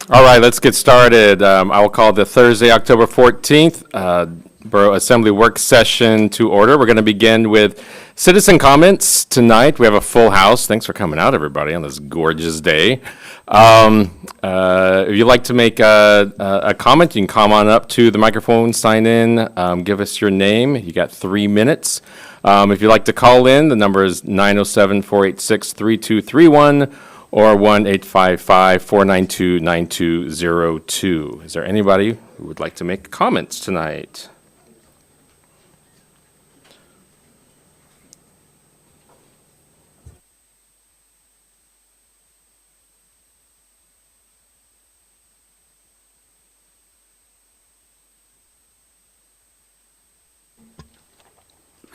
All right, let's get started. I will call the Thursday, October 14th Borough Assembly Work Session to order. We're going to begin with citizen comments tonight. We have a full house. Thanks for coming out, everybody, on this gorgeous day. If you'd like to make a comment, you can come on up to the microphone, sign in, give us your name. You got 3 minutes. If you'd like to call in, the number is 907-486-3231 or 1-855-492-9202. Is there anybody who would like to make comments tonight?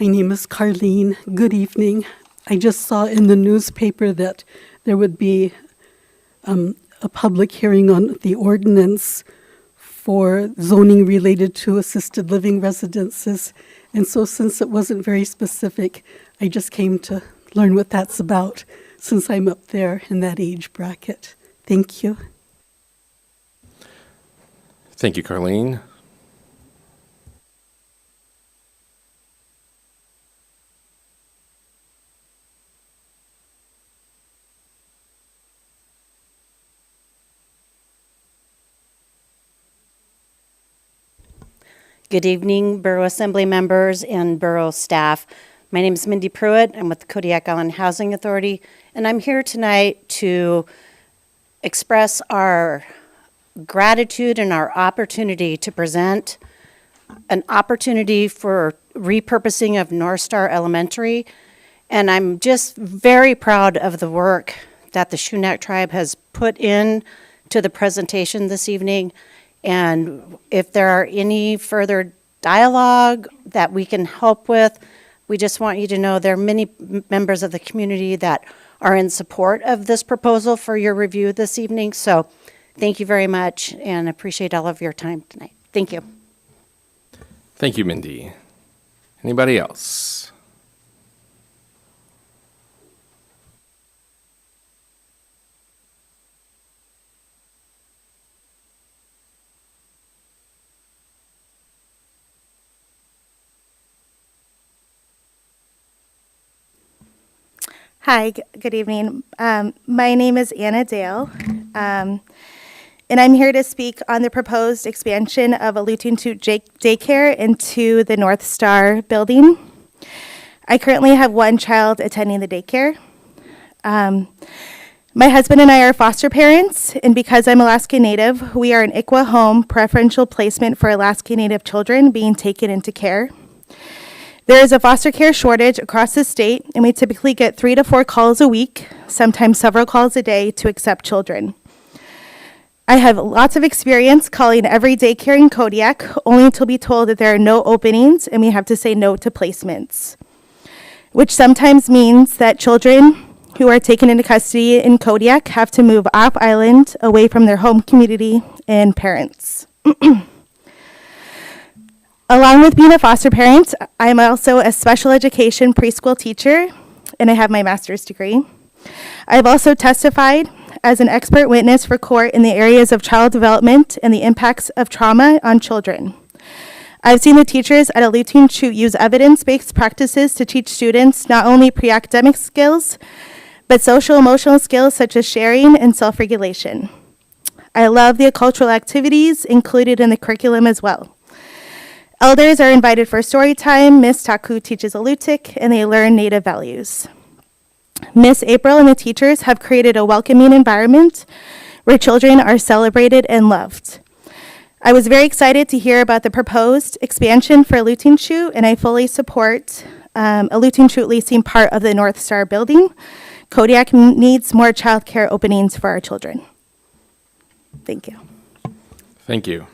My name is Carlene. Good evening. I just saw in the newspaper that there would be a public hearing on the ordinance for zoning related to assisted living residences. And so since it wasn't very specific, I just came to learn what that's about since I'm up there in that age bracket. Thank you. Thank you, Carlene. Good evening, Borough Assembly members and Borough staff. My name is Mindy Pruitt. I'm with the Kodiak Island Housing Authority, and I'm here tonight to express our gratitude and our opportunity to present an opportunity for repurposing of North Star Elementary. And I'm just very proud of the work that the Shunak tribe has put in to the presentation this evening. And if there are any further dialogue that we can help with, we just want you to know there are many members of the community that are in support of this proposal for your review this evening. So thank you very much and appreciate all of your time tonight. Thank you. Thank you, Mindy. Anybody else? Hi, good evening. My name is Anna Dale, and I'm here to speak on the proposed expansion of a Luton daycare into the North Star building. I currently have one child attending the daycare. My husband and I are foster parents, and because I'm Alaska Native, we are an ICWA home preferential placement for Alaska Native children being taken into care. There is a foster care shortage across the state, and we typically get 3 to 4 calls a week, sometimes several calls a day, to accept children. I have lots of experience calling every daycare in Kodiak, only to be told that there are no openings and we have to say no to placements, which sometimes means that children who are taken into custody in Kodiak have to move off island, away from their home community and parents. Along with being a foster parent, I'm also a special education preschool teacher, and I have my master's degree. I've also testified as an expert witness for court in the areas of child development and the impacts of trauma on children. I've seen the teachers at Luton use evidence-based practices to teach students not only pre-academic skills, but social-emotional skills such as sharing and self-regulation. I love the cultural activities included in the curriculum as well. Elders are invited for story time. Miss Taku teaches Alutiiq, and they learn Native values. Miss April and the teachers have created a welcoming environment where children are celebrated and loved. I was very excited to hear about the proposed expansion for Luton-Chu, and I fully support Luton-Chu at least being part of the North Star building. Kodiak needs more childcare openings for our children. Thank you. Thank you.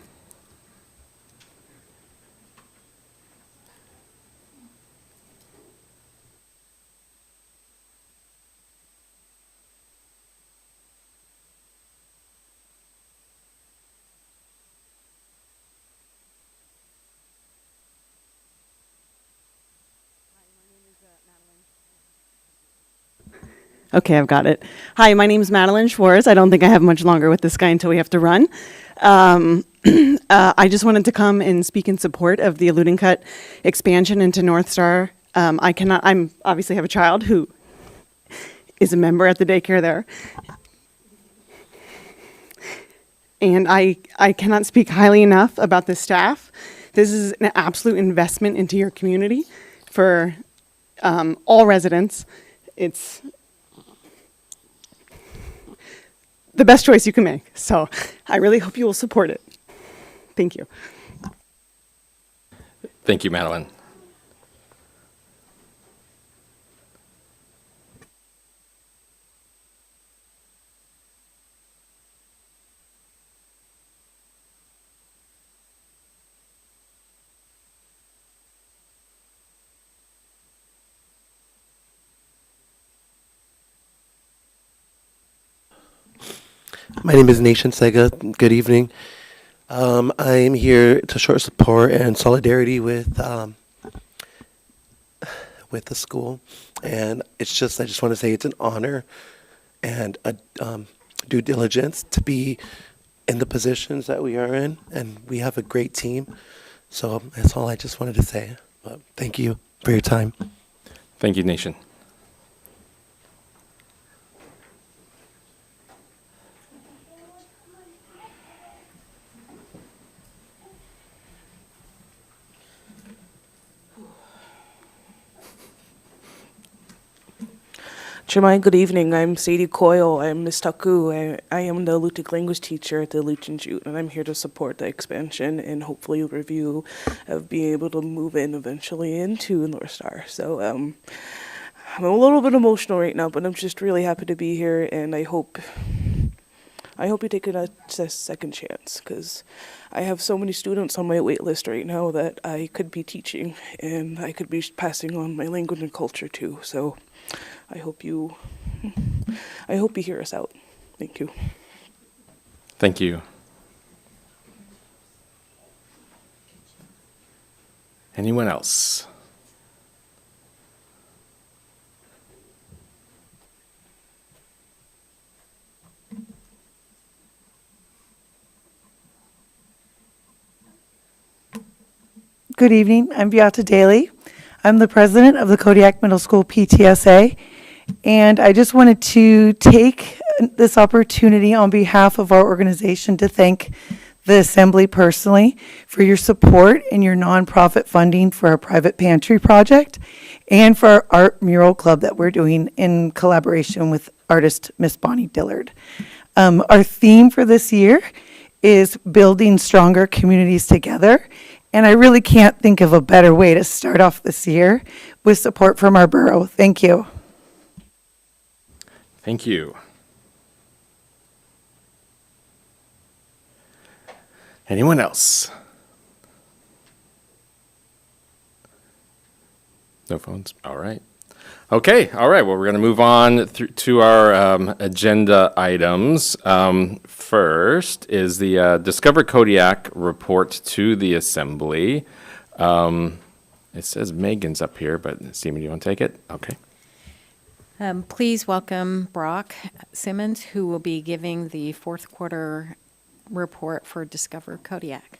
Okay, I've got it. Hi, my name is Madeline Schwartz. I don't think I have much longer with this guy until we have to run. I just wanted to come and speak in support of the Eluding Cut expansion into North Star. I'm obviously have a child who is a member at the daycare there. And I cannot speak highly enough about the staff. This is an absolute investment into your community for all residents. It's the best choice you can make. So I really hope you will support it. Thank you. Thank you, Madeline. My name is Nation Sega. Good evening. I'm here to show support and solidarity with the school, and I just want to say it's an honor and a due diligence to be in the positions that we are in, and we have a great team. So that's all I just wanted to say. But thank you for your time. Thank you, Nation. Chimai, good evening. I'm Sadie Coyle. I'm Miss Taku. I am the Lutic language teacher at the Luch Institute, and I'm here to support the expansion and hopefully review of being able to move in eventually into North Star. So I'm a little bit emotional right now, but I'm just really happy to be here, and I hope you take a second chance, because I have so many students on my wait list right now that I could be teaching, and I could be passing on my language and culture too. So I hope you hear us out. Thank you. Thank you. Anyone else? Good evening. I'm Beata Daly. I'm the president of the Kodiak Middle School PTSA, and I just wanted to take this opportunity on behalf of our organization to thank the Assembly personally for your support and your nonprofit funding for our private pantry project and for our art mural club that we're doing in collaboration with artist Miss Bonnie Dillard. Our theme for this year is building stronger communities together. And I really can't think of a better way to start off this year with support from our borough. Thank you. Thank you. Anyone else? No phones? All right. Okay, all right. Well, we're going to move on to our agenda items. First is the Discover Kodiak report to the Assembly. It says Megan's up here, but Seema, do you want to take it? Okay. Please welcome Brock Simmons, who will be giving the fourth quarter report for Discover Kodiak.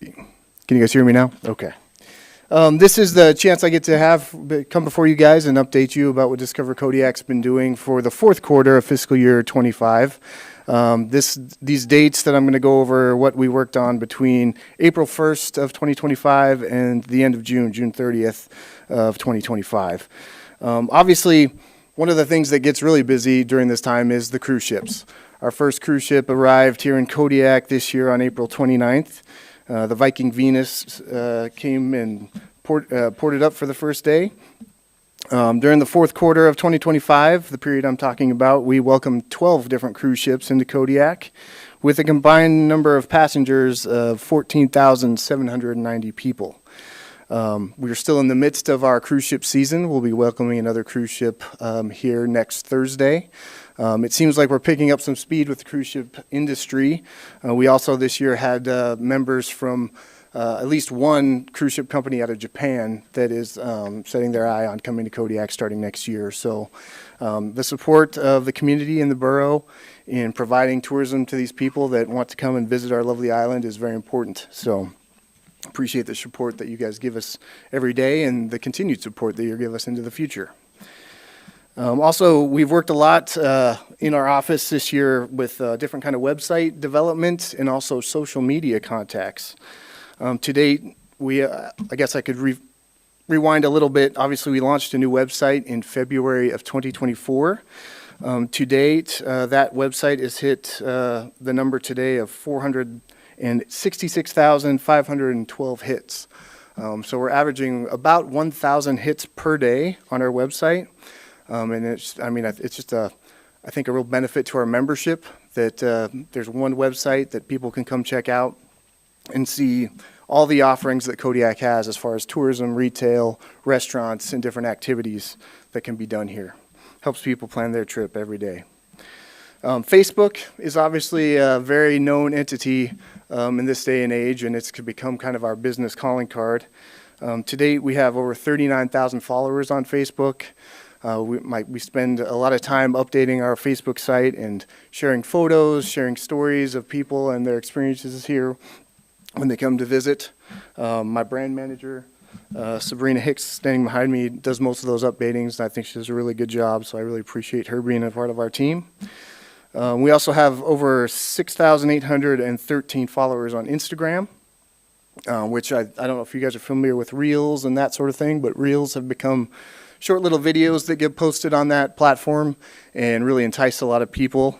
Can you guys hear me now? Okay. This is the chance I get to come before you guys and update you about what Discover Kodiak's been doing for the fourth quarter of fiscal year 25. These dates that I'm going to go over are what we worked on between April 1st of 2025 and the end of June 30th of 2025. Obviously, one of the things that gets really busy during this time is the cruise ships. Our first cruise ship arrived here in Kodiak this year on April 29th. The Viking Venus came and ported up for the first day. During the fourth quarter of 2025, the period I'm talking about, we welcomed 12 different cruise ships into Kodiak with a combined number of passengers of 14,790 people. We're still in the midst of our cruise ship season. We'll be welcoming another cruise ship here next Thursday. It seems like we're picking up some speed with the cruise ship industry. We also this year had members from at least one cruise ship company out of Japan that is setting their eye on coming to Kodiak starting next year. So the support of the community in the borough in providing tourism to these people that want to come and visit our lovely island is very important. So appreciate the support that you guys give us every day and the continued support that you give us into the future. Also, we've worked a lot in our office this year with different kind of website development and also social media contacts. To date, I guess I could rewind a little bit. Obviously, we launched a new website in February of 2024. To date, that website has hit the number today of 466,512 hits. So we're averaging about 1,000 hits per day on our website. And it's just I think a real benefit to our membership that there's one website that people can come check out and see all the offerings that Kodiak has as far as tourism, retail, restaurants, and different activities that can be done here. Helps people plan their trip every day. Facebook is obviously a very known entity in this day and age, and it's become kind of our business calling card. To date, we have over 39,000 followers on Facebook. We spend a lot of time updating our Facebook site and sharing photos, sharing stories of people and their experiences here when they come to visit. My brand manager, Sabrina Hicks, standing behind me, does most of those updatings, and I think she does a really good job, so I really appreciate her being a part of our team. We also have over 6,813 followers on Instagram, which I don't know if you guys are familiar with Reels and that sort of thing, but Reels have become short little videos that get posted on that platform and really entice a lot of people.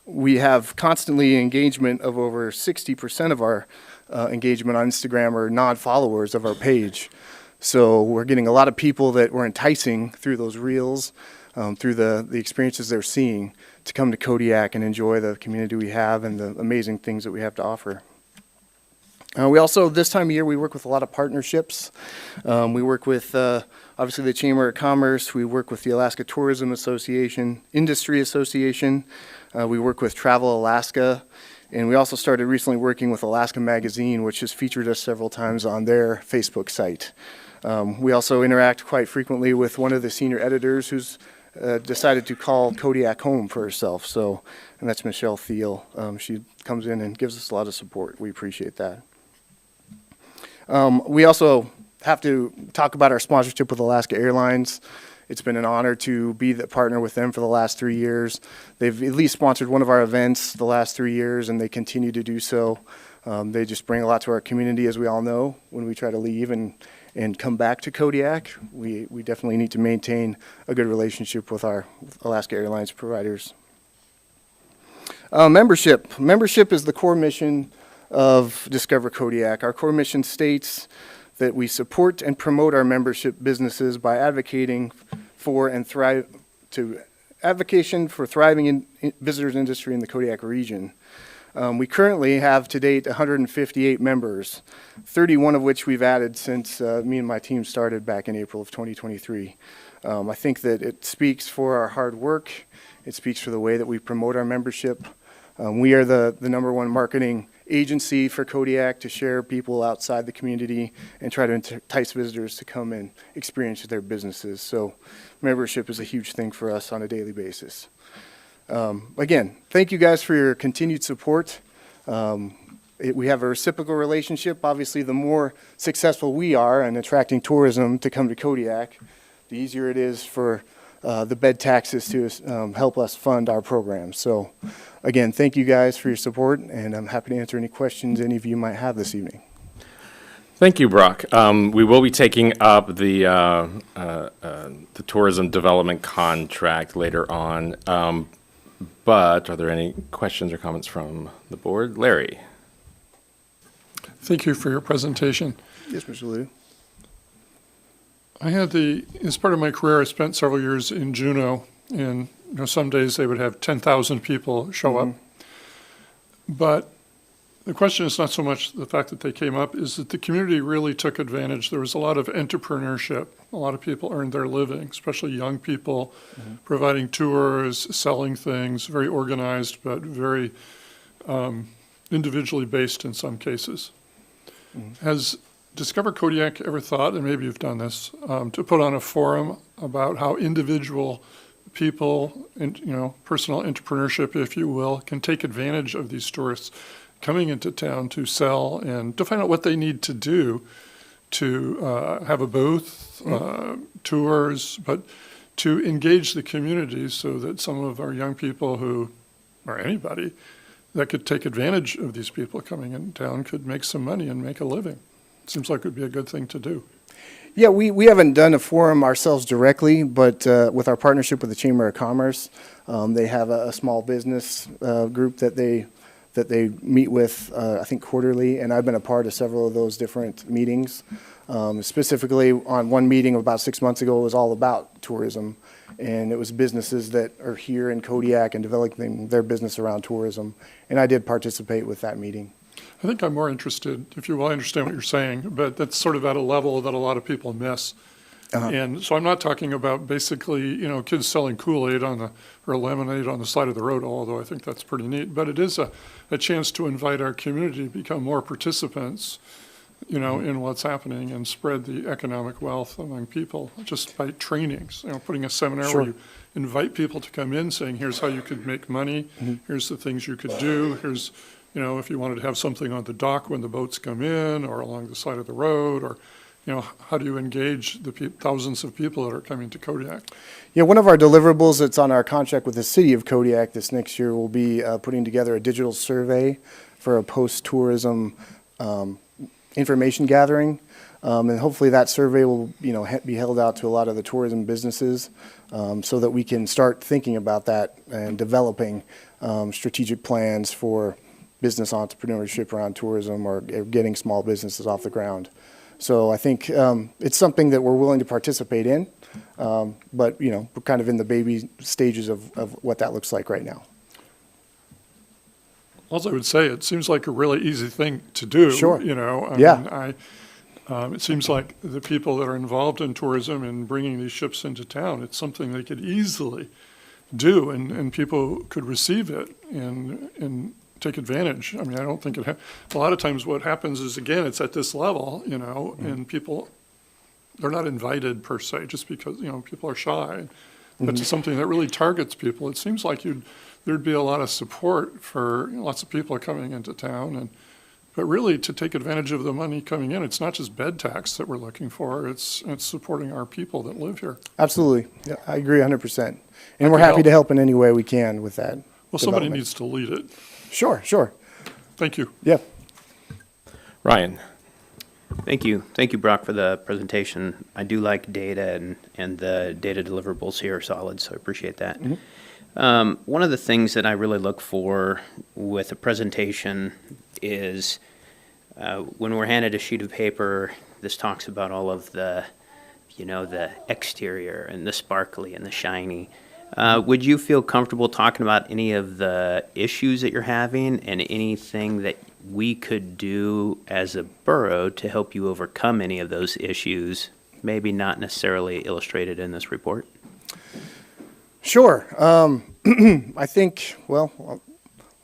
We have constantly engagement of over 60% of our engagement on Instagram are non-followers of our page. So we're getting a lot of people that we're enticing through those reels, through the experiences they're seeing to come to Kodiak and enjoy the community we have and the amazing things that we have to offer. We also, this time of year, we work with a lot of partnerships. We work with, obviously, the Chamber of Commerce. We work with the Alaska Tourism Association, Industry Association. We work with Travel Alaska. And we also started recently working with Alaska Magazine, which has featured us several times on their Facebook site. We also interact quite frequently with one of the senior editors who's decided to call Kodiak home for herself. So, and that's Michelle Thiel. She comes in and gives us a lot of support. We appreciate that. We also have to talk about our sponsorship with Alaska Airlines. It's been an honor to be the partner with them for the last 3 years. They've at least sponsored one of our events the last 3 years, and they continue to do so. They just bring a lot to our community, as we all know. When we try to leave and come back to Kodiak, we definitely need to maintain a good relationship with our Alaska Airlines providers. Membership. Membership is the core mission of Discover Kodiak. Our core mission states that we support and promote our membership businesses by advocating for and advocation for thriving in visitors industry in the Kodiak region. We currently have to date 158 members, 31 of which we've added since me and my team started back in April of 2023. I think that it speaks for our hard work. It speaks for the way that we promote our membership. We are the #1 marketing agency for Kodiak to share people outside the community and try to entice visitors to come and experience their businesses. So membership is a huge thing for us on a daily basis. Again, thank you guys for your continued support. We have a reciprocal relationship. Obviously, the more successful we are in attracting tourism to come to Kodiak, the easier it is for the bed taxes to help us fund our programs. So again, thank you guys for your support, and I'm happy to answer any questions any of you might have this evening. Thank you, Brock. We will be taking up the tourism development contract later on. But are there any questions or comments from the board? Larry. Thank you for your presentation. Yes, Mr. Liu. I had as part of my career, I spent several years in Juneau, and some days they would have 10,000 people show up. But the question is not so much the fact that they came up, is that the community really took advantage. There was a lot of entrepreneurship. A lot of people earned their living, especially young people, providing tours, selling things, very organized, but very individually based in some cases. Has Discover Kodiak ever thought, and maybe you've done this, to put on a forum about how individual people, and personal entrepreneurship, if you will, can take advantage of these tourists coming into town to sell and to find out what they need to do to have a booth, tours, but to engage the community so that some of our young people or anybody that could take advantage of these people coming in town could make some money and make a living. Seems like it would be a good thing to do. Yeah, we haven't done a forum ourselves directly, but with our partnership with the Chamber of Commerce, they have a small business group that they meet with, I think quarterly, and I've been a part of several of those different meetings. Specifically, on one meeting about 6 months ago, it was all about tourism, and it was businesses that are here in Kodiak and developing their business around tourism, and I did participate with that meeting. I think I'm more interested, if you will, I understand what you're saying, but that's sort of at a level that a lot of people miss. And so I'm not talking about basically, kids selling Kool-Aid or lemonade on the side of the road, although I think that's pretty neat. But it is a chance to invite our community to become more participants, in what's happening and spread the economic wealth among people just by trainings, putting a seminar where you invite people to come in saying, here's how you could make money, here's the things you could do, here's, if you wanted to have something on the dock when the boats come in or along the side of the road, or how do you engage the thousands of people that are coming to Kodiak? Yeah, one of our deliverables that's on our contract with the city of Kodiak this next year will be putting together a digital survey for a post-tourism information gathering. And hopefully that survey will, be held out to a lot of the tourism businesses so that we can start thinking about that and developing strategic plans for business entrepreneurship around tourism or getting small businesses off the ground. So I think it's something that we're willing to participate in, but we're kind of in the baby stages of what that looks like right now. Also, I would say it seems like a really easy thing to do. Sure. It seems like the people that are involved in tourism and bringing these ships into town, it's something they could easily do, and people could receive it and take advantage. I mean, I don't think a lot of times what happens is, again, it's at this level, and people, they're not invited per se, just because, people are shy. But to something that really targets people, it seems like there'd be a lot of support for lots of people coming into town. But really, to take advantage of the money coming in, it's not just bed tax that we're looking for, it's supporting our people that live here. Absolutely. Yeah, I agree 100%. And we're happy to help in any way we can with that. Well, somebody needs to lead it. Sure. Thank you. Yeah. Ryan. Thank you, Brock, for the presentation. I do like data, and the data deliverables here are solid, so I appreciate that. One of the things that I really look for with a presentation is when we're handed a sheet of paper, this talks about all of the, the exterior and the sparkly and the shiny. Would you feel comfortable talking about any of the issues that you're having and anything that we could do as a borough to help you overcome any of those issues, maybe not necessarily illustrated in this report? Sure. I think, let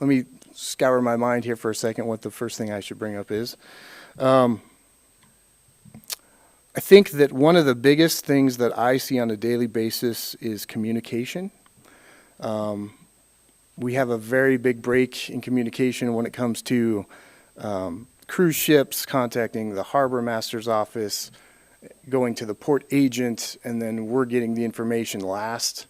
me scour my mind here for a second what the first thing I should bring up is. I think that one of the biggest things that I see on a daily basis is communication. We have a very big break in communication when it comes to cruise ships contacting the harbor master's office, going to the port agent, and then we're getting the information last.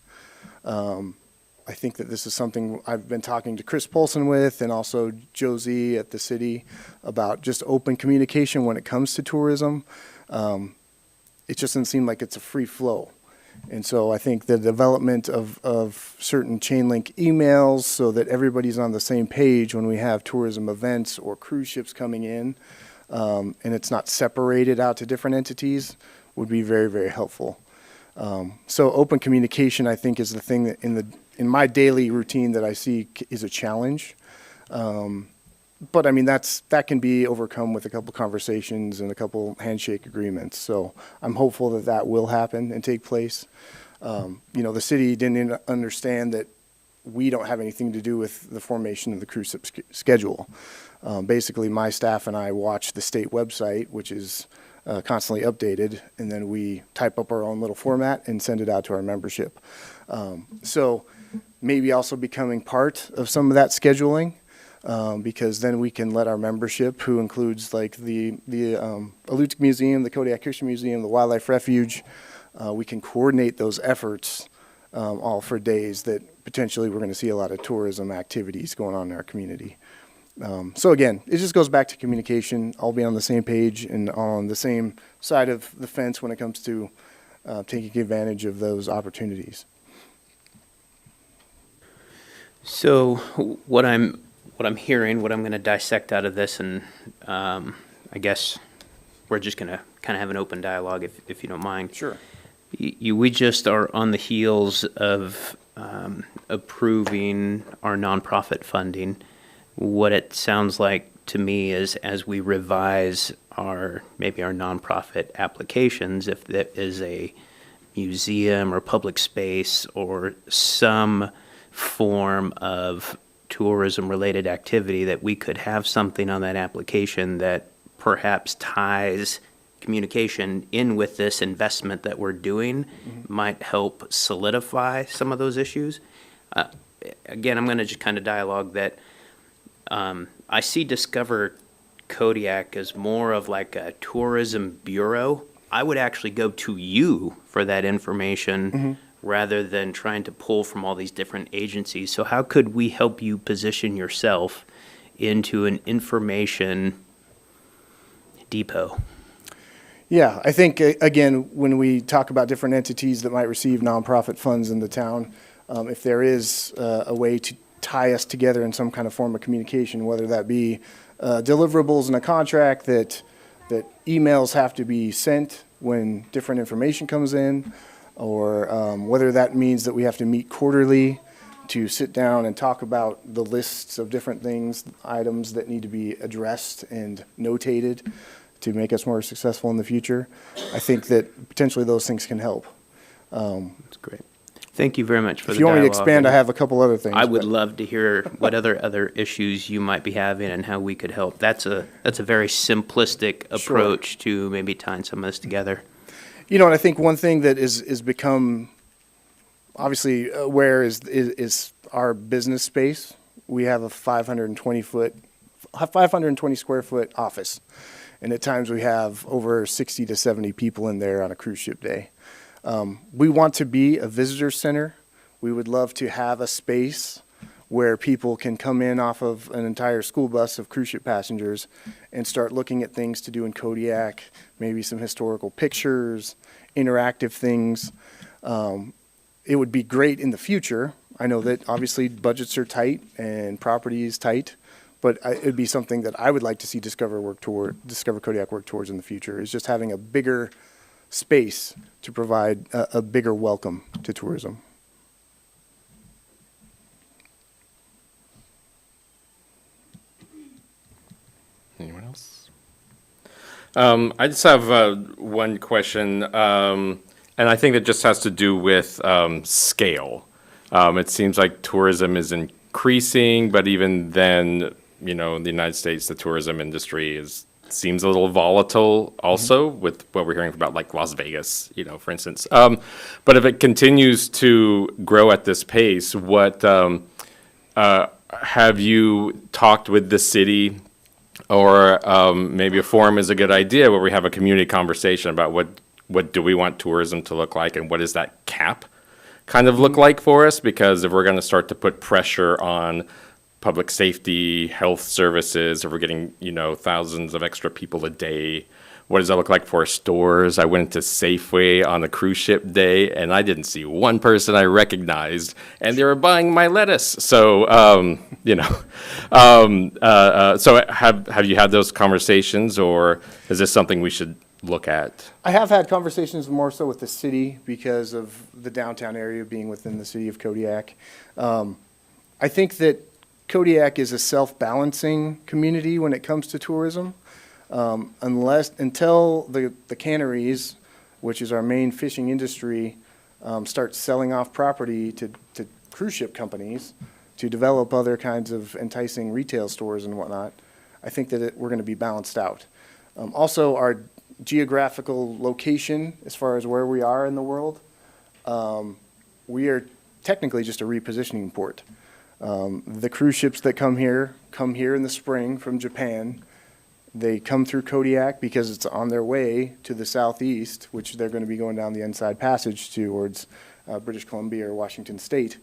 I think that this is something I've been talking to Chris Polson with, and also Josie at the city, about just open communication when it comes to tourism. It just doesn't seem like it's a free flow. And so I think the development of certain chain link emails so that everybody's on the same page when we have tourism events or cruise ships coming in, and it's not separated out to different entities, would be very, very helpful. So open communication, I think, is the thing that in my daily routine that I see is a challenge. But I mean, that can be overcome with a couple conversations and a couple handshake agreements. So I'm hopeful that will happen and take place. The city didn't understand that we don't have anything to do with the formation of the cruise ship schedule. Basically, my staff and I watch the state website, which is constantly updated, and then we type up our own little format and send it out to our membership. So maybe also becoming part of some of that scheduling, because then we can let our membership, who includes like the Alutiiq Museum, the Kodiak Christian Museum, the Wildlife Refuge, we can coordinate those efforts all for days that potentially we're going to see a lot of tourism activities going on in our community. So again, it just goes back to communication, all be on the same page and on the same side of the fence when it comes to taking advantage of those opportunities. So what I'm hearing, what I'm going to dissect out of this, and I guess we're just going to kind of have an open dialogue, if you don't mind. Sure. We just are on the heels of approving our nonprofit funding. What it sounds like to me is, as we revise maybe our nonprofit applications, if there is a museum or public space or some form of tourism-related activity, that we could have something on that application that perhaps ties communication in with this investment that we're doing, might help solidify some of those issues. Again, I'm going to just kind of dialogue that I see Discover Kodiak as more of like a tourism bureau. I would actually go to you for that information rather than trying to pull from all these different agencies. So how could we help you position yourself into an information depot? Yeah, I think, again, when we talk about different entities that might receive nonprofit funds in the town, if there is a way to tie us together in some kind of form of communication, whether that be deliverables in a contract that emails have to be sent when different information comes in, or whether that means that we have to meet quarterly to sit down and talk about the lists of different things, items that need to be addressed and notated to make us more successful in the future. I think that potentially those things can help. That's great. Thank you very much for the dialogue. If you want me to expand, I have a couple other things. I would love to hear what other issues you might be having and how we could help. That's a very simplistic approach to maybe tying some of this together. You know, and I think one thing that is become obviously aware is our business space. We have a 520 square foot office, and at times we have over 60 to 70 people in there on a cruise ship day. We want to be a visitor center. We would love to have a space where people can come in off of an entire school bus of cruise ship passengers and start looking at things to do in Kodiak, maybe some historical pictures, interactive things. It would be great in the future. I know that obviously budgets are tight and property is tight, but it would be something that I would like to see Discover Kodiak work towards in the future, is just having a bigger space to provide a bigger welcome to tourism. Anyone else? I just have one question, and I think it just has to do with scale. It seems like tourism is increasing, but even then, you know, in the United States, the tourism industry seems a little volatile also with what we're hearing about like Las Vegas, you know, for instance. But if it continues to grow at this pace, what have you talked with the city, or maybe a forum is a good idea where we have a community conversation about what do we want tourism to look like, and what does that cap kind of look like for us? Because if we're going to start to put pressure on public safety, health services, if we're getting, you know, thousands of extra people a day, what does that look like for stores? I went to Safeway on a cruise ship day, and I didn't see one person I recognized, and they were buying my lettuce. So, you know, so have you had those conversations, or is this something we should look at? I have had conversations more so with the city because of the downtown area being within the city of Kodiak. I think that Kodiak is a self-balancing community when it comes to tourism. Until the canneries, which is our main fishing industry, start selling off property to cruise ship companies to develop other kinds of enticing retail stores and whatnot, I think that we're going to be balanced out. Also, our geographical location, as far as where we are in the world, we are technically just a repositioning port. The cruise ships that come here in the spring from Japan. They come through Kodiak because it's on their way to the southeast, which they're going to be going down the Inside Passage towards British Columbia or Washington State.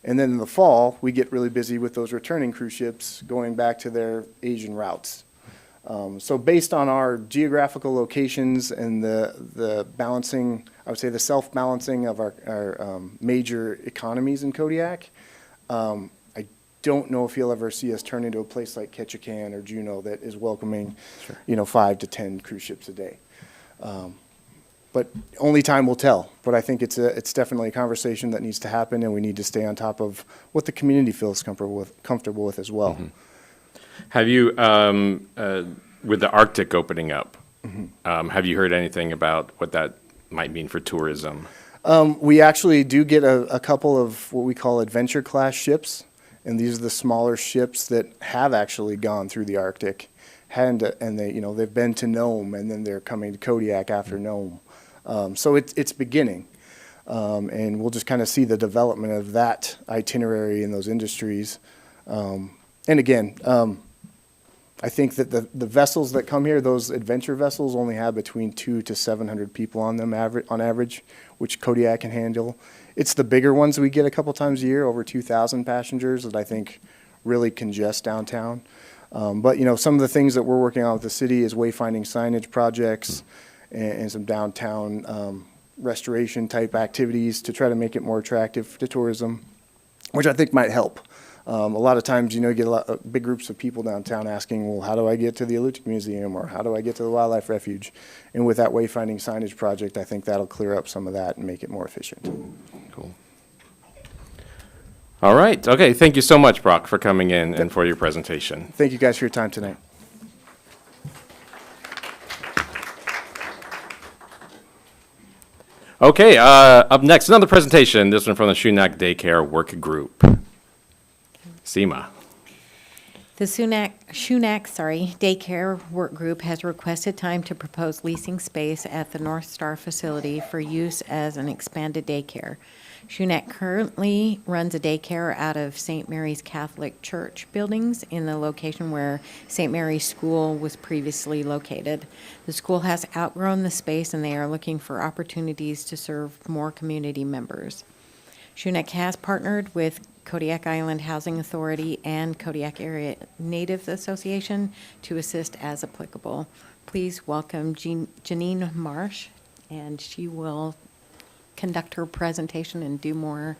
And then in the fall, we get really busy with those returning cruise ships going back to their Asian routes. So based on our geographical locations and the balancing, I would say the self-balancing of our major economies in Kodiak, I don't know if you'll ever see us turn into a place like Ketchikan or Juneau that is welcoming, 5 to 10 cruise ships a day. But only time will tell. But I think it's definitely a conversation that needs to happen, and we need to stay on top of what the community feels comfortable with as well. Mm-hmm. Have you, with the Arctic opening up, have you heard anything about what that might mean for tourism? We actually do get a couple of what we call adventure class ships, and these are the smaller ships that have actually gone through the Arctic, and they've been to Nome, and then they're coming to Kodiak after Nome. So it's beginning, and we'll just kind of see the development of that itinerary in those industries. And again, I think that the vessels that come here, those adventure vessels, only have between 200 to 700 people on them on average, which Kodiak can handle. It's the bigger ones we get a couple times a year, over 2,000 passengers, that I think really congest downtown. But some of the things that we're working on with the city is wayfinding signage projects and some downtown restoration type activities to try to make it more attractive to tourism, which I think might help. A lot of times, you get big groups of people downtown asking, well, how do I get to the Alutiiq Museum, or how do I get to the Wildlife Refuge? And with that wayfinding signage project, I think that'll clear up some of that and make it more efficient. Cool. All right. Okay. Thank you so much, Brock, for coming in and for your presentation. Thank you guys for your time tonight. Okay. Up next, another presentation. This one from the Shunak Daycare Work Group. Seema. The Shunak Daycare Work Group has requested time to propose leasing space at the North Star facility for use as an expanded daycare. Shunak currently runs a daycare out of St. Mary's Catholic Church buildings in the location where St. Mary's School was previously located. The school has outgrown the space, and they are looking for opportunities to serve more community members. Shunak has partnered with Kodiak Island Housing Authority and Kodiak Area Natives Association to assist as applicable. Please welcome Janine Marsh, and she will conduct her presentation and do more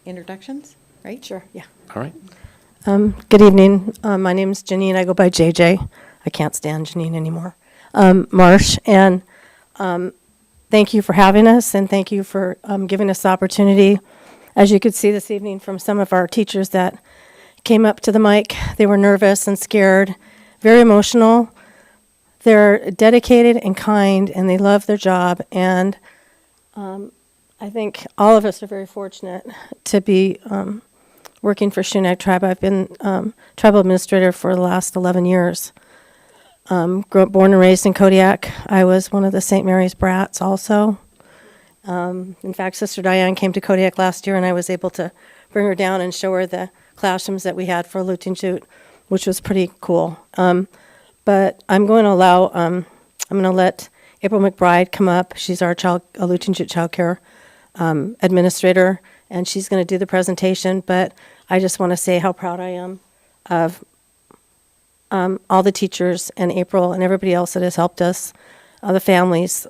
introductions, right? Sure, yeah. All right. Good evening. My name is Janine. I go by JJ. I can't stand Janine anymore. Marsh, and thank you for having us, and thank you for giving us the opportunity. As you could see this evening from some of our teachers that came up to the mic, they were nervous and scared, very emotional. They're dedicated and kind, and they love their job, and I think all of us are very fortunate to be working for Shunak Tribe. I've been tribal administrator for the last 11 years. Born and raised in Kodiak. I was one of the St. Mary's brats also. In fact, Sister Diane came to Kodiak last year, and I was able to bring her down and show her the classrooms that we had for Alutiiq, which was pretty cool. But I'm going to let April McBride come up. She's our Alutiiq child care administrator, and she's going to do the presentation. But I just want to say how proud I am of all the teachers and April and everybody else that has helped us, the families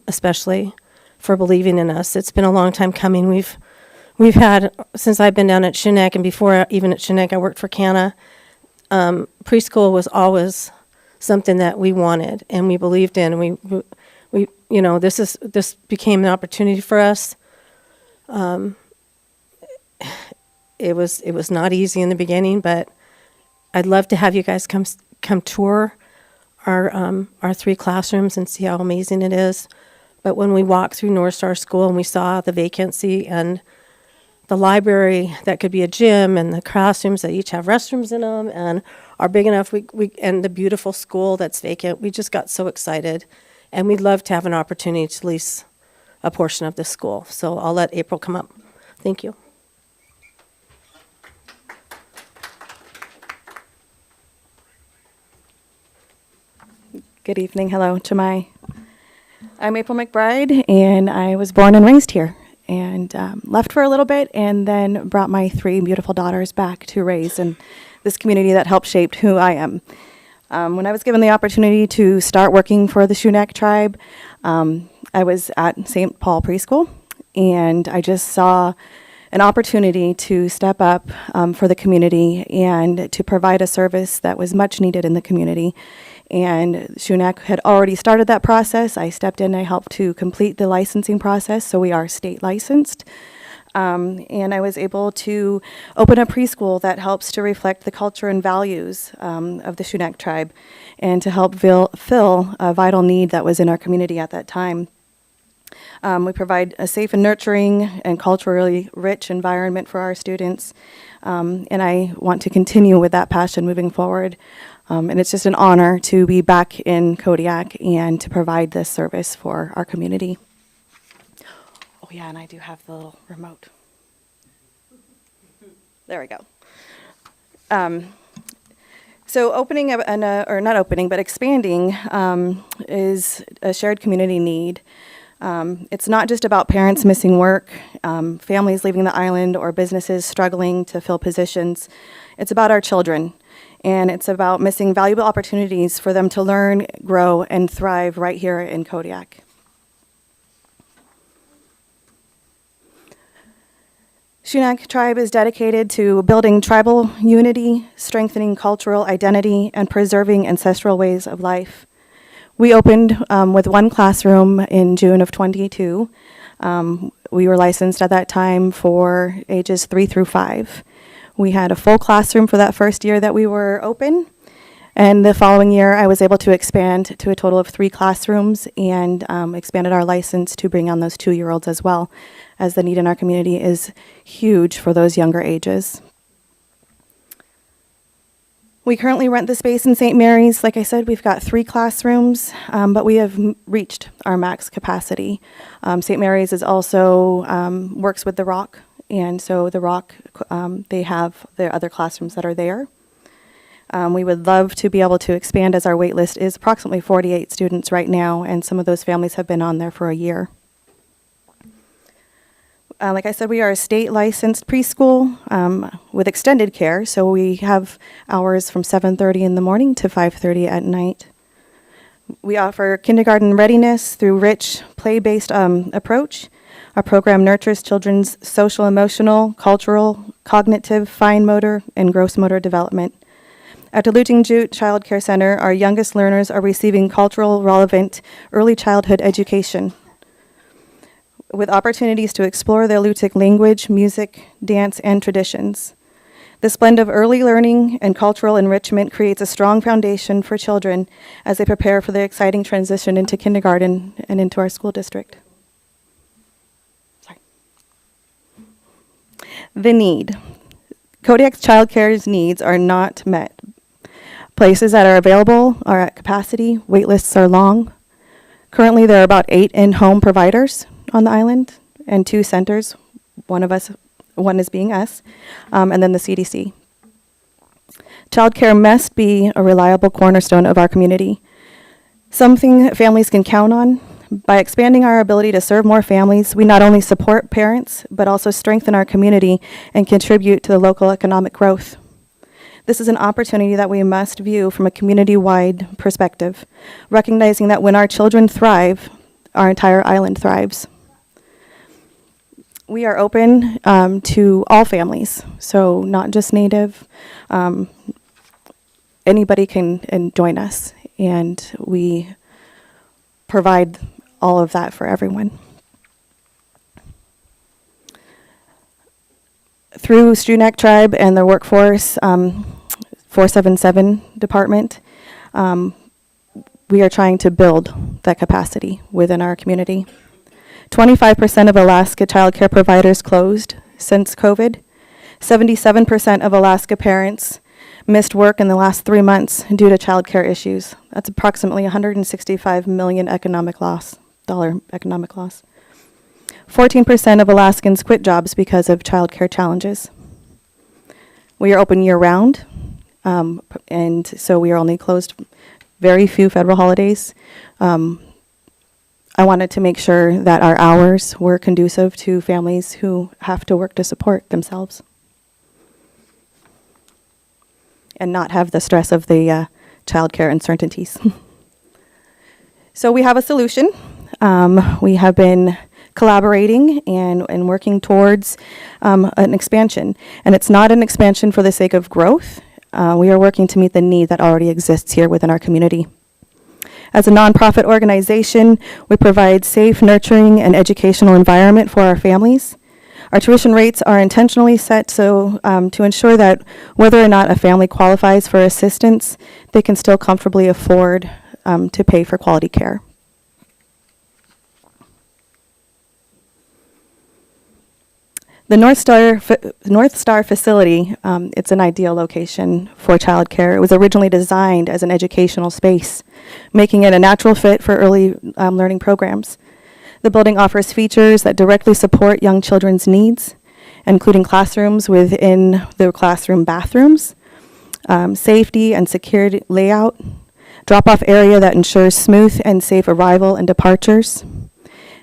especially, for believing in us. It's been a long time coming. We've had, since I've been down at Shunak, and before even at Shunak, I worked for CANA. Preschool was always something that we wanted and we believed in. We this became an opportunity for us. It was not easy in the beginning, but I'd love to have you guys come tour our 3 classrooms and see how amazing it is. But when we walked through North Star School and we saw the vacancy and the library that could be a gym and the classrooms that each have restrooms in them and are big enough, and the beautiful school that's vacant, we just got so excited. And we'd love to have an opportunity to lease a portion of the school. So I'll let April come up. Thank you. Good evening. Hello. I'm April McBride, and I was born and raised here, and left for a little bit, and then brought my 3 beautiful daughters back to raise in this community that helped shape who I am. When I was given the opportunity to start working for the Shunak tribe, I was at St. Paul Preschool, and I just saw an opportunity to step up for the community and to provide a service that was much needed in the community. And Shunak had already started that process. I stepped in, I helped to complete the licensing process, so we are state licensed. And I was able to open a preschool that helps to reflect the culture and values of the Shunak tribe and to help fill a vital need that was in our community at that time. We provide a safe and nurturing and culturally rich environment for our students. And I want to continue with that passion moving forward. And it's just an honor to be back in Kodiak and to provide this service for our community. Oh yeah, and I do have the little remote. There we go. So opening, or not opening, but expanding is a shared community need. It's not just about parents missing work, families leaving the island, or businesses struggling to fill positions. It's about our children, and it's about missing valuable opportunities for them to learn, grow, and thrive right here in Kodiak. Shunak tribe is dedicated to building tribal unity, strengthening cultural identity, and preserving ancestral ways of life. We opened with 1 classroom in June of 22. We were licensed at that time for ages 3 through 5. We had a full classroom for that first year that we were open. And the following year, I was able to expand to a total of 3 classrooms and expanded our license to bring on those 2-year-olds as well, as the need in our community is huge for those younger ages. We currently rent the space in St. Mary's. Like I said, we've got 3 classrooms, but we have reached our max capacity. St. Mary's is also works with the Rock, and so the Rock, they have their other classrooms that are there. We would love to be able to expand, as our wait list is approximately 48 students right now, and some of those families have been on there for a year. Like I said, we are a state licensed preschool with extended care, so we have hours from 7:30 in the morning to 5:30 at night. We offer kindergarten readiness through rich play-based approach. Our program nurtures children's social, emotional, cultural, cognitive, fine motor, and gross motor development. At the Luting Jute Child Care Center, our youngest learners are receiving cultural relevant early childhood education, with opportunities to explore their Lutic language, music, dance, and traditions. This blend of early learning and cultural enrichment creates a strong foundation for children as they prepare for the exciting transition into kindergarten and into our school district. Sorry. The need. Kodiak's child care's needs are not met. Places that are available are at capacity, wait lists are long. Currently, there are about 8 in-home providers on the island, and 2 centers, one is being us, and then the CDC. Childcare must be a reliable cornerstone of our community, something families can count on. By expanding our ability to serve more families, we not only support parents, but also strengthen our community and contribute to the local economic growth. This is an opportunity that we must view from a community-wide perspective, recognizing that when our children thrive, our entire island thrives. We are open to all families, so not just Native. Anybody can join us, and we provide all of that for everyone. Through Shunak Tribe and their workforce 477 department, we are trying to build that capacity within our community. 25% of Alaska childcare providers closed since COVID. 77% of Alaska parents missed work in the last 3 months due to childcare issues. That's approximately $165 million economic loss. 14% of Alaskans quit jobs because of childcare challenges. We are open year-round, and so we are only closed very few federal holidays. I wanted to make sure that our hours were conducive to families who have to work to support themselves and not have the stress of the childcare uncertainties. So we have a solution. We have been collaborating and working towards an expansion. And it's not an expansion for the sake of growth. We are working to meet the need that already exists here within our community. As a nonprofit organization, we provide safe, nurturing, and educational environment for our families. Our tuition rates are intentionally set so to ensure that whether or not a family qualifies for assistance, they can still comfortably afford to pay for quality care. The North Star facility, it's an ideal location for childcare. It was originally designed as an educational space, making it a natural fit for early learning programs. The building offers features that directly support young children's needs, including classrooms within the classroom bathrooms, safety and security layout, drop-off area that ensures smooth and safe arrival and departures.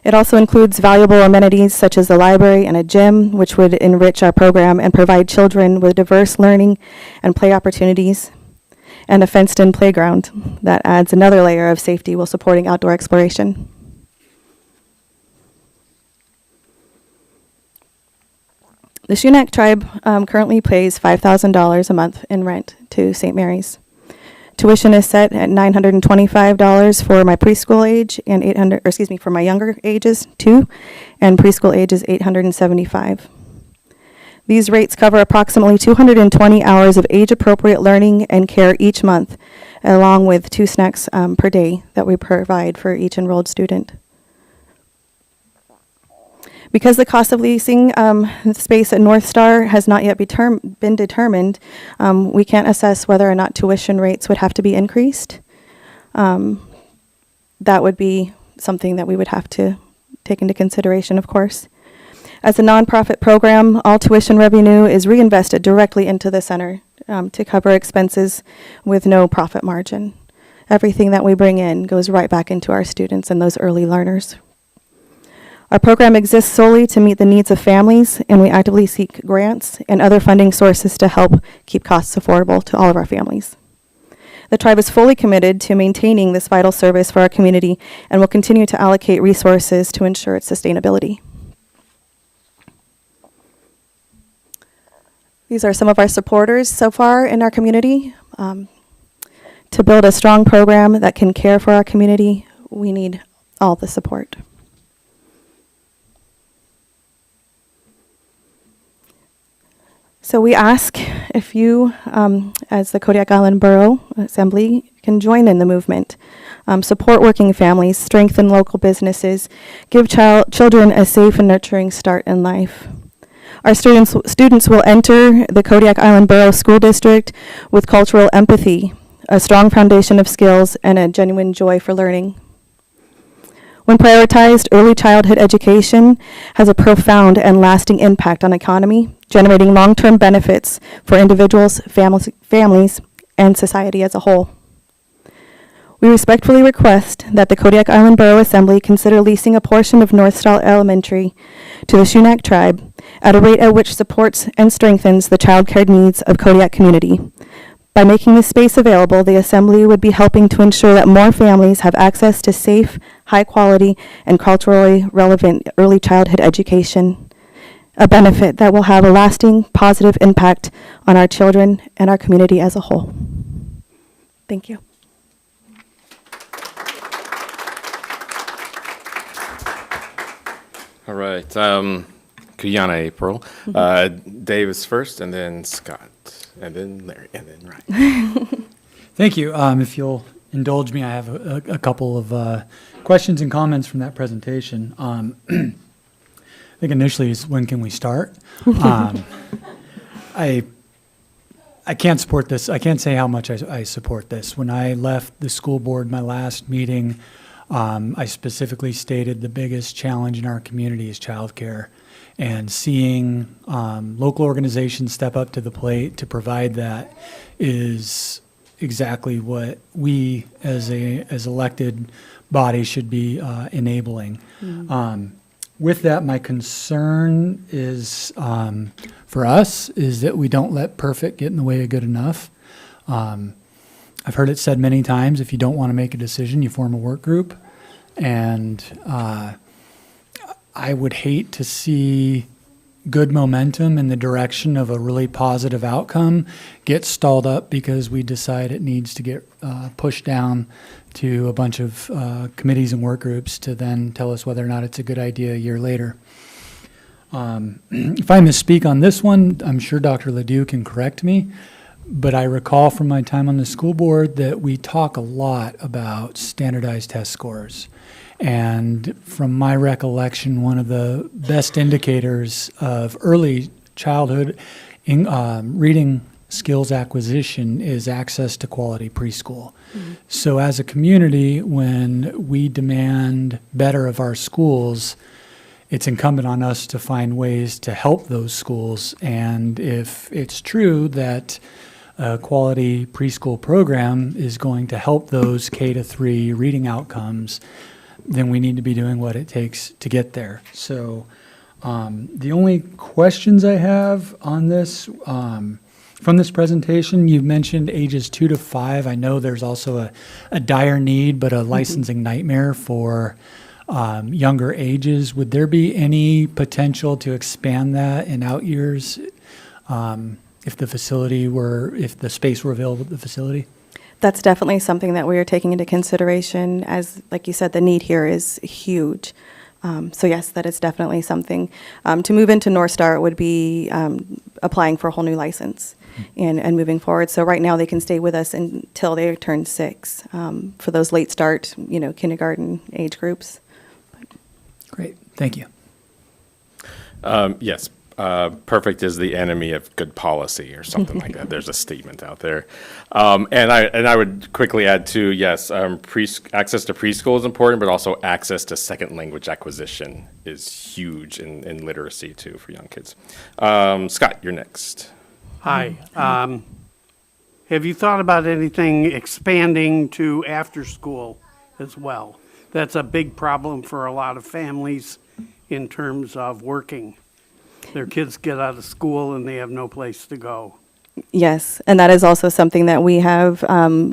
It also includes valuable amenities such as the library and a gym, which would enrich our program and provide children with diverse learning and play opportunities, and a fenced-in playground that adds another layer of safety while supporting outdoor exploration. The Shunak tribe currently pays $5,000 a month in rent to St. Mary's. Tuition is set at $925 for my preschool age and for my younger ages too, and preschool age is $875. These rates cover approximately 220 hours of age-appropriate learning and care each month, along with 2 snacks per day that we provide for each enrolled student. Because the cost of leasing space at North Star has not yet been determined, we can't assess whether or not tuition rates would have to be increased. That would be something that we would have to take into consideration, of course. As a nonprofit program, all tuition revenue is reinvested directly into the center to cover expenses with no profit margin. Everything that we bring in goes right back into our students and those early learners. Our program exists solely to meet the needs of families, and we actively seek grants and other funding sources to help keep costs affordable to all of our families. The tribe is fully committed to maintaining this vital service for our community and will continue to allocate resources to ensure its sustainability. These are some of our supporters so far in our community. To build a strong program that can care for our community, we need all the support. So we ask if you, as the Kodiak Island Borough Assembly, can join in the movement, support working families, strengthen local businesses, give children a safe and nurturing start in life. Our students will enter the Kodiak Island Borough School District with cultural empathy, a strong foundation of skills, and a genuine joy for learning. When prioritized, early childhood education has a profound and lasting impact on the economy, generating long-term benefits for individuals, families, and society as a whole. We respectfully request that the Kodiak Island Borough Assembly consider leasing a portion of North Star Elementary to the Shunak tribe at a rate at which supports and strengthens the child care needs of Kodiak community. By making this space available, the Assembly would be helping to ensure that more families have access to safe, high-quality, and culturally relevant early childhood education, a benefit that will have a lasting positive impact on our children and our community as a whole. Thank you. All right. Kuyana, April. Dave is first, and then Scott, and then Larry, and then Ryan. Thank you. If you'll indulge me, I have a couple of questions and comments from that presentation. I think initially is when can we start? I can't support this. I can't say how much I support this. When I left the school board, my last meeting, I specifically stated the biggest challenge in our community is childcare. And seeing local organizations step up to the plate to provide that is exactly what we as elected body should be enabling. With that, my concern is for us is that we don't let perfect get in the way of good enough. I've heard it said many times, if you don't want to make a decision, you form a work group. And I would hate to see good momentum in the direction of a really positive outcome get stalled up because we decide it needs to get pushed down to a bunch of committees and work groups to then tell us whether or not it's a good idea a year later. If I misspeak on this one, I'm sure Dr. Ledoux can correct me, but I recall from my time on the school board that we talk a lot about standardized test scores. And from my recollection, one of the best indicators of early childhood reading skills acquisition is access to quality preschool. So as a community, when we demand better of our schools, it's incumbent on us to find ways to help those schools. And if it's true that a quality preschool program is going to help those K-3 reading outcomes, then we need to be doing what it takes to get there. So the only questions I have on this, from this presentation, you mentioned ages 2 to 5. I know there's also a dire need, but a licensing nightmare for younger ages. Would there be any potential to expand that in out years if the space were available at the facility? That's definitely something that we are taking into consideration. As, like you said, the need here is huge. So yes, that is definitely something. To move into North Star would be applying for a whole new license and moving forward. So right now they can stay with us until they turn 6 for those late start, kindergarten age groups. Great, thank you. Yes. Perfect is the enemy of good policy or something like that. There's a statement out there. And I would quickly add too, yes, access to preschool is important, but also access to second language acquisition is huge in literacy too for young kids. Scott, you're next. Hi. Have you thought about anything expanding to after school as well? That's a big problem for a lot of families in terms of working. Their kids get out of school and they have no place to go. Yes, and that is also something that we have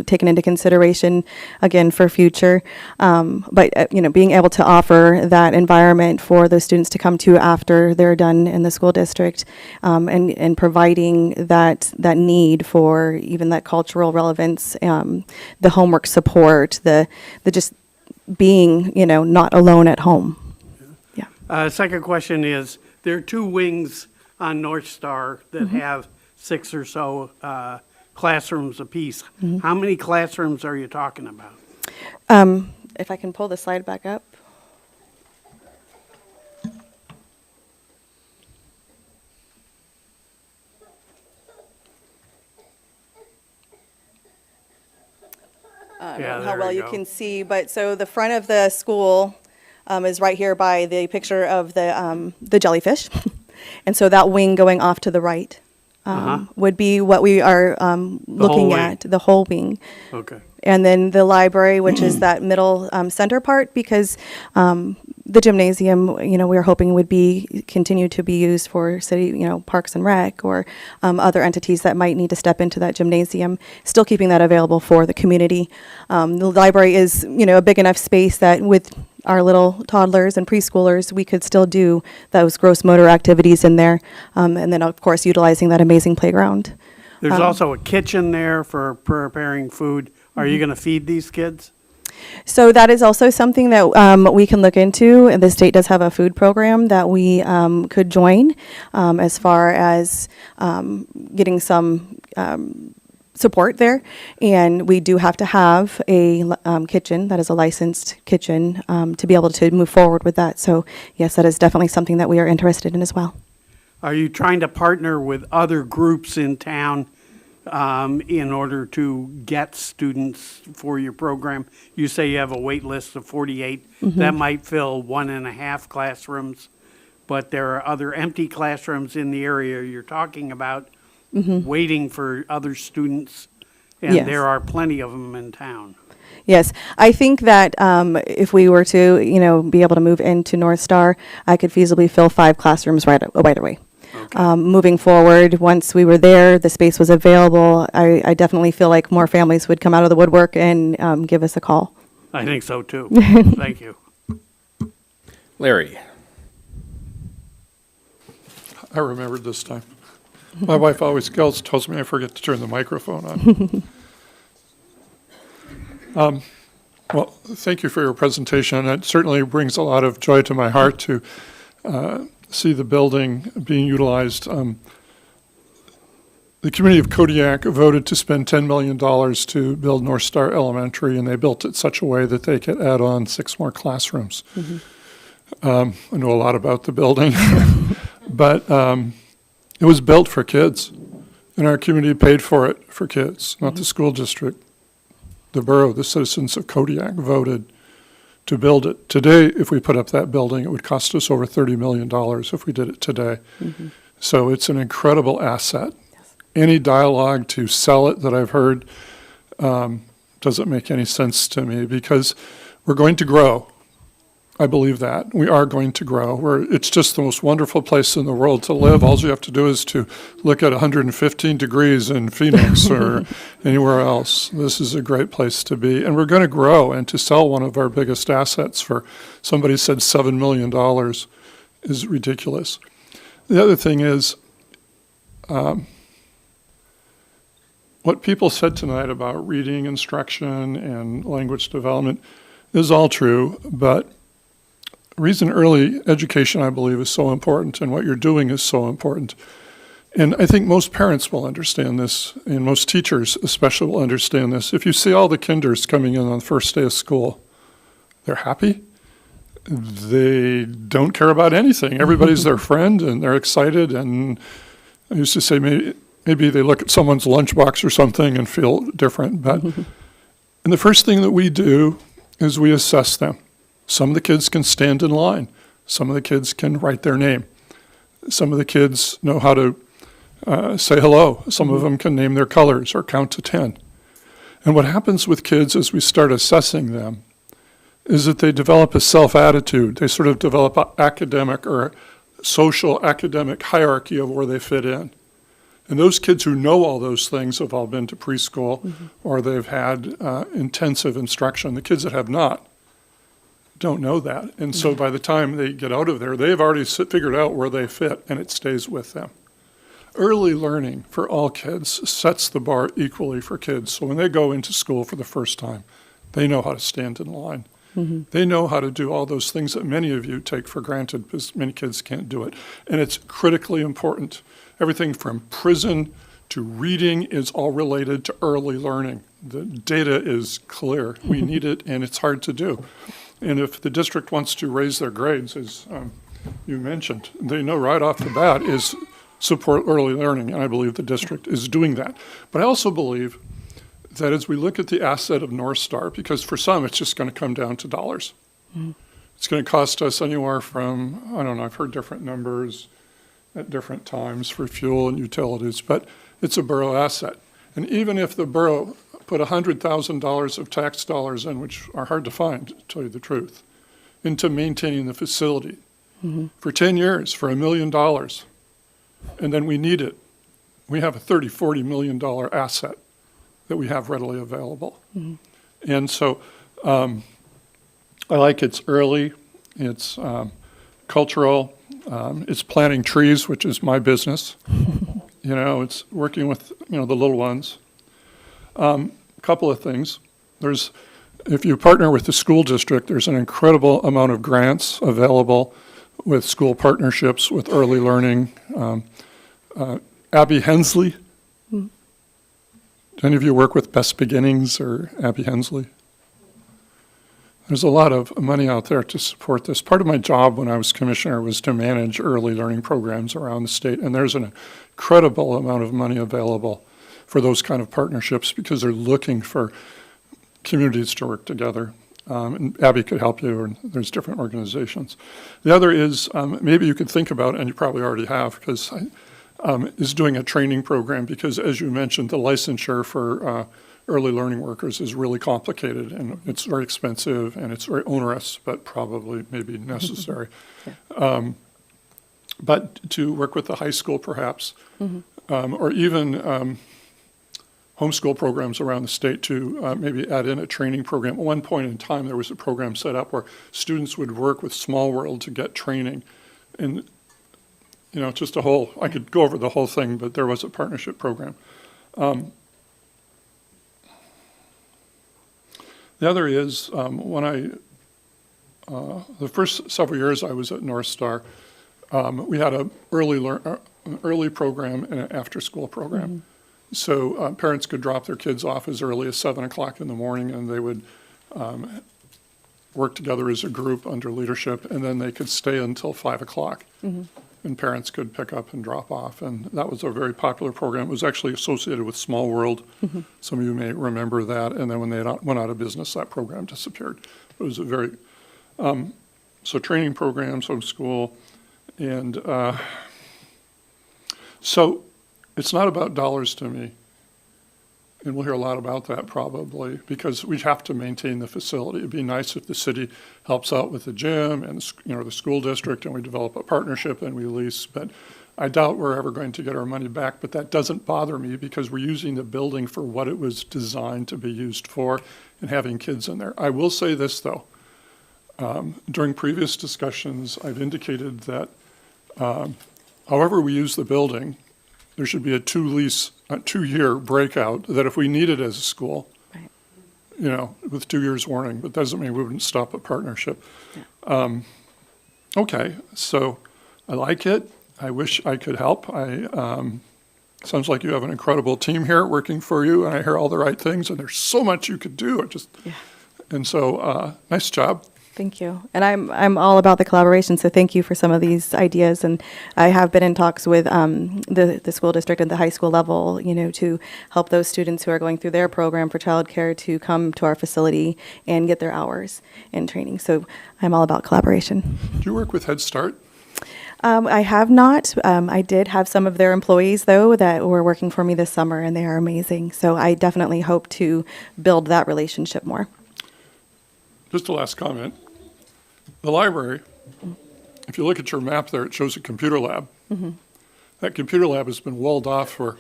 taken into consideration, again, for future. But being able to offer that environment for those students to come to after they're done in the school district, and providing that need for even that cultural relevance, the homework support, the just being, not alone at home. Yeah. Second question is, there are 2 wings on North Star that have 6 or so classrooms apiece. How many classrooms are you talking about? If I can pull the slide back up. I don't know how well you can see, but so the front of the school is right here by the picture of the jellyfish. And so that wing going off to the right would be what we are looking at, the whole wing. Okay. And then the library, which is that middle center part, because the gymnasium, we are hoping would continue to be used for city, Parks and Rec or other entities that might need to step into that gymnasium, still keeping that available for the community. The library is, a big enough space that with our little toddlers and preschoolers, we could still do those gross motor activities in there. And then, of course, utilizing that amazing playground. There's also a kitchen there for preparing food. Are you going to feed these kids? So that is also something that we can look into. And the state does have a food program that we could join as far as getting some support there, and we do have to have a kitchen that is a licensed kitchen to be able to move forward with that. So yes, that is definitely something that we are interested in as well. Are you trying to partner with other groups in town in order to get students for your program? You say you have a wait list of 48. That might fill 1.5 classrooms, but there are other empty classrooms in the area you're talking about waiting for other students, and Yes. there are plenty of them in town. Yes, I think that if we were to, be able to move into North Star, I could feasibly fill 5 classrooms right away. Moving forward, once we were there, the space was available, I definitely feel like more families would come out of the woodwork and give us a call. I think so too. Thank you. Larry. I remembered this time. My wife always tells me I forget to turn the microphone on. Well, thank you for your presentation. It certainly brings a lot of joy to my heart to see the building being utilized. The community of Kodiak voted to spend $10 million to build North Star Elementary, and they built it such a way that they could add on 6 more classrooms. I know a lot about the building, but it was built for kids, and our community paid for it for kids, not the school district. The borough, the citizens of Kodiak voted to build it. Today, if we put up that building, it would cost us over $30 million if we did it today. So it's an incredible asset. Any dialogue to sell it that I've heard doesn't make any sense to me, because we're going to grow. I believe that. We are going to grow. It's just the most wonderful place in the world to live. All you have to do is to look at 115 degrees in Phoenix or anywhere else. This is a great place to be. And we're going to grow, and to sell one of our biggest assets for, somebody said $7 million is ridiculous. The other thing is, what people said tonight about reading instruction and language development is all true, but the reason early education, I believe, is so important, and what you're doing is so important. And I think most parents will understand this, and most teachers especially will understand this. If you see all the kinders coming in on the first day of school, they're happy. They don't care about anything. Everybody's their friend, and they're excited. And I used to say maybe they look at someone's lunchbox or something and feel different. But and the first thing that we do is we assess them. Some of the kids can stand in line. Some of the kids can write their name. Some of the kids know how to say hello. Some of them can name their colors or count to 10. And what happens with kids as we start assessing them is that they develop a self-attitude. They sort of develop an academic or social academic hierarchy of where they fit in. And those kids who know all those things have all been to preschool or they've had intensive instruction. The kids that have not don't know that. And so by the time they get out of there, they've already figured out where they fit, and it stays with them. Early learning for all kids sets the bar equally for kids. So when they go into school for the first time, they know how to stand in line. They know how to do all those things that many of you take for granted because many kids can't do it. And it's critically important. Everything from prison to reading is all related to early learning. The data is clear. We need it, and it's hard to do. And if the district wants to raise their grades, as you mentioned, they know right off the bat is support early learning, and I believe the district is doing that. But I also believe that as we look at the asset of North Star, because for some it's just going to come down to dollars. It's going to cost us anywhere from, I don't know, I've heard different numbers at different times for fuel and utilities, but it's a borough asset. And even if the borough put $100,000 of tax dollars in, which are hard to find, to tell you the truth, into maintaining the facility for 10 years for $1 million, and then we need it, we have a $30-40 million asset that we have readily available. And so I like it's early, it's cultural, it's planting trees, which is my business. It's working with, the little ones. Couple of things. If you partner with the school district, there's an incredible amount of grants available with school partnerships with early learning. Abby Hensley Do any of you work with Best Beginnings or Abby Hensley? There's a lot of money out there to support this. Part of my job when I was commissioner was to manage early learning programs around the state, and there's an incredible amount of money available for those kind of partnerships because they're looking for communities to work together. And Abby could help you, and there's different organizations. The other is maybe you could think about, and you probably already have, because is doing a training program, because as you mentioned, the licensure for early learning workers is really complicated, and it's very expensive, and it's very onerous, but probably maybe necessary. But to work with the high school perhaps, or even homeschool programs around the state to maybe add in a training program. At one point in time, there was a program set up where students would work with Small World to get training. And, you know, just I could go over the whole thing, but there was a partnership program. The other is when the first several years I was at North Star, we had an early program and an after-school program. So parents could drop their kids off as early as 7 o'clock in the morning, and they would work together as a group under leadership, and then they could stay until 5 o'clock. And parents could pick up and drop off. And that was a very popular program. It was actually associated with Small World. Some of you may remember that. And then when they went out of business, that program disappeared. It was a very, so training programs, homeschool. And so it's not about dollars to me. And we'll hear a lot about that probably, because we have to maintain the facility. It'd be nice if the city helps out with the gym and the school district, and we develop a partnership and we lease. But I doubt we're ever going to get our money back. But that doesn't bother me because we're using the building for what it was designed to be used for, and having kids in there. I will say this though: during previous discussions, I've indicated that however we use the building, there should be a 2-year breakout, that if we need it as a school, with 2 years warning, but doesn't mean we wouldn't stop a partnership. Okay, so I like it. I wish I could help. Sounds like you have an incredible team here working for you, and I hear all the right things, and there's so much you could do. And so nice job. Thank you. And I'm all about the collaboration, so thank you for some of these ideas. And I have been in talks with the school district at the high school level, to help those students who are going through their program for childcare to come to our facility and get their hours in training. So I'm all about collaboration. Do you work with Head Start? I have not. I did have some of their employees, though, that were working for me this summer, and they are amazing. So I definitely hope to build that relationship more. Just a last comment. The library, if you look at your map there, it shows a computer lab. That computer lab has been walled off for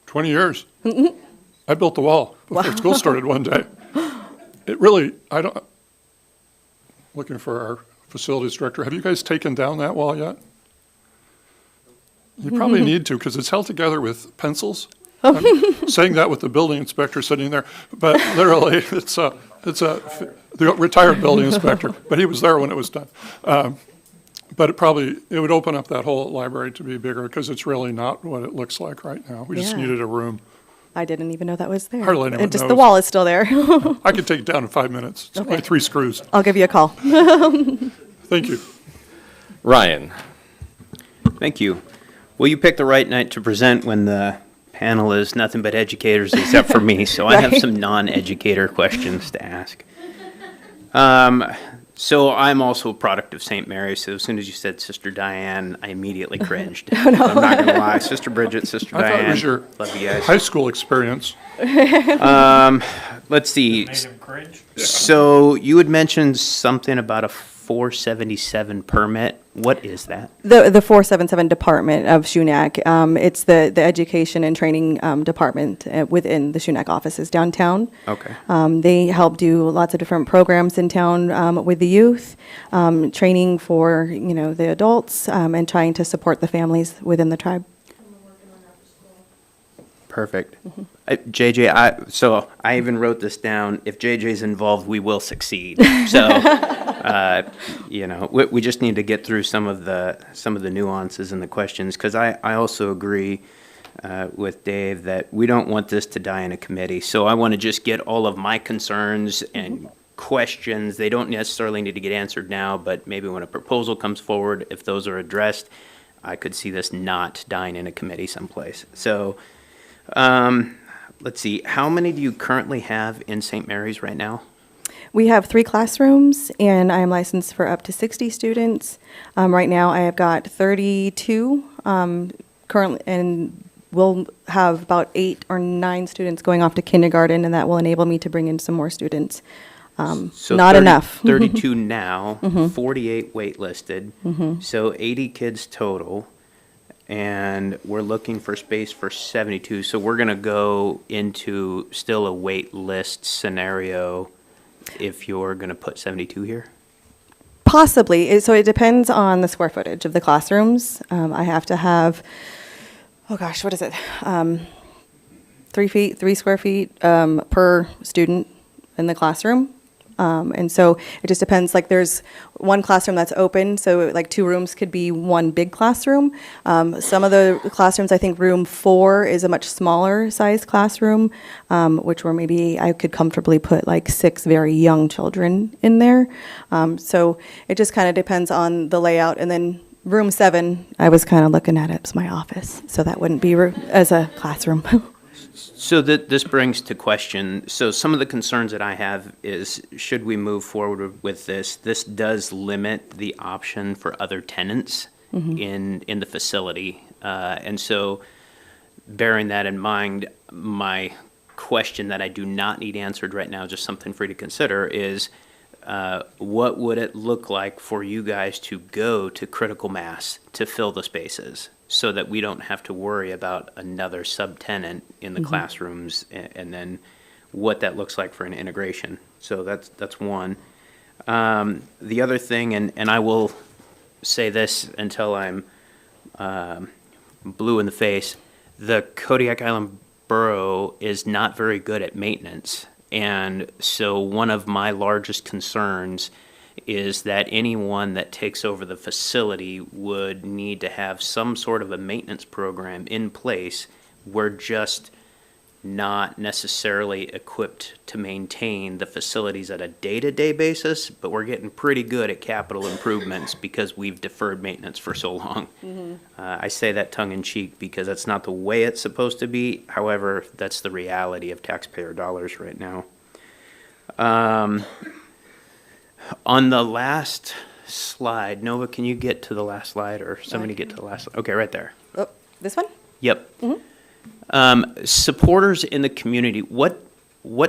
20 years. I built the wall before school started one day. Looking for our facilities director, have you guys taken down that wall yet? You probably need to, because it's held together with pencils. I'm saying that with the building inspector sitting there, but literally it's the retired building inspector, but he was there when it was done. But it would open up that whole library to be bigger, because it's really not what it looks like right now. We just needed a room. I didn't even know that was there. Hardly anyone And just knows. the wall is still there. I could take it down in 5 minutes. It's only 3 screws. I'll give you a call. Thank you. Ryan. Thank you. Well, you picked the right night to present when the panel is nothing but educators except for me, so I have some non-educator questions to ask. So I'm also a product of St. Mary's, so as soon as you said Sister Diane, I immediately cringed. I'm not going to lie. Sister Bridget, Sister I Diane, thought it was your love you guys. high school experience. Let's see. So you had mentioned something about a 477 permit. What is that? The 477 department of SHUNAC. It's the education and training department within the SHUNAC offices downtown. Okay. They help do lots of different programs in town with the youth, training for the adults, and trying to support the families within the tribe. Perfect. JJ, so I even wrote this down. If JJ's involved, we will succeed. So, we just need to get through some of the nuances and the questions, because I also agree. with Dave that we don't want this to die in a committee. So I want to just get all of my concerns and questions. They don't necessarily need to get answered now, but maybe when a proposal comes forward, if those are addressed, I could see this not dying in a committee someplace. So let's see, how many do you currently have in St. Mary's right now? We have 3 classrooms, and I am licensed for up to 60 students. Right now, I have got 32 currently, and we'll have about 8 or 9 students going off to kindergarten, and that will enable me to bring in some more students. So Not 30 enough. 32 now, 48 waitlisted, so 80 kids total, and we're looking for space for 72. So we're going to go into still a wait list scenario if you're going to put 72 here? Possibly. So it depends on the square footage of the classrooms. I have to have, oh gosh, what is it? 3 square feet per student in the classroom. And so it just depends, like there's one classroom that's open, so like 2 rooms could be one big classroom. Some of the classrooms, I think room 4 is a much smaller size classroom, which where maybe I could comfortably put like 6 very young children in there. So it just kind of depends on the layout. And then room 7, I was kind of looking at it as my office, so that wouldn't be as a classroom. So this brings to question, so some of the concerns that I have is, should we move forward with this? This does limit the option for other tenants in the facility. And so bearing that in mind, my question that I do not need answered right now, just something for you to consider, is what would it look like for you guys to go to critical mass to fill the spaces, so that we don't have to worry about another subtenant in the classrooms, and then what that looks like for an integration. So that's one. The other thing, and I will say this until I'm blue in the face, the Kodiak Island Borough is not very good at maintenance. And so one of my largest concerns is that anyone that takes over the facility would need to have some sort of a maintenance program in place. We're just not necessarily equipped to maintain the facilities at a day-to-day basis, but we're getting pretty good at capital improvements because we've deferred maintenance for so long. I say that tongue-in-cheek because that's not the way it's supposed to be. However, that's the reality of taxpayer dollars right now. On the last slide, Nova, can you get to the last slide, or somebody get to the last? Okay, right there. Oh, this one? Yep. Supporters in the community, what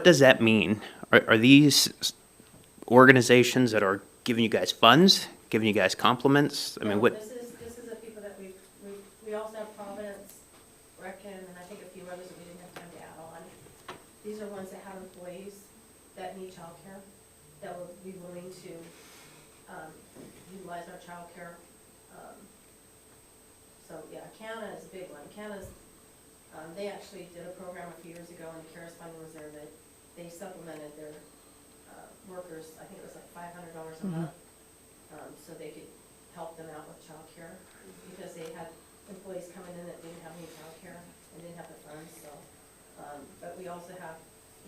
does that mean? Are these organizations that are giving you guys funds, giving you guys compliments? I mean, what? This is the people that we also have Providence, Brecken, and I think a few others that we didn't have time to add on. These are ones that have employees that need childcare, that will be willing to utilize our childcare. So yeah, Canada is a big one. Canada's, they actually did a program a few years ago, and the CARES funding was there, that they supplemented their workers, I think it was like $500 a month, so they could help them out with childcare, because they had employees coming in that didn't have any childcare and didn't have the funds. So, but we also have,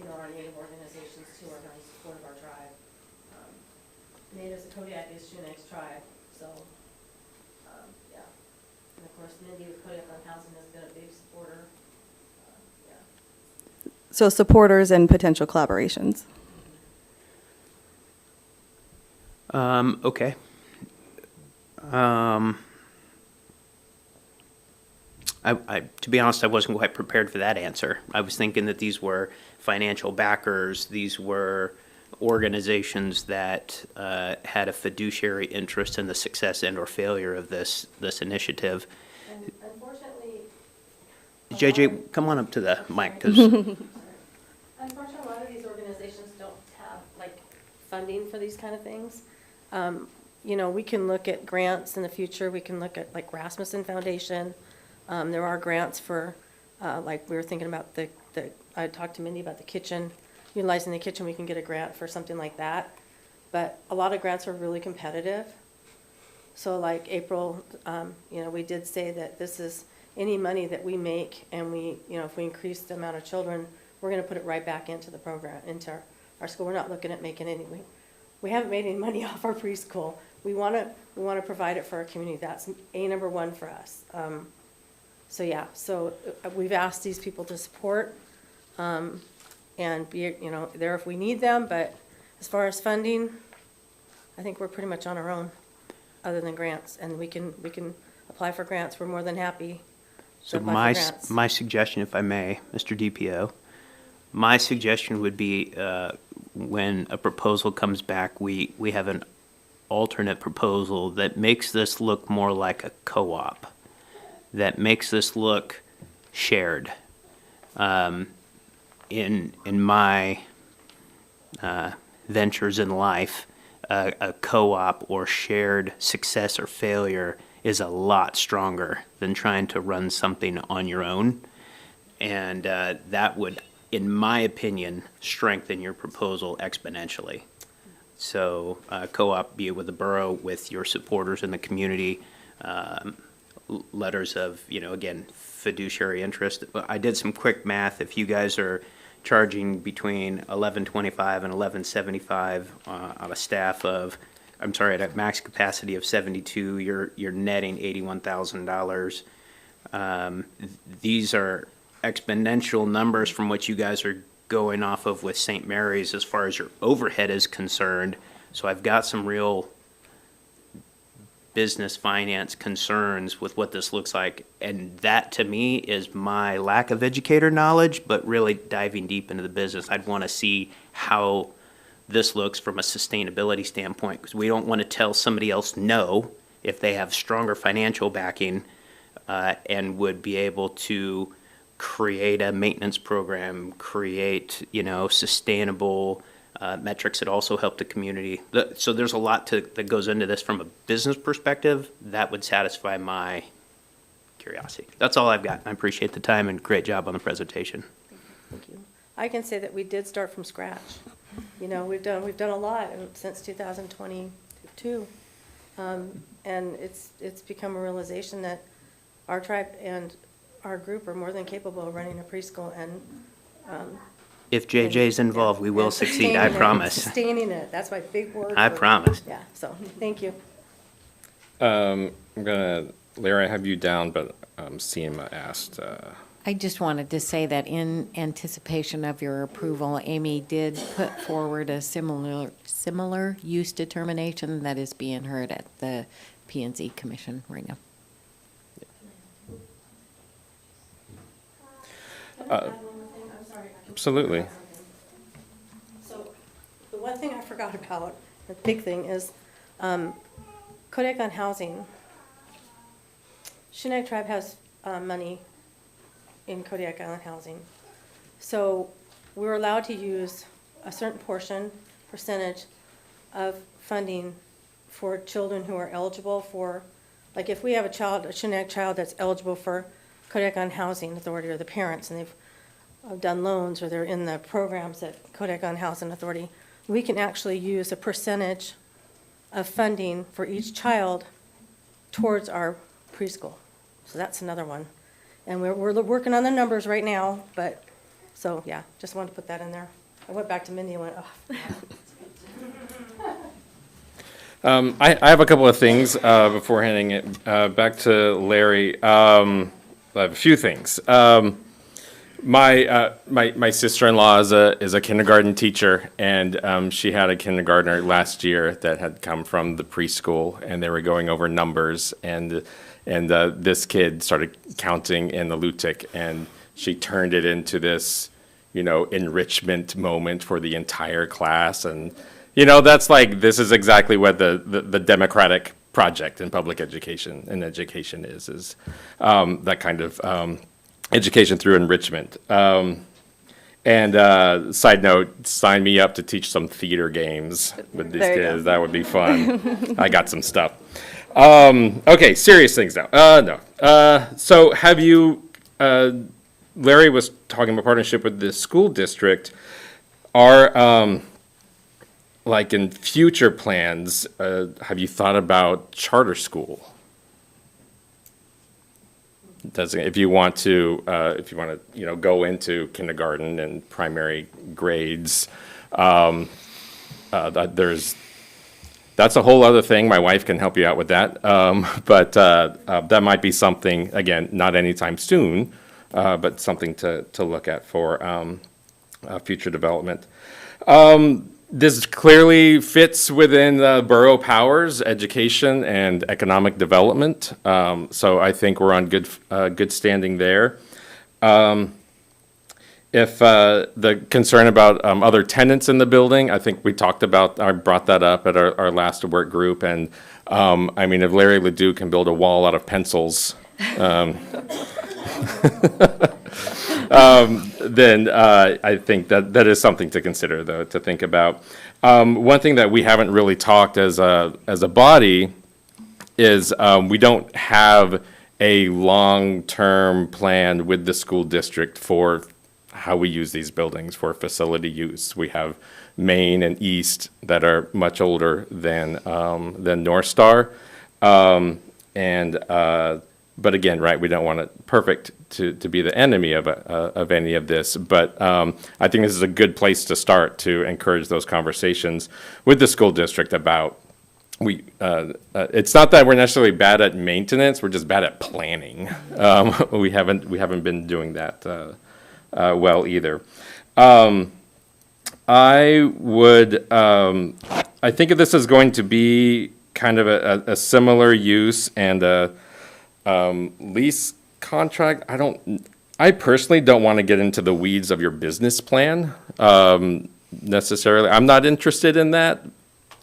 our Native organizations too are very supportive of our tribe. Natives of Kodiak is Shunak's tribe, so yeah. And of course, Mindy with Kodiak on Housing has been a big supporter. Yeah. So supporters and potential collaborations. Okay. To be honest, I wasn't quite prepared for that answer. I was thinking that these were financial backers. These were organizations that had a fiduciary interest in the success and or failure of this initiative. And unfortunately, JJ, come on up to the mic, because unfortunately, a lot of these organizations don't have like funding for these kind of things. We can look at grants in the future. We can look at like Rasmussen Foundation. There are grants for, like we were thinking about I talked to Mindy about the kitchen, utilizing the kitchen. We can get a grant for something like that. But a lot of grants are really competitive. So like April, we did say that this is any money that we make and we, if we increase the amount of children, we're going to put it right back into the program, into our school. We're not looking at making any, we haven't made any money off our preschool. We want to provide it for our community. That's number one for us. So we've asked these people to support and be, there if we need them. But as far as funding, I think we're pretty much on our own, other than grants, and we can apply for grants. We're more than happy to So apply for grants. my suggestion, if I may, Mr. DPO, my suggestion would be when a proposal comes back, we have an alternate proposal that makes this look more like a co-op, that makes this look shared. In my ventures in life, a co-op or shared success or failure is a lot stronger than trying to run something on your own. And that would, in my opinion, strengthen your proposal exponentially. So co-op, be it with the borough, with your supporters in the community, letters of, again, fiduciary interest. I did some quick math. If you guys are charging between $11.25 and $11.75 on a staff of, at a max capacity of 72, you're netting $81,000. These are exponential numbers from what you guys are going off of with St. Mary's as far as your overhead is concerned. So I've got some real business finance concerns with what this looks like. And that to me is my lack of educator knowledge, but really diving deep into the business. I'd want to see how this looks from a sustainability standpoint, because we don't want to tell somebody else no if they have stronger financial backing and would be able to create a maintenance program, create, sustainable metrics that also help the community. So there's a lot that goes into this from a business perspective that would satisfy my curiosity. That's all I've got. I appreciate the time and great job on the presentation. Thank you. I can say that we did start from scratch. We've done a lot since 2022, and it's become a realization that our tribe and our group are more than capable of running a preschool and. If JJ's involved, we will succeed, I promise. Sustaining it, that's my big word. I promise. Yeah, so, thank you. Larry, I have you down, but Seema asked. I just wanted to say that in anticipation of your approval, Amy did put forward a similar use determination that is being heard at the P&Z Commission right now. Absolutely. So, the one thing I forgot about, the big thing is Kodiak on housing. Chinook Tribe has money in Kodiak Island housing. So we're allowed to use a certain percentage of funding for children who are eligible for, like if we have a Chinook child that's eligible for Kodiak Island Housing Authority, or the parents, and they've done loans or they're in the programs at Kodiak Island Housing Authority, we can actually use a percentage of funding for each child towards our preschool. So that's another one. And we're working on the numbers right now, but, so, yeah, just wanted to put that in there. I went back to Mindy and went, oh. I have a couple of things before handing it back to Larry. I have a few things. My sister-in-law is a kindergarten teacher, and she had a kindergartner last year that had come from the preschool, and they were going over numbers, and this kid started counting in the LUTIC, and she turned it into this, enrichment moment for the entire class, and that's like, this is exactly what the democratic project in public education and education is that kind of education through enrichment. And side note, sign me up to teach some theater games with these kids. That would be fun. I got some stuff. Okay, serious things now. No. So have you, Larry was talking about partnership with the school district. Are, like in future plans, have you thought about charter school? if you want to, go into kindergarten and primary grades, that's a whole other thing. My wife can help you out with that. But that might be something, again, not anytime soon, but something to look at for future development. This clearly fits within the borough powers, education and economic development. So I think we're on good standing there. If the concern about other tenants in the building, I think I brought that up at our last work group. And I mean, if Larry Ledoux can build a wall out of pencils, then I think that is something to consider, though, to think about. One thing that we haven't really talked as a body is we don't have a long-term plan with the school district for how we use these buildings for facility use. We have Main and East that are much older than North Star, but again, right, we don't want it perfect to be the enemy of any of this. But I think this is a good place to start to encourage those conversations with the school district about it's not that we're necessarily bad at maintenance; we're just bad at planning. We haven't been doing that well either. I think if this is going to be kind of a similar use and a lease contract, I personally don't want to get into the weeds of your business plan necessarily. I'm not interested in that.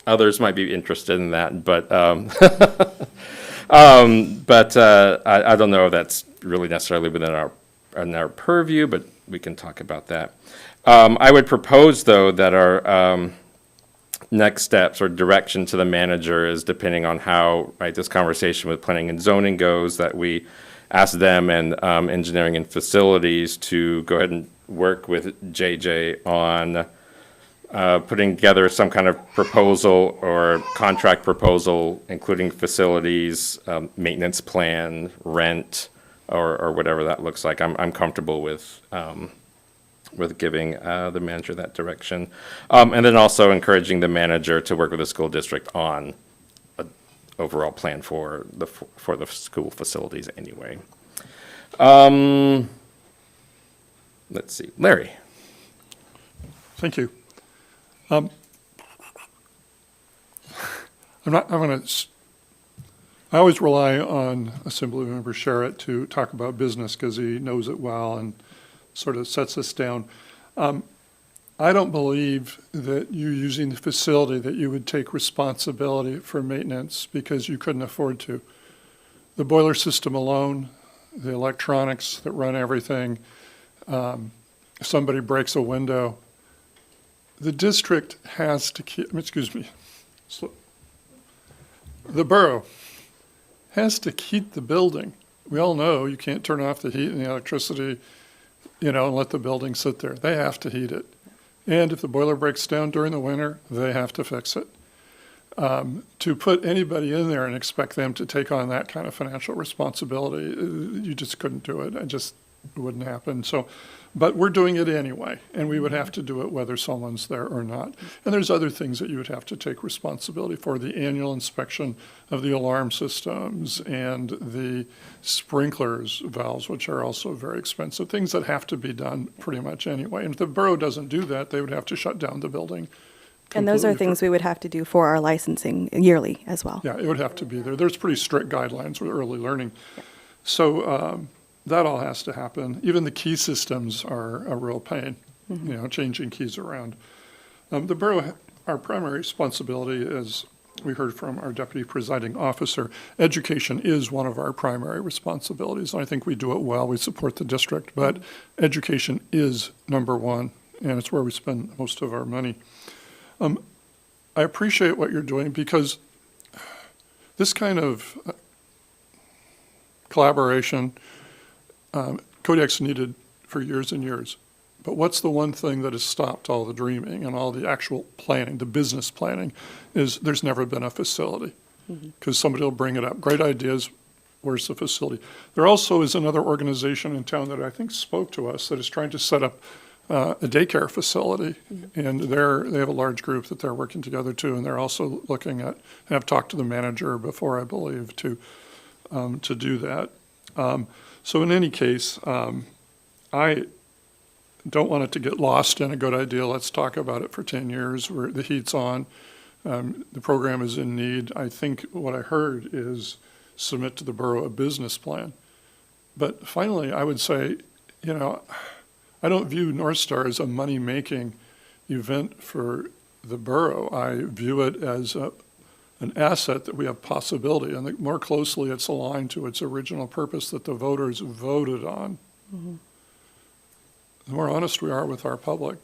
Others might be interested in that, but I don't know if that's really necessarily within our purview, but we can talk about that. I would propose, though, that our next steps or direction to the manager is depending on how this conversation with planning and zoning goes, that we ask them and engineering and facilities to go ahead and work with JJ on putting together some kind of proposal or contract proposal, including facilities, maintenance plan, rent, or whatever that looks like. I'm comfortable with giving the manager that direction. And then also encouraging the manager to work with the school district on an overall plan for the school facilities anyway. Let's see, Larry. Thank you. I always rely on Assemblymember Sherritt to talk about business because he knows it well and sort of sets us down. I don't believe that you using the facility that you would take responsibility for maintenance because you couldn't afford to. The boiler system alone, the electronics that run everything, if somebody breaks a window, the district has to keep, the borough has to keep the building. We all know you can't turn off the heat and the electricity, and let the building sit there. They have to heat it. And if the boiler breaks down during the winter, they have to fix it. To put anybody in there and expect them to take on that kind of financial responsibility, you just couldn't do it. It wouldn't happen. But we're doing it anyway, and we would have to do it whether someone's there or not. And there's other things that you would have to take responsibility for, the annual inspection of the alarm systems and the sprinklers valves, which are also very expensive, things that have to be done pretty much anyway. And if the borough doesn't do that, they would have to shut down the building. And those are things we would have to do for our licensing yearly as well. Yeah, it would have to be there. There's pretty strict guidelines with early learning. So that all has to happen. Even the key systems are a real pain, changing keys around. The borough, our primary responsibility, as we heard from our deputy presiding officer, education is one of our primary responsibilities. I think we do it well. We support the district, but education is number one, and it's where we spend most of our money. I appreciate what you're doing because this kind of collaboration, Kodiak's needed for years and years. But what's the one thing that has stopped all the dreaming and all the actual planning, the business planning, is there's never been a facility. Because somebody will bring it up. Great ideas, where's the facility? There also is another organization in town that I think spoke to us that is trying to set up a daycare facility. And they have a large group that they're working together too, and they're also looking at, and I've talked to the manager before, I believe, to do that. So in any case, I don't want it to get lost in a good idea. Let's talk about it for 10 years where the heat's on. The program is in need. I think what I heard is submit to the borough a business plan. But finally, I would say, you know, I don't view North Star as a money-making event for the borough. I view it as an asset that we have possibility, and more closely it's aligned to its original purpose that the voters voted on. Mm-hmm. The more honest we are with our public,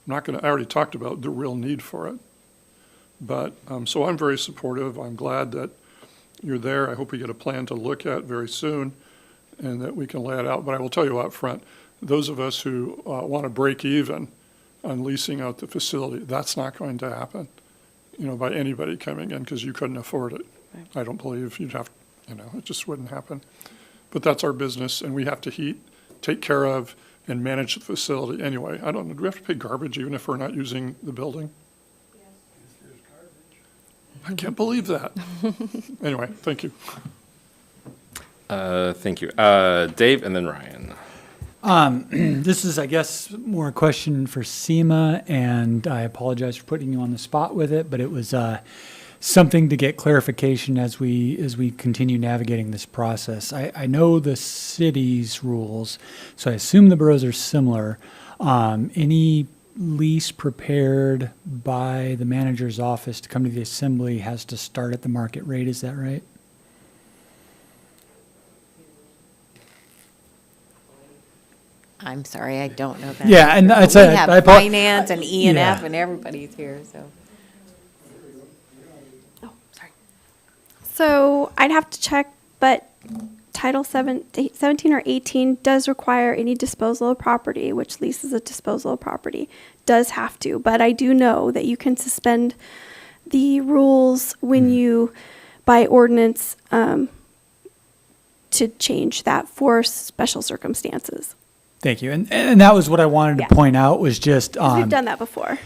I already talked about the real need for it. But, so I'm very supportive. I'm glad that you're there. I hope we get a plan to look at very soon and that we can lay it out. But I will tell you up front, those of us who want to break even on leasing out the facility, that's not going to happen, you know, by anybody coming in because you couldn't afford it. Right. I don't believe you'd have, you know, it just wouldn't happen. But that's our business, and we have to take care of, and manage the facility anyway. I don't know, do we have to pay garbage even if we're not using the building? I can't believe that. Anyway, thank you. Thank you. Dave and then Ryan. This is, I guess, more a question for SEMA, and I apologize for putting you on the spot with it, but it was something to get clarification as we continue navigating this process. I know the city's rules, so I assume the boroughs are similar. Any lease prepared by the manager's office to come to the assembly has to start at the market rate, is that right? I'm sorry, I don't know that. Yeah, and But we have finance and E and F Yeah. and everybody's here, so. So I'd have to check, but Title 17 or 18 does require any disposal of property, which leases a disposal of property, does have to. But I do know that you can suspend the rules when you, by ordinance, to change that for special circumstances. Thank you. And that was what I wanted Yeah. to point out was just, 'Cause we've done that before.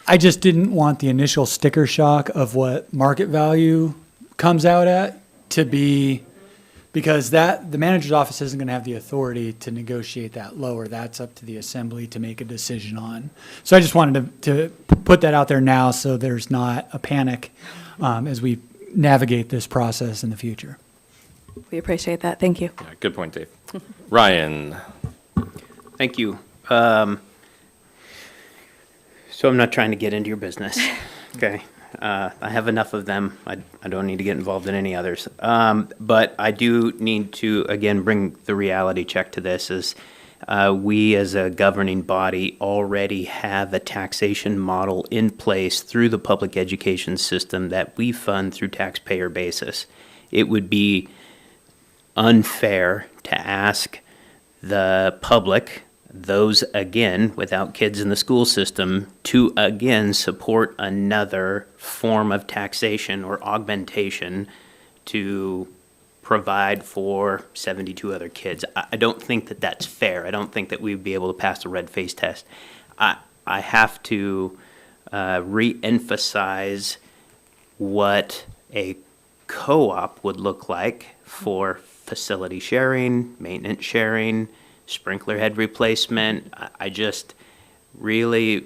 I just didn't want the initial sticker shock of what market value comes out at to be, because that, the manager's office isn't going to have the authority to negotiate that lower. That's up to the assembly to make a decision on. So I just wanted to put that out there now so there's not a panic as we navigate this process in the future. We appreciate that. Thank you. Yeah, good point, Dave. Ryan. Thank you. So I'm not trying to get into your business, okay? I have enough of them. I don't need to get involved in any others. But I do need to, again, bring the reality check to this is we as a governing body already have a taxation model in place through the public education system that we fund through taxpayer basis. It would be unfair to ask the public, those again without kids in the school system, to again support another form of taxation or augmentation to provide for 72 other kids. I don't think that that's fair. I don't think that we'd be able to pass the red face test. I have to re-emphasize what a co-op would look like for facility sharing, maintenance sharing, sprinkler head replacement. I just really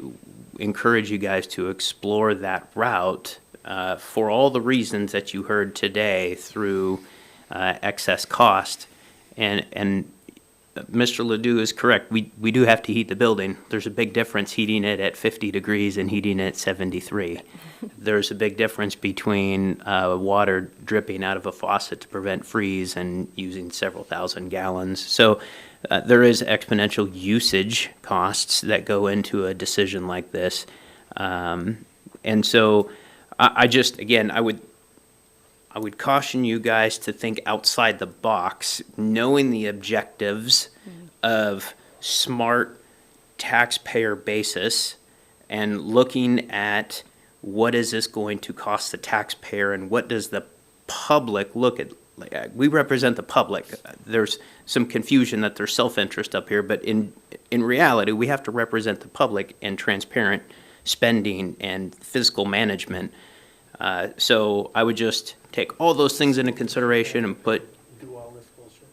encourage you guys to explore that route for all the reasons that you heard today through excess cost. And Mr. Ledoux is correct. We do have to heat the building. There's a big difference heating it at 50 degrees and heating it at 73. There's a big difference between water dripping out of a faucet to prevent freeze and using several thousand gallons. So there is exponential usage costs that go into a decision like this. And so I just, again, I would caution you guys to think outside the box, knowing the objectives of smart taxpayer basis and looking at what is this going to cost the taxpayer and what does the public look we represent the public. There's some confusion that there's self-interest up here, but in reality, we have to represent the public in transparent spending and fiscal management. So I would just take all those things into consideration and put. Do all this bullshit.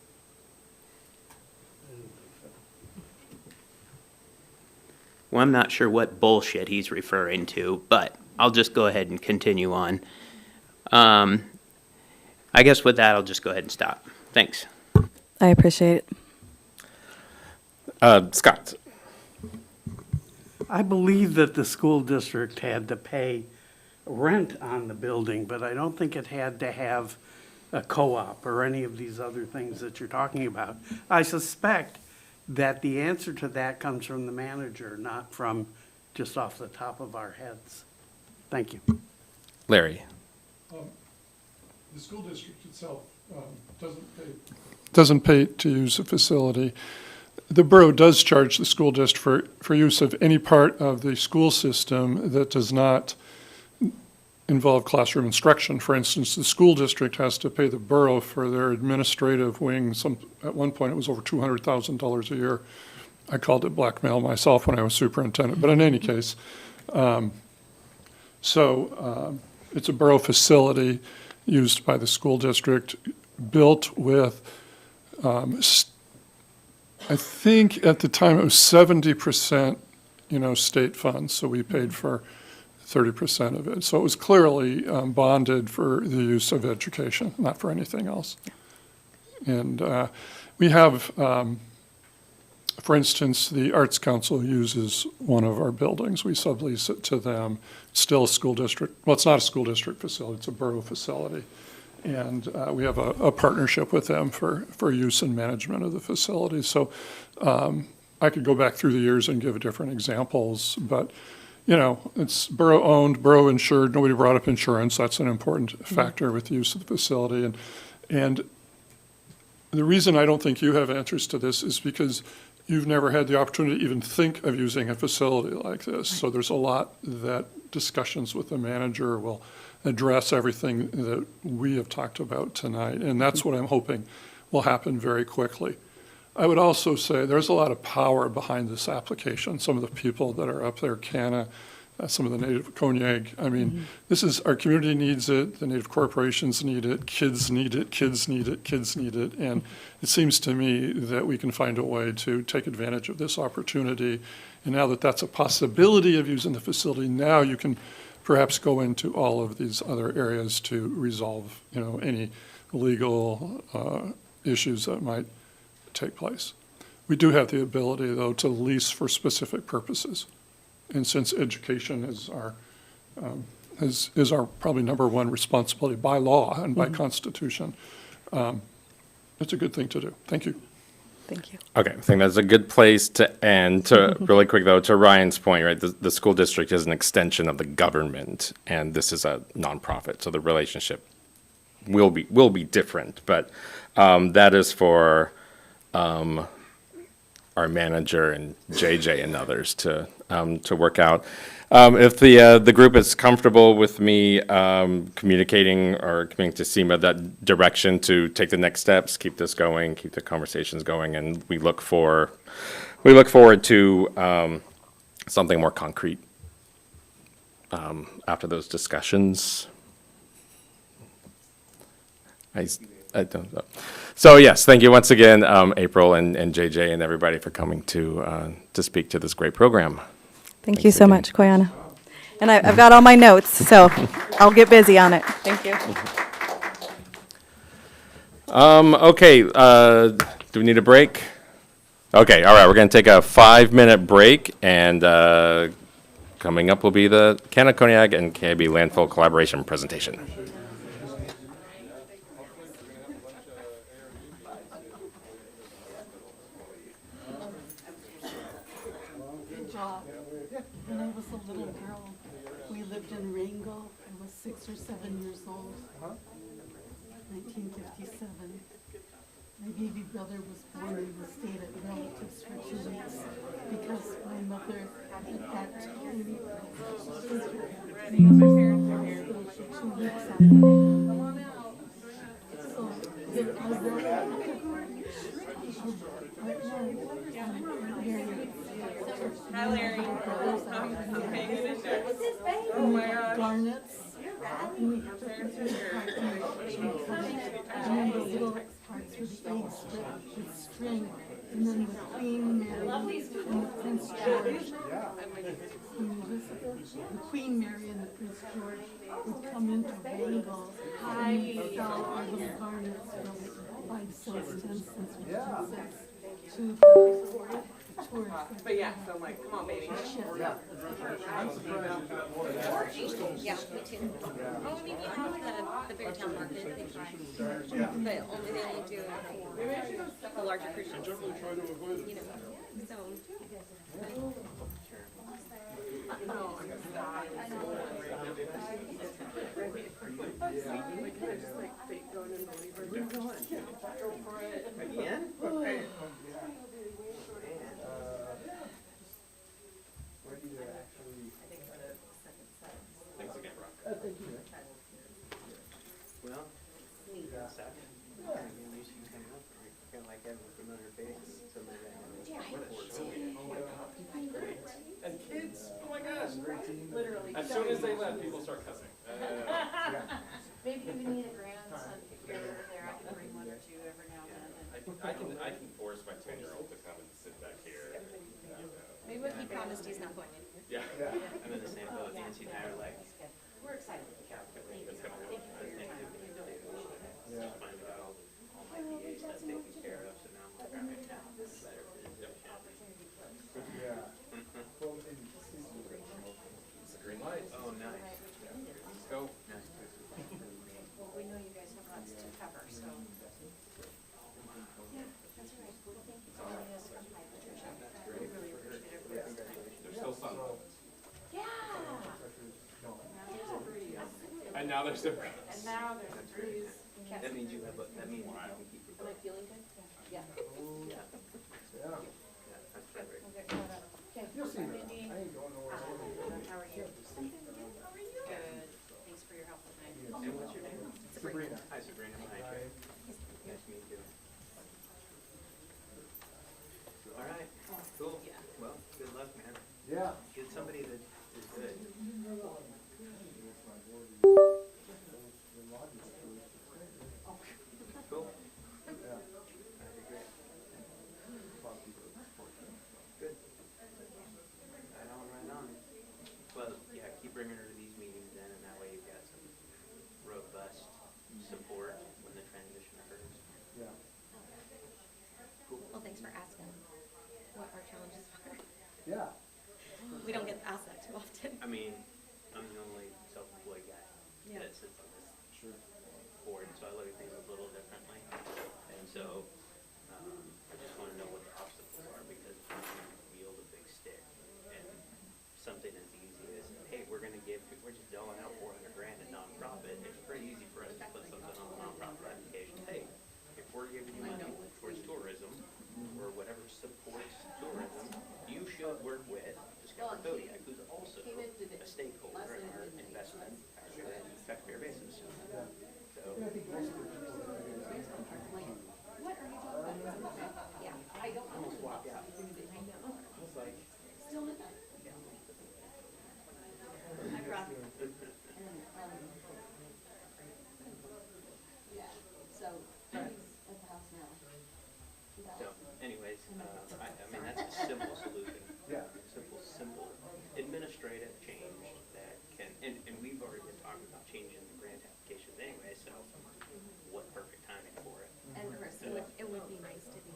Well, I'm not sure what bullshit he's referring to, but I'll just go ahead and continue on. I guess with that, I'll just go ahead and stop. Thanks. I appreciate it. Scott. I believe that the school district had to pay rent on the building, but I don't think it had to have a co-op or any of these other things that you're talking about. I suspect that the answer to that comes from the manager, not from just off the top of our heads. Thank you. Larry. The school district itself doesn't pay to use a facility. The borough does charge the school district for use of any part of the school system that does not involve classroom instruction. For instance, the school district has to pay the borough for their administrative wing. At one point, it was over $200,000 a year. I called it blackmail myself when I was superintendent. But in any case, it's a borough facility used by the school district, built with, I think at the time it was 70%, state funds. So we paid for 30% of it. So it was clearly bonded for the use of education, not for anything else. And we have, for instance, the Arts Council uses one of our buildings. We sublease it to them. It's still a school district. Well, it's not a school district facility. It's a borough facility. And we have a partnership with them for use and management of the facility. So I could go back through the years and give different examples, but it's borough-owned, borough-insured. Nobody brought up insurance. That's an important factor with the use of the facility. And the reason I don't think you have answers to this is because you've never had the opportunity to even think of using a facility like this. So there's a lot that discussions with the manager will address everything that we have talked about tonight. And that's what I'm hoping will happen very quickly. I would also say there's a lot of power behind this application. Some of the people that are up there, Canna, some of the native Kodiak. I mean, this is, our community needs it, the native corporations need it, kids need it, kids need it, kids need it. And it seems to me that we can find a way to take advantage of this opportunity. And now that that's a possibility of using the facility, now you can perhaps go into all of these other areas to resolve, any legal issues that might take place. We do have the ability, though, to lease for specific purposes. And since education is our probably number one responsibility by law and by Constitution, it's a good thing to do. Thank you. Thank you. Okay, I think that's a good place to end. Really quick, though, to Ryan's point, right, the school district is an extension of the government, and this is a nonprofit, so the relationship will be different. But that is for our manager and JJ and others to work out. If the group is comfortable with me communicating to SEMA that direction to take the next steps, keep this going, keep the conversations going, and we look forward to something more concrete after those discussions. I don't know. So yes, thank you once again, April and JJ and everybody for coming to speak to this great program. Thank you so much, Koyana. And I've got all my notes, so I'll get busy on it. Thank you. Okay, do we need a break? Okay, all right, we're going to take a 5-minute break, and coming up will be the Kodiak and KB Landfill Collaboration presentation. When I was a little girl, we lived in Rango. I was 6 or 7 years old. 1957. My baby brother was born and we stayed at relatives for 2 weeks because my mother at that time my parents were here 2 weeks after. So Hi, Larry. Garnets. And we have and then the little parts where the eggs with string, and then the Queen Mary and the Prince George. Queen Elizabeth, the Queen Mary and the Prince George would come into Bengal and sell our little garnets from 5 cents, 10 cents, 15 cents to the tourists. But yeah, so I'm like, come on, baby. Yeah, me too. Oh, I mean, you have the Beartown Market, they try. But only they only do it for the larger Christians. You know, so. Again? Thanks again, Brock. Well, second. Kind of like having a familiar face. Somebody that And kids, oh my gosh. Literally. As soon as they left, people start cussing. Maybe we need a grandson here or there, I can bring one or two every now and then. I can force my 10-year-old to come and sit back here. Maybe what he promised he's not going to. Yeah. I'm in the same boat. Nancy and I are like, We're excited. calculating what's going to happen. Finally got all my PA stuff taken care of, so now we're driving down. It's better for the It's a green light. Oh, nice. Let's go. Nice. Well, we know you guys have lots to cover, so. Yeah, that's right. Thank you for joining us, Patricia. We really appreciate it. There's still some. Yeah. And now there's a breeze. And now there's a breeze. That means you have, that means you can keep your. Am I feeling good? Yeah. Yeah. Yeah, that's perfect. Okay. You'll see. Mindy. How are you? Good. Thanks for your help tonight. And what's your name? Sabrina. Hi, Sabrina. Hi, Jay. Nice to meet you. All right, cool. Well, good luck, man. Yeah. Get somebody that is good. Cool. That'd be great. Good. Right on, right on. Well, yeah, keep bringing her to these meetings then, and that way you've got some robust support when the transition occurs. Yeah. Cool. Well, thanks for asking what our challenges are. Yeah. We don't get asked that too often. I mean, I'm the only self-employed guy Yeah. that sits on this board, so I look at things a little differently. And so, I just want to know what the obstacles are, because we can wield a big stick. And something as easy as, hey, we're just doling out $400,000 in nonprofit. It's pretty easy for us to put something on the nonprofit application. Hey, if we're giving you money towards tourism, or whatever supports tourism, you should work with Discover Kodiak, who's also a stakeholder in our investment, our taxpayer basis. So, What are you talking about? Yeah, I don't know. almost walked out. I know. I was like, Still in that? I brought. Yeah, so he's at the house now. so anyways, I mean, that's a simple solution. Yeah. Simple administrative change that can, and we've already been talking about changing the grant applications anyway, so what perfect timing for it. And Chris, it would be nice to be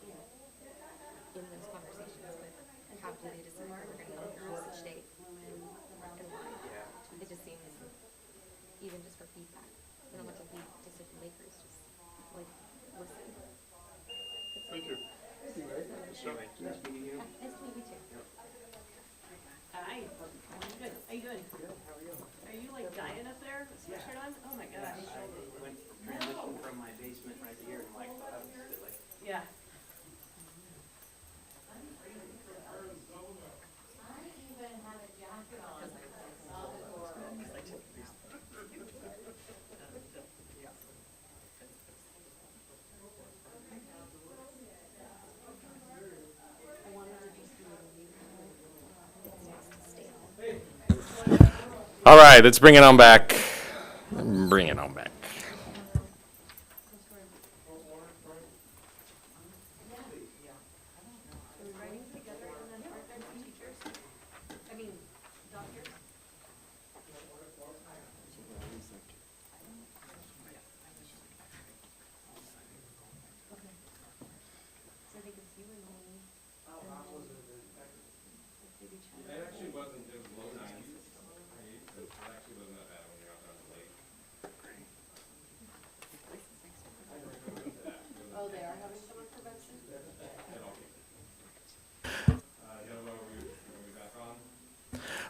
All right, let's bring it on back. Bring it on back.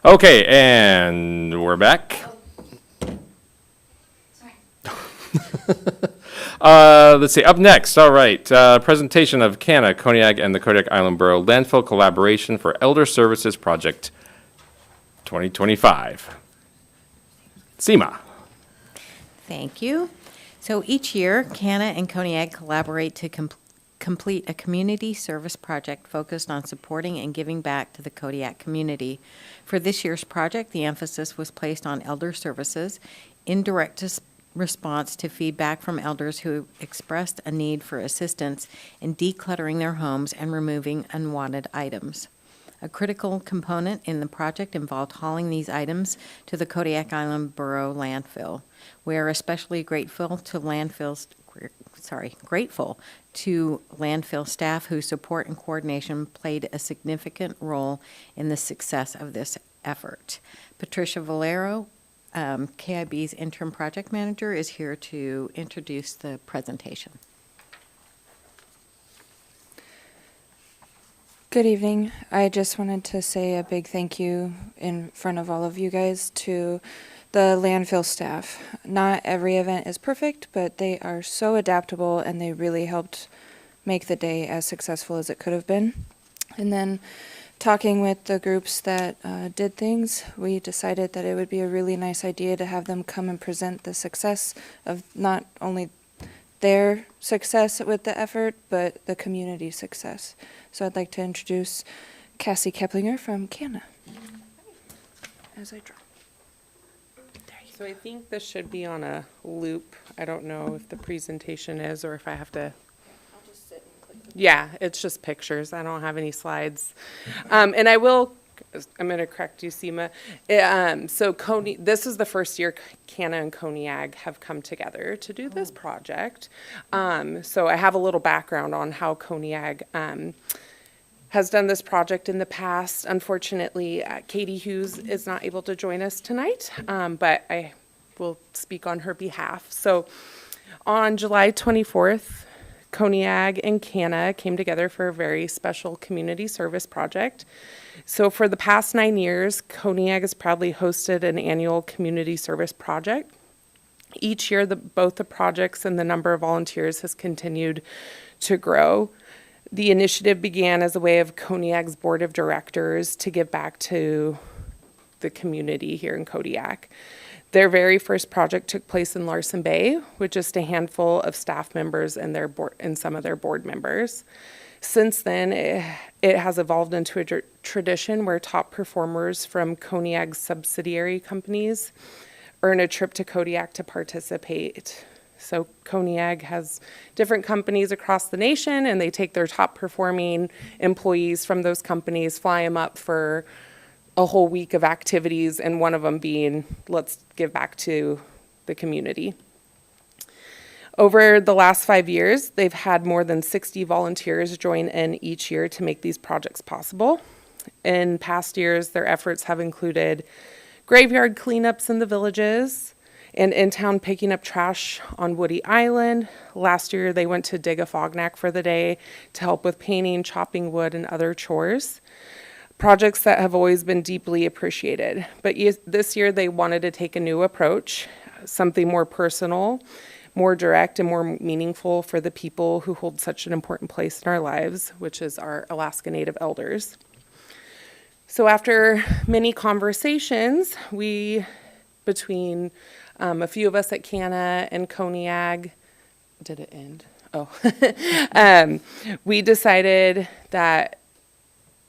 Okay, and we're back. Let's see, up next, all right, presentation of CANA, Kodiak, and the Kodiak Island Borough Landfill Collaboration for Elder Services Project 2025. Seema. Thank you. So each year, CANA and Kodiak collaborate to complete a community service project focused on supporting and giving back to the Kodiak community. For this year's project, the emphasis was placed on elder services in direct response to feedback from elders who expressed a need for assistance in decluttering their homes and removing unwanted items. A critical component in the project involved hauling these items to the Kodiak Island Borough landfill. We are especially grateful to landfill staff whose support and coordination played a significant role in the success of this effort. Patricia Valero, KIB's interim project manager, is here to introduce the presentation. Good evening. I just wanted to say a big thank you in front of all of you guys to the landfill staff. Not every event is perfect, but they are so adaptable and they really helped make the day as successful as it could have been. And then talking with the groups that did things, we decided that it would be a really nice idea to have them come and present the success of not only their success with the effort, but the community success. So I'd like to introduce Cassie Keplinger from CANA. As I draw. So I think this should be on a loop. I don't know if the presentation is or if I have to. I'll just sit and click. Yeah, it's just pictures. I don't have any slides. And I will, I'm going to correct you, Seema. This is the first year CANA and Kodiak have come together to do this project. So I have a little background on how Kodiak has done this project in the past. Unfortunately, Katie Hughes is not able to join us tonight, but I will speak on her behalf. So on July 24th, Kodiak and CANA came together for a very special community service project. So for the past 9 years, Kodiak has proudly hosted an annual community service project. Each year, both the projects and the number of volunteers has continued to grow. The initiative began as a way of Kodiak's board of directors to give back to the community here in Kodiak. Their very first project took place in Larson Bay with just a handful of staff members and some of their board members. Since then, it has evolved into a tradition where top performers from Kodiak's subsidiary companies earn a trip to Kodiak to participate. So Kodiak has different companies across the nation, and they take their top performing employees from those companies, fly them up for a whole week of activities, and one of them being, let's give back to the community. Over the last 5 years, they've had more than 60 volunteers join in each year to make these projects possible. In past years, their efforts have included graveyard cleanups in the villages, and in town picking up trash on Woody Island. Last year, they went to dig a fognac for the day to help with painting, chopping wood, and other chores. Projects that have always been deeply appreciated. But this year, they wanted to take a new approach, something more personal, more direct, and more meaningful for the people who hold such an important place in our lives, which is our Alaska Native elders. So after many conversations, between a few of us at CANA and Kodiak, did it end? Oh. We decided that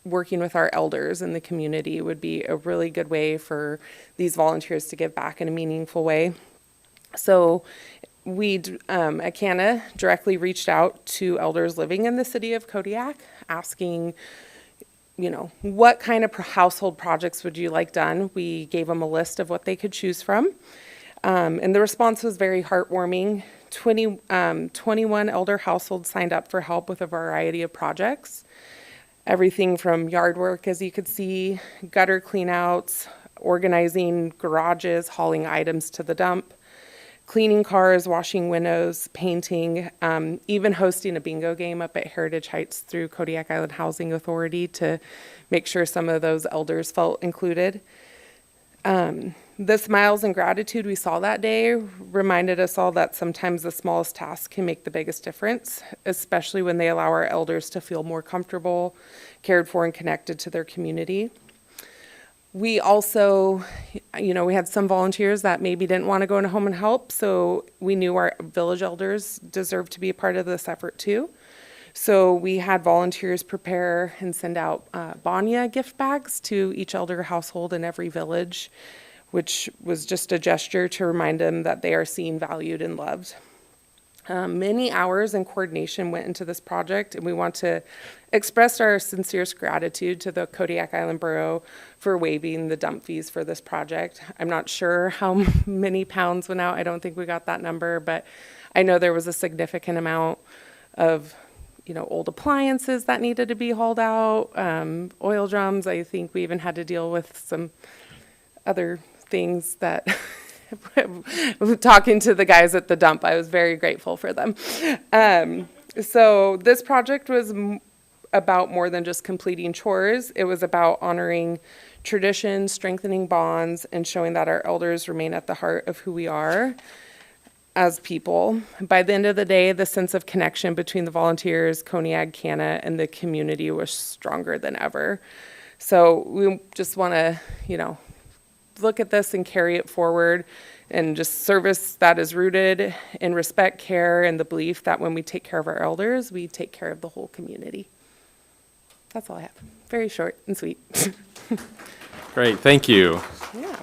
working with our elders in the community would be a really good way for these volunteers to give back in a meaningful way. So we at CANA directly reached out to elders living in the city of Kodiak, asking, you know, what kind of household projects would you like done? We gave them a list of what they could choose from. And the response was very heartwarming. 21 elder households signed up for help with a variety of projects. Everything from yard work, as you could see, gutter cleanouts, organizing garages, hauling items to the dump, cleaning cars, washing windows, painting, even hosting a bingo game up at Heritage Heights through Kodiak Island Housing Authority to make sure some of those elders felt included. The smiles and gratitude we saw that day reminded us all that sometimes the smallest task can make the biggest difference, especially when they allow our elders to feel more comfortable, cared for, and connected to their community. We also, you know, we had some volunteers that maybe didn't want to go into home and help, so we knew our village elders deserved to be a part of this effort too. So we had volunteers prepare and send out Banya gift bags to each elder household in every village, which was just a gesture to remind them that they are seen, valued, and loved. Many hours and coordination went into this project, and we want to express our sincerest gratitude to the Kodiak Island Borough for waiving the dump fees for this project. I'm not sure how many pounds went out. I don't think we got that number, but I know there was a significant amount of, you know, old appliances that needed to be hauled out, oil drums. I think we even had to deal with some other things that talking to the guys at the dump, I was very grateful for them. So this project was about more than just completing chores. It was about honoring tradition, strengthening bonds, and showing that our elders remain at the heart of who we are as people. By the end of the day, the sense of connection between the volunteers, Kodiak, CANA, and the community was stronger than ever. So we just want to, you know, look at this and carry it forward, and just service that is rooted in respect, care, and the belief that when we take care of our elders, we take care of the whole community. That's all I have. Very short and sweet. Great, thank you. Yeah.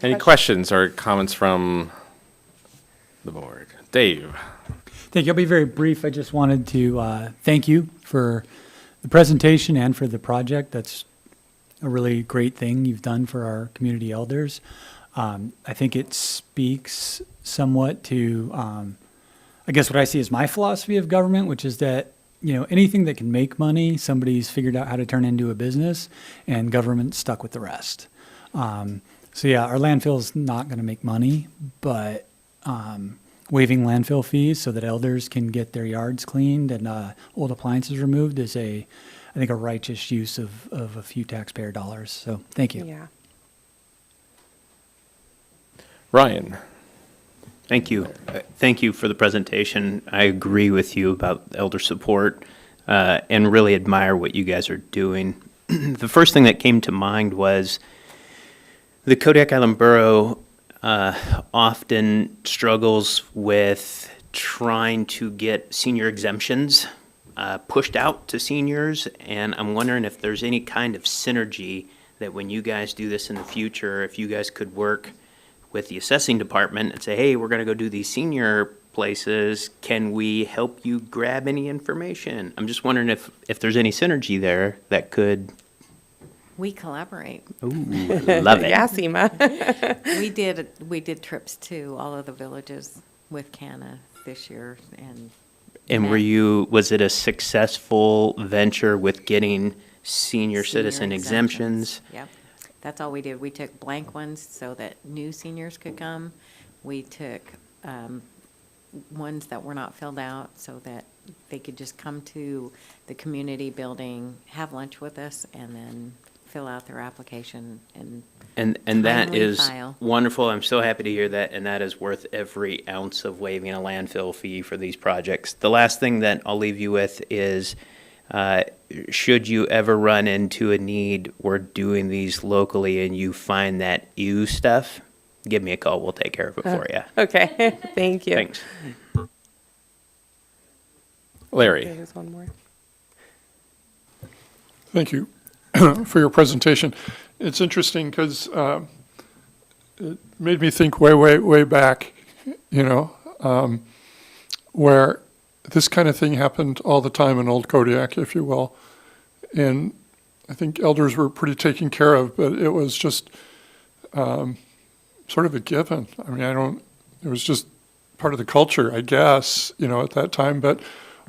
Any questions or comments from the board? Dave. Thank you. I'll be very brief. I just wanted to thank you for the presentation and for the project. That's a really great thing you've done for our community elders. I think it speaks somewhat to, I guess what I see as my philosophy of government, which is that, you know, anything that can make money, somebody's figured out how to turn into a business, and government's stuck with the rest. So yeah, our landfill's not going to make money, but waiving landfill fees so that elders can get their yards cleaned and old appliances removed is I think a righteous use of a few taxpayer dollars. So thank you. Yeah. Ryan. Thank you. Thank you for the presentation. I agree with you about elder support and really admire what you guys are doing. The first thing that came to mind was the Kodiak Island Borough often struggles with trying to get senior exemptions pushed out to seniors, and I'm wondering if there's any kind of synergy that when you guys do this in the future, if you guys could work with the assessing department and say, hey, we're going to go do these senior places, can we help you grab any information? I'm just wondering if there's any synergy there that could... We collaborate. Ooh, love it. Yeah, Seema. We did trips to all of the villages with CANA this year, and was it a successful venture with getting senior citizen exemptions? Yep. That's all we did. We took blank ones so that new seniors could come. We took ones that were not filled out so that they could just come to the community building, have lunch with us, and then fill out their application and that timely is file. wonderful. I'm so happy to hear that, and that is worth every ounce of waiving a landfill fee for these projects. The last thing that I'll leave you with is should you ever run into a need, we're doing these locally, and you find that stuff, give me a call. We'll take care of it for you. Okay, thank you. Thanks. Larry. There's one more. Thank you. for your presentation. It's interesting because it made me think way back, where this kind of thing happened all the time in Old Kodiak, if you will. And I think elders were pretty taken care of, but it was just sort of a given. I mean, it was just part of the culture, I guess, at that time. But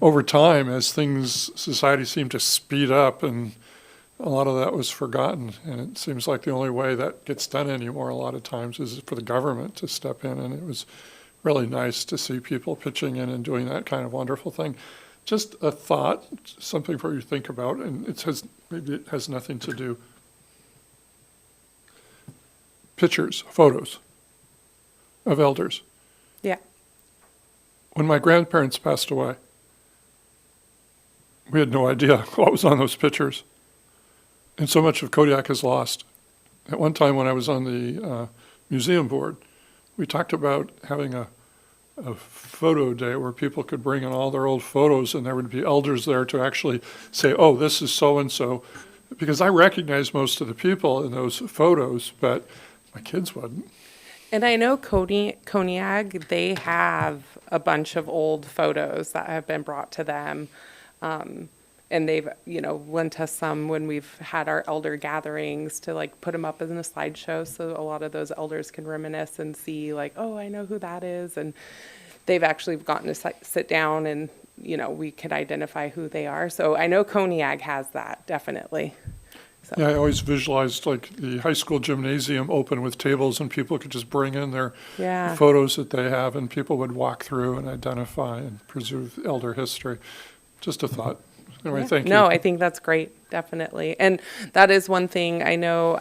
over time, as society seemed to speed up, and a lot of that was forgotten. And it seems like the only way that gets done anymore a lot of times is for the government to step in. And it was really nice to see people pitching in and doing that kind of wonderful thing. Just a thought, something for you to think about, and maybe it has nothing to do. Pictures, photos of elders. Yeah. When my grandparents passed away, we had no idea what was on those pictures. And so much of Kodiak is lost. At one time when I was on the museum board, we talked about having a photo day where people could bring in all their old photos, and there would be elders there to actually say, oh, this is so-and-so. Because I recognize most of the people in those photos, but my kids wouldn't. And I know Kodiak, they have a bunch of old photos that have been brought to them. And they've, lent us some when we've had our elder gatherings to put them up in a slideshow, so a lot of those elders can reminisce and see oh, I know who that is. And they've actually gotten to sit down and, we could identify who they are. So I know Kodiak has that, definitely. So. Yeah, I always visualized the high school gymnasium open with tables, and people could just bring in their photos that they have, and people would walk through and identify and preserve elder history. Just a thought. Anyway, thank you. No, I think that's great, definitely. And that is one thing I know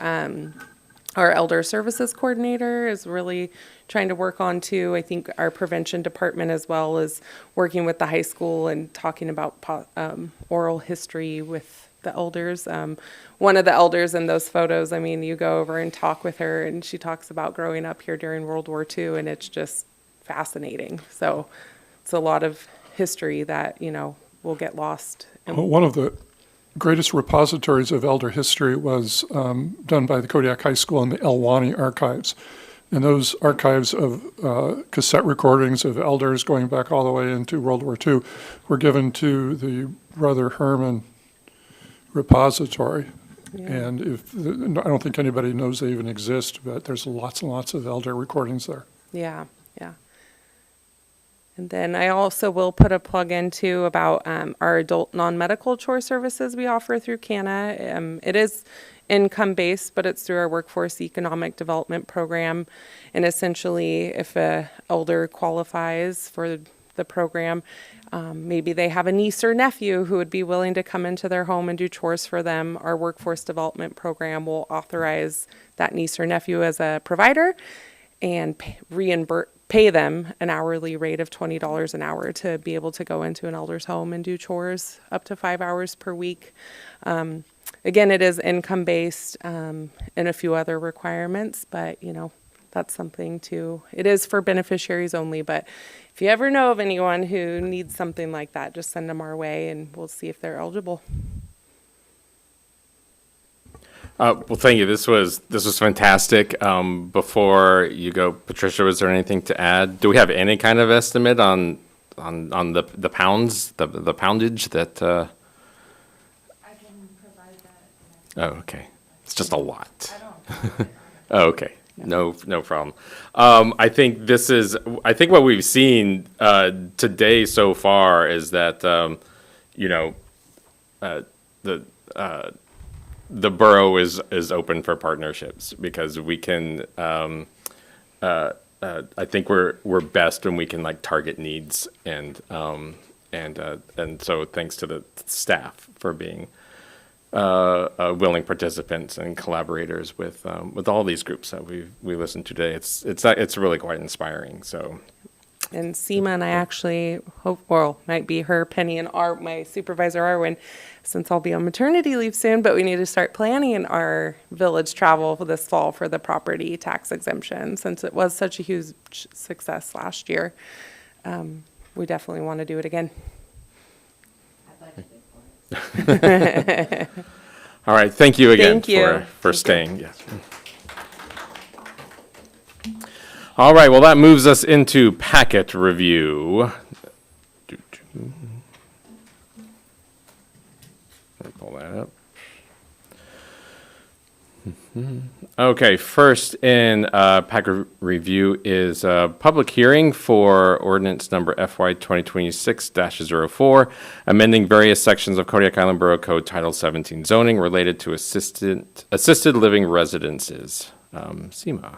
our elder services coordinator is really trying to work on too. I think our prevention department as well is working with the high school and talking about oral history with the elders. One of the elders in those photos, you go over and talk with her, and she talks about growing up here during World War II, and it's just fascinating. So it's a lot of history that, will get lost. One of the greatest repositories of elder history was done by the Kodiak High School in the Elwani archives. And those archives of cassette recordings of elders going back all the way into World War II were given to the Brother Herman repository. Yeah. And I don't think anybody knows they even exist, but there's lots and lots of elder recordings there. Yeah. And then I also will put a plug in too about our adult non-medical chore services we offer through CANA. It is income-based, but it's through our Workforce Economic Development Program. And essentially, if an elder qualifies for the program, maybe they have a niece or nephew who would be willing to come into their home and do chores for them. Our Workforce Development Program will authorize that niece or nephew as a provider and pay them an hourly rate of $20 an hour to be able to go into an elder's home and do chores up to 5 hours per week. Again, it is income-based and a few other requirements, but, that's something it is for beneficiaries only, but if you ever know of anyone who needs something like that, just send them our way and we'll see if they're eligible. Well, thank you. This was fantastic. Before you go, Patricia, was there anything to add? Do we have any kind of estimate on the pounds, the poundage that? I can provide that. Oh, okay. It's just a lot. Oh, okay. No problem. I think what we've seen today so far is that the borough is open for partnerships because we can. I think we're best when we can target needs and so thanks to the staff for being willing participants and collaborators with all these groups that we listened to today. It's really quite inspiring. So. And Seema and I actually might be her, Penny, and my supervisor, Arwen, since I'll be on maternity leave soon, but we need to start planning our village travel this fall for the property tax exemption since it was such a huge success last year. We definitely want to do it again. All right, thank you again Thank you. for staying. Yes. All right, well, that moves us into packet review. Let me pull that up. Okay, first in packet review is a public hearing for ordinance number FY 2026-04, amending various sections of Kodiak Island Borough Code Title 17 zoning related to assisted living residences. Seema.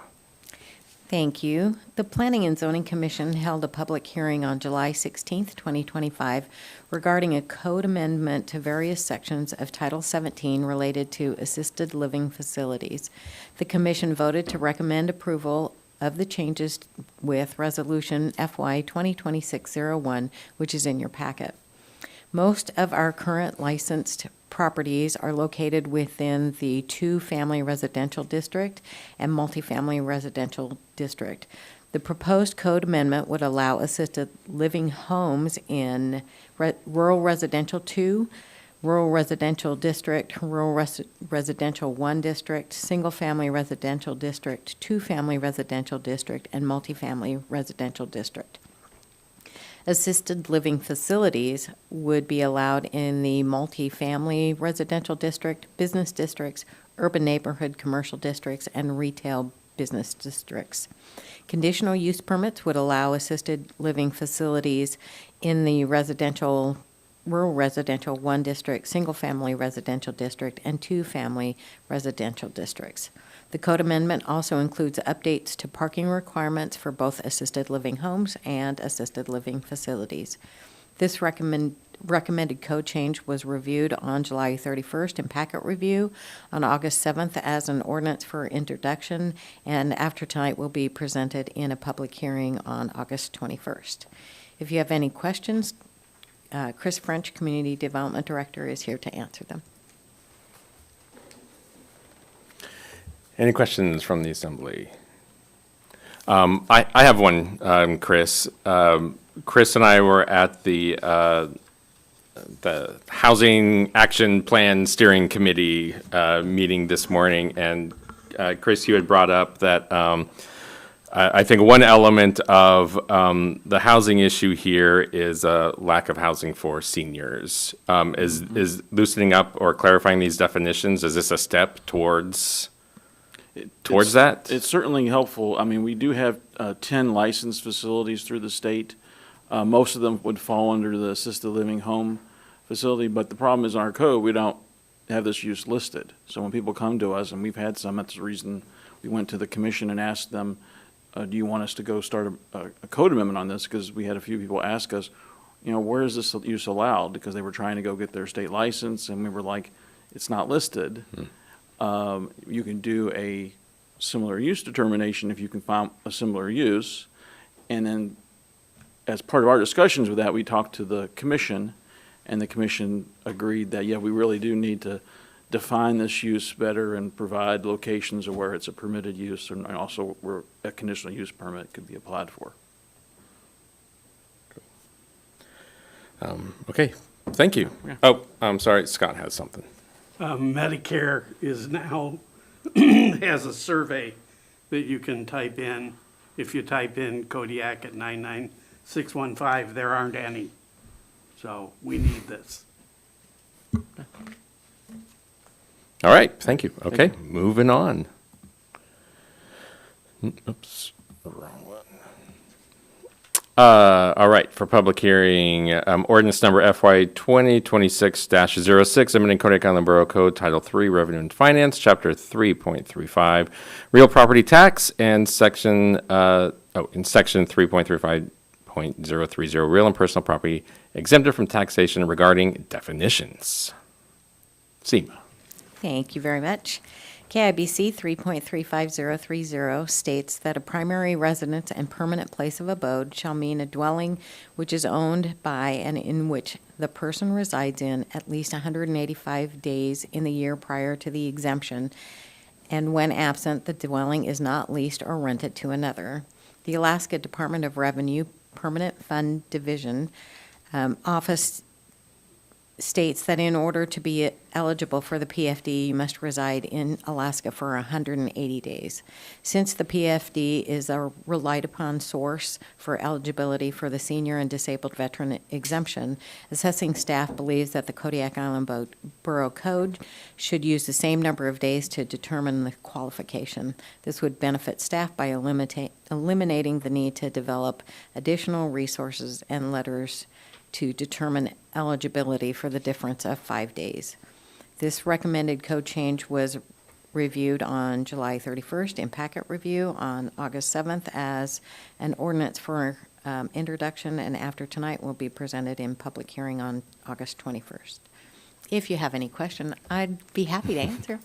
Thank you. The Planning and Zoning Commission held a public hearing on July 16th, 2025, regarding a code amendment to various sections of Title 17 related to assisted living facilities. The commission voted to recommend approval of the changes with Resolution FY 2026-01, which is in your packet. Most of our current licensed properties are located within the two-family residential district and multifamily residential district. The proposed code amendment would allow assisted living homes in rural residential 2, rural residential district, rural residential 1 district, single-family residential district, two-family residential district, and multifamily residential district. Assisted living facilities would be allowed in the multifamily residential district, business districts, urban neighborhood commercial districts, and retail business districts. Conditional use permits would allow assisted living facilities in the rural residential 1 district, single-family residential district, and two-family residential districts. The code amendment also includes updates to parking requirements for both assisted living homes and assisted living facilities. This recommended code change was reviewed on July 31st in packet review, on August 7th as an ordinance for introduction, and after tonight will be presented in a public hearing on August 21st. If you have any questions, Chris French, Community Development Director, is here to answer them. Any questions from the assembly? I have one, Chris. Chris and I were at the Housing Action Plan Steering Committee meeting this morning, and Chris, you had brought up that I think one element of the housing issue here is a lack of housing for seniors. Is loosening up or clarifying these definitions, is this a step towards that? It's certainly helpful. I mean, we do have 10 licensed facilities through the state. Most of them would fall under the assisted living home facility, but the problem is in our code, we don't have this use listed. So when people come to us, and we've had some, that's the reason we went to the commission and asked them, do you want us to go start a code amendment on this? Because we had a few people ask us, where is this use allowed? Because they were trying to go get their state license, and we were like, it's not listed. You can do a similar use determination if you can find a similar use. And then as part of our discussions with that, we talked to the commission, and the commission agreed that, yeah, we really do need to define this use better and provide locations of where it's a permitted use and also where a conditional use permit could be applied for. Okay, thank you. Yeah. Oh, I'm sorry, Scott has something. Medicare is now, has a survey that you can type in. If you type in Kodiak at 99615, there aren't any. So we need this. All right, thank you. Okay, moving on. Oops, wrong one. All right, for public hearing, ordinance number FY 2026-06, amending Kodiak Island Borough Code, Title 3, Revenue and Finance, Chapter 3.35, Real Property Tax, and Section 3.35.030, Real and Personal Property exempted from taxation regarding definitions. Seema. Thank you very much. KIBC 3.35030 states that a primary residence and permanent place of abode shall mean a dwelling which is owned by and in which the person resides in at least 185 days in the year prior to the exemption, and when absent, the dwelling is not leased or rented to another. The Alaska Department of Revenue Permanent Fund Division Office states that in order to be eligible for the PFD, you must reside in Alaska for 180 days. Since the PFD is a relied upon source for eligibility for the senior and disabled veteran exemption, assessing staff believes that the Kodiak Island Borough Code should use the same number of days to determine the qualification. This would benefit staff by eliminating the need to develop additional resources and letters to determine eligibility for the difference of 5 days. This recommended code change was reviewed on July 31st in packet review on August 7th as an ordinance for introduction, and after tonight will be presented in public hearing on August 21st. If you have any question, I'd be happy to answer.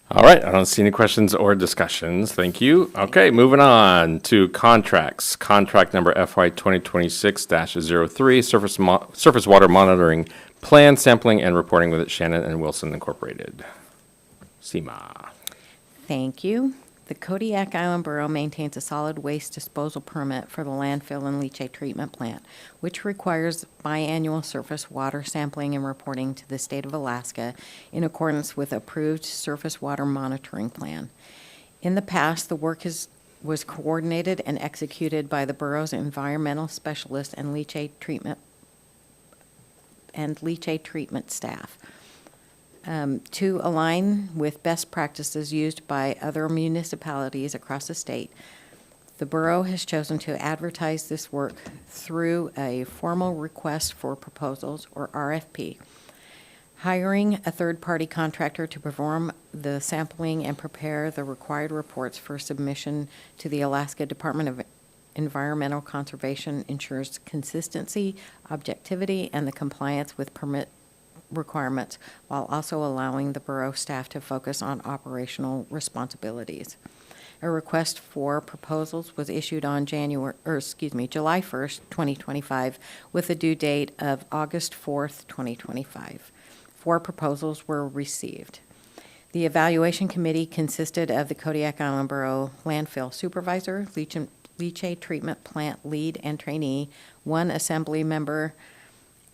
All right, I don't see any questions or discussions. Thank you. Okay, moving on to contracts. Contract number FY 2026-03, surface water monitoring plan, sampling, and reporting with Shannon and Wilson Incorporated. SEMA. Thank you. The Kodiak Island Borough maintains a solid waste disposal permit for the landfill and leachate treatment plant, which requires biannual surface water sampling and reporting to the state of Alaska in accordance with approved surface water monitoring plan. In the past, the work was coordinated and executed by the borough's environmental specialist and leachate treatment staff. To align with best practices used by other municipalities across the state, the borough has chosen to advertise this work through a formal request for proposals, or RFP. Hiring a third-party contractor to perform the sampling and prepare the required reports for submission to the Alaska Department of Environmental Conservation ensures consistency, objectivity, and the compliance with permit requirements, while also allowing the borough staff to focus on operational responsibilities. A request for proposals was issued on July 1st, 2025, with a due date of August 4th, 2025. 4 proposals were received. The evaluation committee consisted of the Kodiak Island Borough landfill supervisor, leachate treatment plant lead and trainee, 1 assembly member,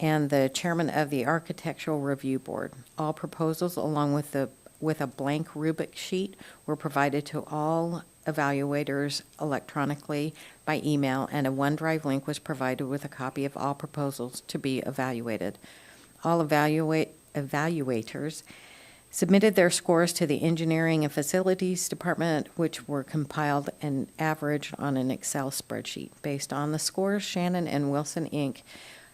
and the chairman of the Architectural Review Board. All proposals, along with a blank rubric sheet, were provided to all evaluators electronically by email, and a OneDrive link was provided with a copy of all proposals to be evaluated. All evaluators submitted their scores to the Engineering and Facilities Department, which were compiled and averaged on an Excel spreadsheet. Based on the scores, Shannon and Wilson, Inc.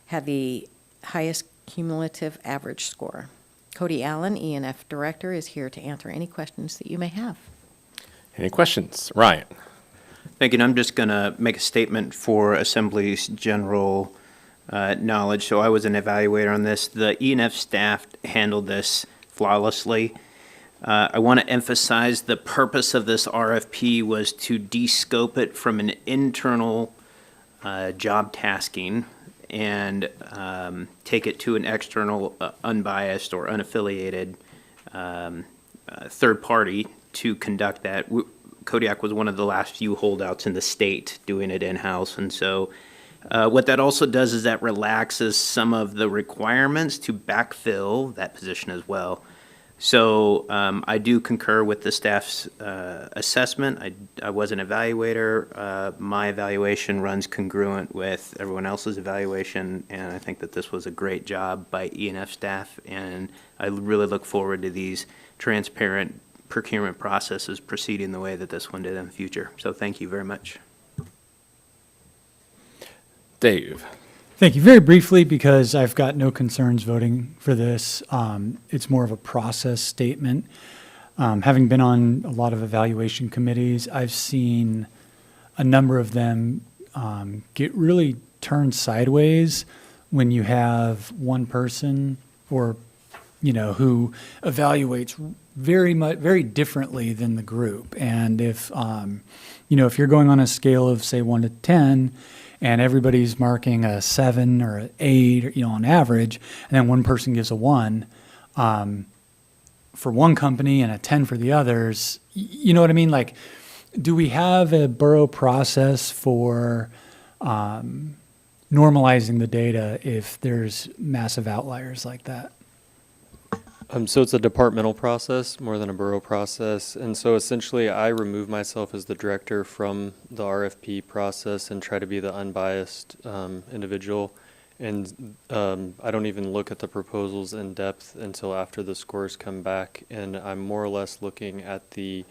had the highest cumulative average score. Cody Allen, E&F Director, is here to answer any questions that you may have. Any questions? Ryan. Thank you. And I'm just going to make a statement for Assembly's general knowledge. So I was an evaluator on this. The E&F staff handled this flawlessly. I want to emphasize the purpose of this RFP was to de-scope it from an internal job tasking and take it to an external, unbiased or unaffiliated third party to conduct that. Kodiak was one of the last few holdouts in the state doing it in-house, and so what that also does is that relaxes some of the requirements to backfill that position as well. So I do concur with the staff's assessment. I was an evaluator. My evaluation runs congruent with everyone else's evaluation, and I think that this was a great job by E&F staff, and I really look forward to these transparent procurement processes proceeding the way that this one did in the future. So thank you very much. Dave. Thank you. Very briefly, because I've got no concerns voting for this. It's more of a process statement. Having been on a lot of evaluation committees, I've seen a number of them get really turned sideways when you have one person who evaluates very differently than the group. And if you're going on a scale of, say, 1 to 10, and everybody's marking a 7 or an 8, on average, and then one person gives a 1 for one company and a 10 for the others, you know what I mean? Like, do we have a borough process for normalizing the data if there's massive outliers like that? So it's a departmental process more than a borough process. And so essentially I remove myself as the director from the RFP process and try to be the unbiased individual. And I don't even look at the proposals in depth until after the scores come back. And I'm more or less looking at the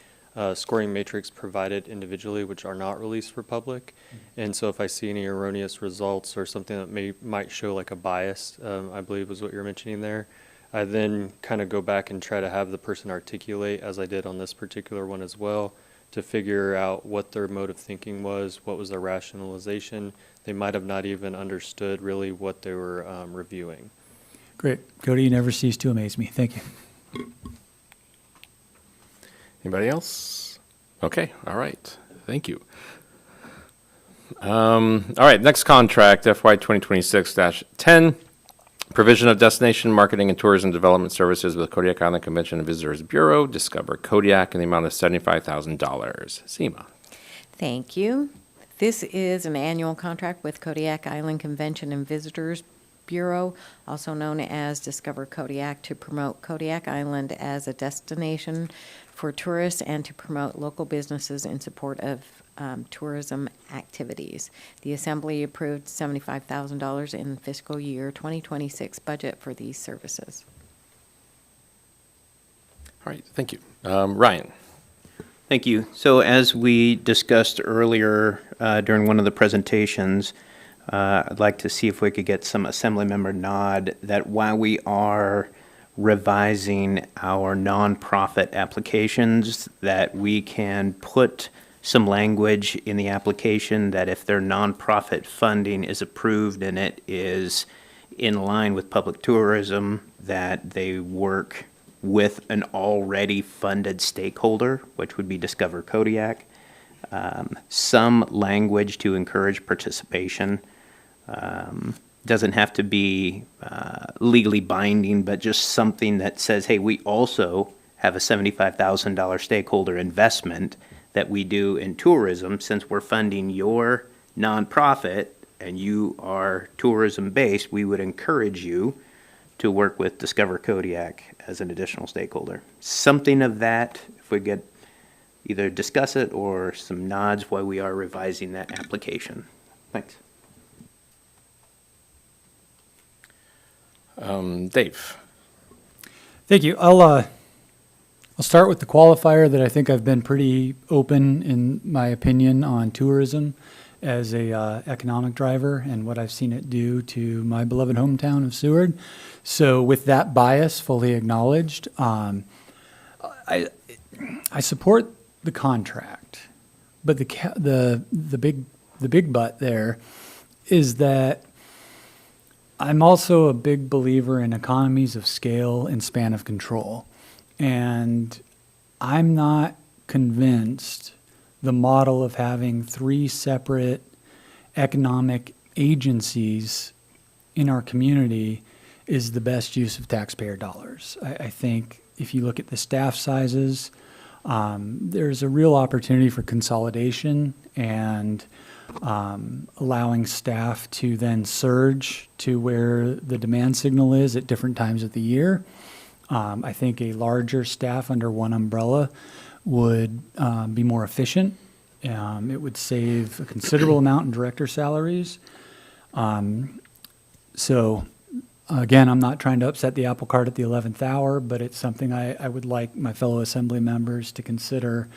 scoring matrix provided individually, which are not released for public. And so if I see any erroneous results or something that might show like a bias, I believe was what you're mentioning there, I then kind of go back and try to have the person articulate, as I did on this particular one as well, to figure out what their mode of thinking was, what was their rationalization. They might have not even understood really what they were reviewing. Great. Cody, you never cease to amaze me. Thank you. Anybody else? Okay, all right. Thank you. All right, next contract, FY 2026-10. Provision of destination marketing and tourism development services with Kodiak Island Convention and Visitors Bureau. Discover Kodiak in the amount of $75,000. Seema. Thank you. This is an annual contract with Kodiak Island Convention and Visitors Bureau, also known as Discover Kodiak, to promote Kodiak Island as a destination for tourists and to promote local businesses in support of tourism activities. The Assembly approved $75,000 in fiscal year 2026 budget for these services. All right, thank you. Ryan. Thank you. So as we discussed earlier during one of the presentations, I'd like to see if we could get some assembly member nod that while we are revising our nonprofit applications, that we can put some language in the application that if their nonprofit funding is approved and it is in line with public tourism, that they work with an already funded stakeholder, which would be Discover Kodiak. Some language to encourage participation. Doesn't have to be legally binding, but just something that says, hey, we also have a $75,000 stakeholder investment that we do in tourism. Since we're funding your nonprofit and you are tourism based, we would encourage you to work with Discover Kodiak as an additional stakeholder. Something of that, if we could either discuss it or some nods while we are revising that application. Thanks. Dave. Thank you. I'll start with the qualifier that I think I've been pretty open in my opinion on tourism as a economic driver and what I've seen it do to my beloved hometown of Seward. So with that bias fully acknowledged, I support the contract, but the big but there is that I'm also a big believer in economies of scale and span of control. And I'm not convinced the model of having 3 separate economic agencies in our community is the best use of taxpayer dollars. I think if you look at the staff sizes, there's a real opportunity for consolidation and allowing staff to then surge to where the demand signal is at different times of the year. I think a larger staff under one umbrella would be more efficient. It would save a considerable amount in director salaries. So again, I'm not trying to upset the apple cart at the 11th hour, but it's something I would like my fellow assembly members to consider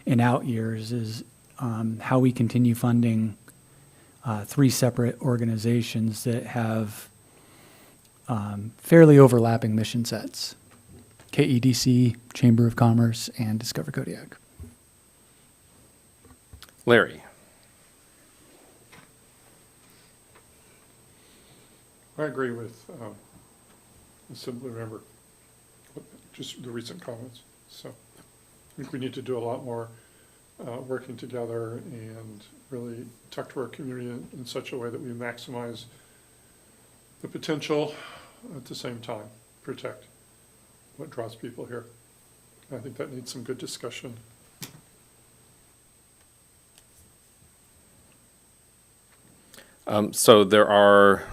in out years is how we continue funding 3 separate organizations that have fairly overlapping mission sets. KEDC, Chamber of Commerce, and Discover Kodiak. Larry. I agree with Assembly Member, just the recent comments. So I think we need to do a lot more working together and really talk to our community in such a way that we maximize the potential at the same time, protect what draws people here. I think that needs some good discussion. So there are,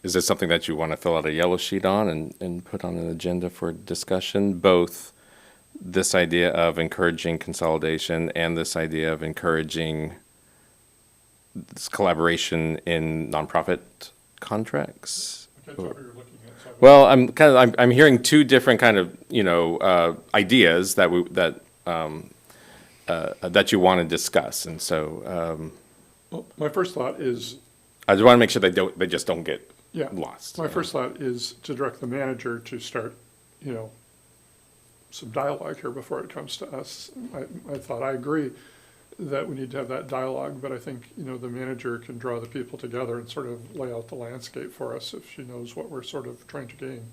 is this something that you want to fill out a yellow sheet on and put on an agenda for discussion? Both this idea of encouraging consolidation and this idea of encouraging this collaboration in nonprofit contracts? Well, I'm hearing two different kind of, ideas that that you want to discuss, and so. Well, my first thought is. I just want to make sure they just don't get Yeah. lost. My first thought is to direct the manager to start, some dialogue here before it comes to us. I agree that we need to have that dialogue, but I think, the manager can draw the people together and sort of lay out the landscape for us if she knows what we're sort of trying to gain.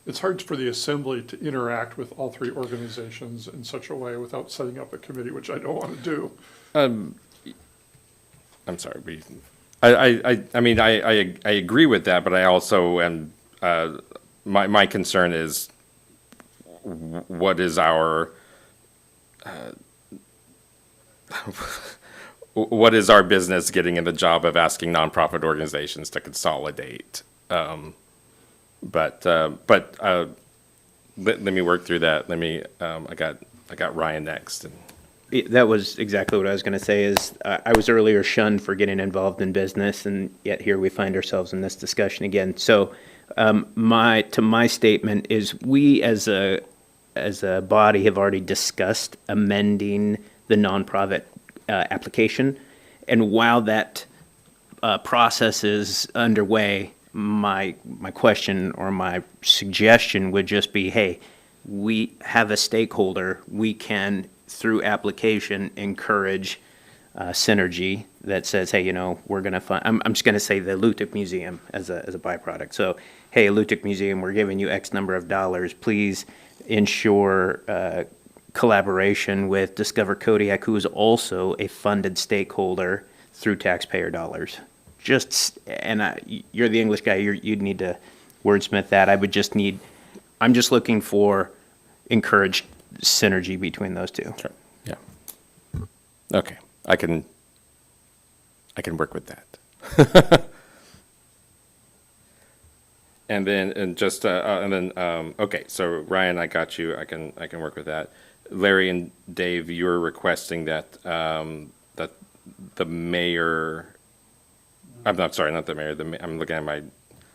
It's hard for the assembly to interact with all three organizations in such a way without setting up a committee, which I don't want to do. I'm sorry. I mean, I agree with that, but I also am, my concern is what is our, what is our business getting in the job of asking nonprofit organizations to consolidate? But let me work through that. I got Ryan next. That was exactly what I was going to say. Is I was earlier shunned for getting involved in business, and yet here we find ourselves in this discussion again. So, my statement is we as a body have already discussed amending the nonprofit application, and while that process is underway, my question or my suggestion would just be, hey, we have a stakeholder. We can, through application, encourage synergy that says, hey, we're going to fund, I'm just going to say the Lutic Museum as a byproduct. So, hey, Lutic Museum, we're giving you X number of dollars. Please ensure collaboration with Discover Kodiak, who is also a funded stakeholder through taxpayer dollars. You're the English guy, you'd need to wordsmith that. I'm just looking for encouraged synergy between those two. Sure. Yeah. Okay. I can work with that. Okay. So Ryan, I got you. I can work with that. Larry and Dave, you're requesting that that the mayor. I'm not sorry, not the mayor. I'm looking at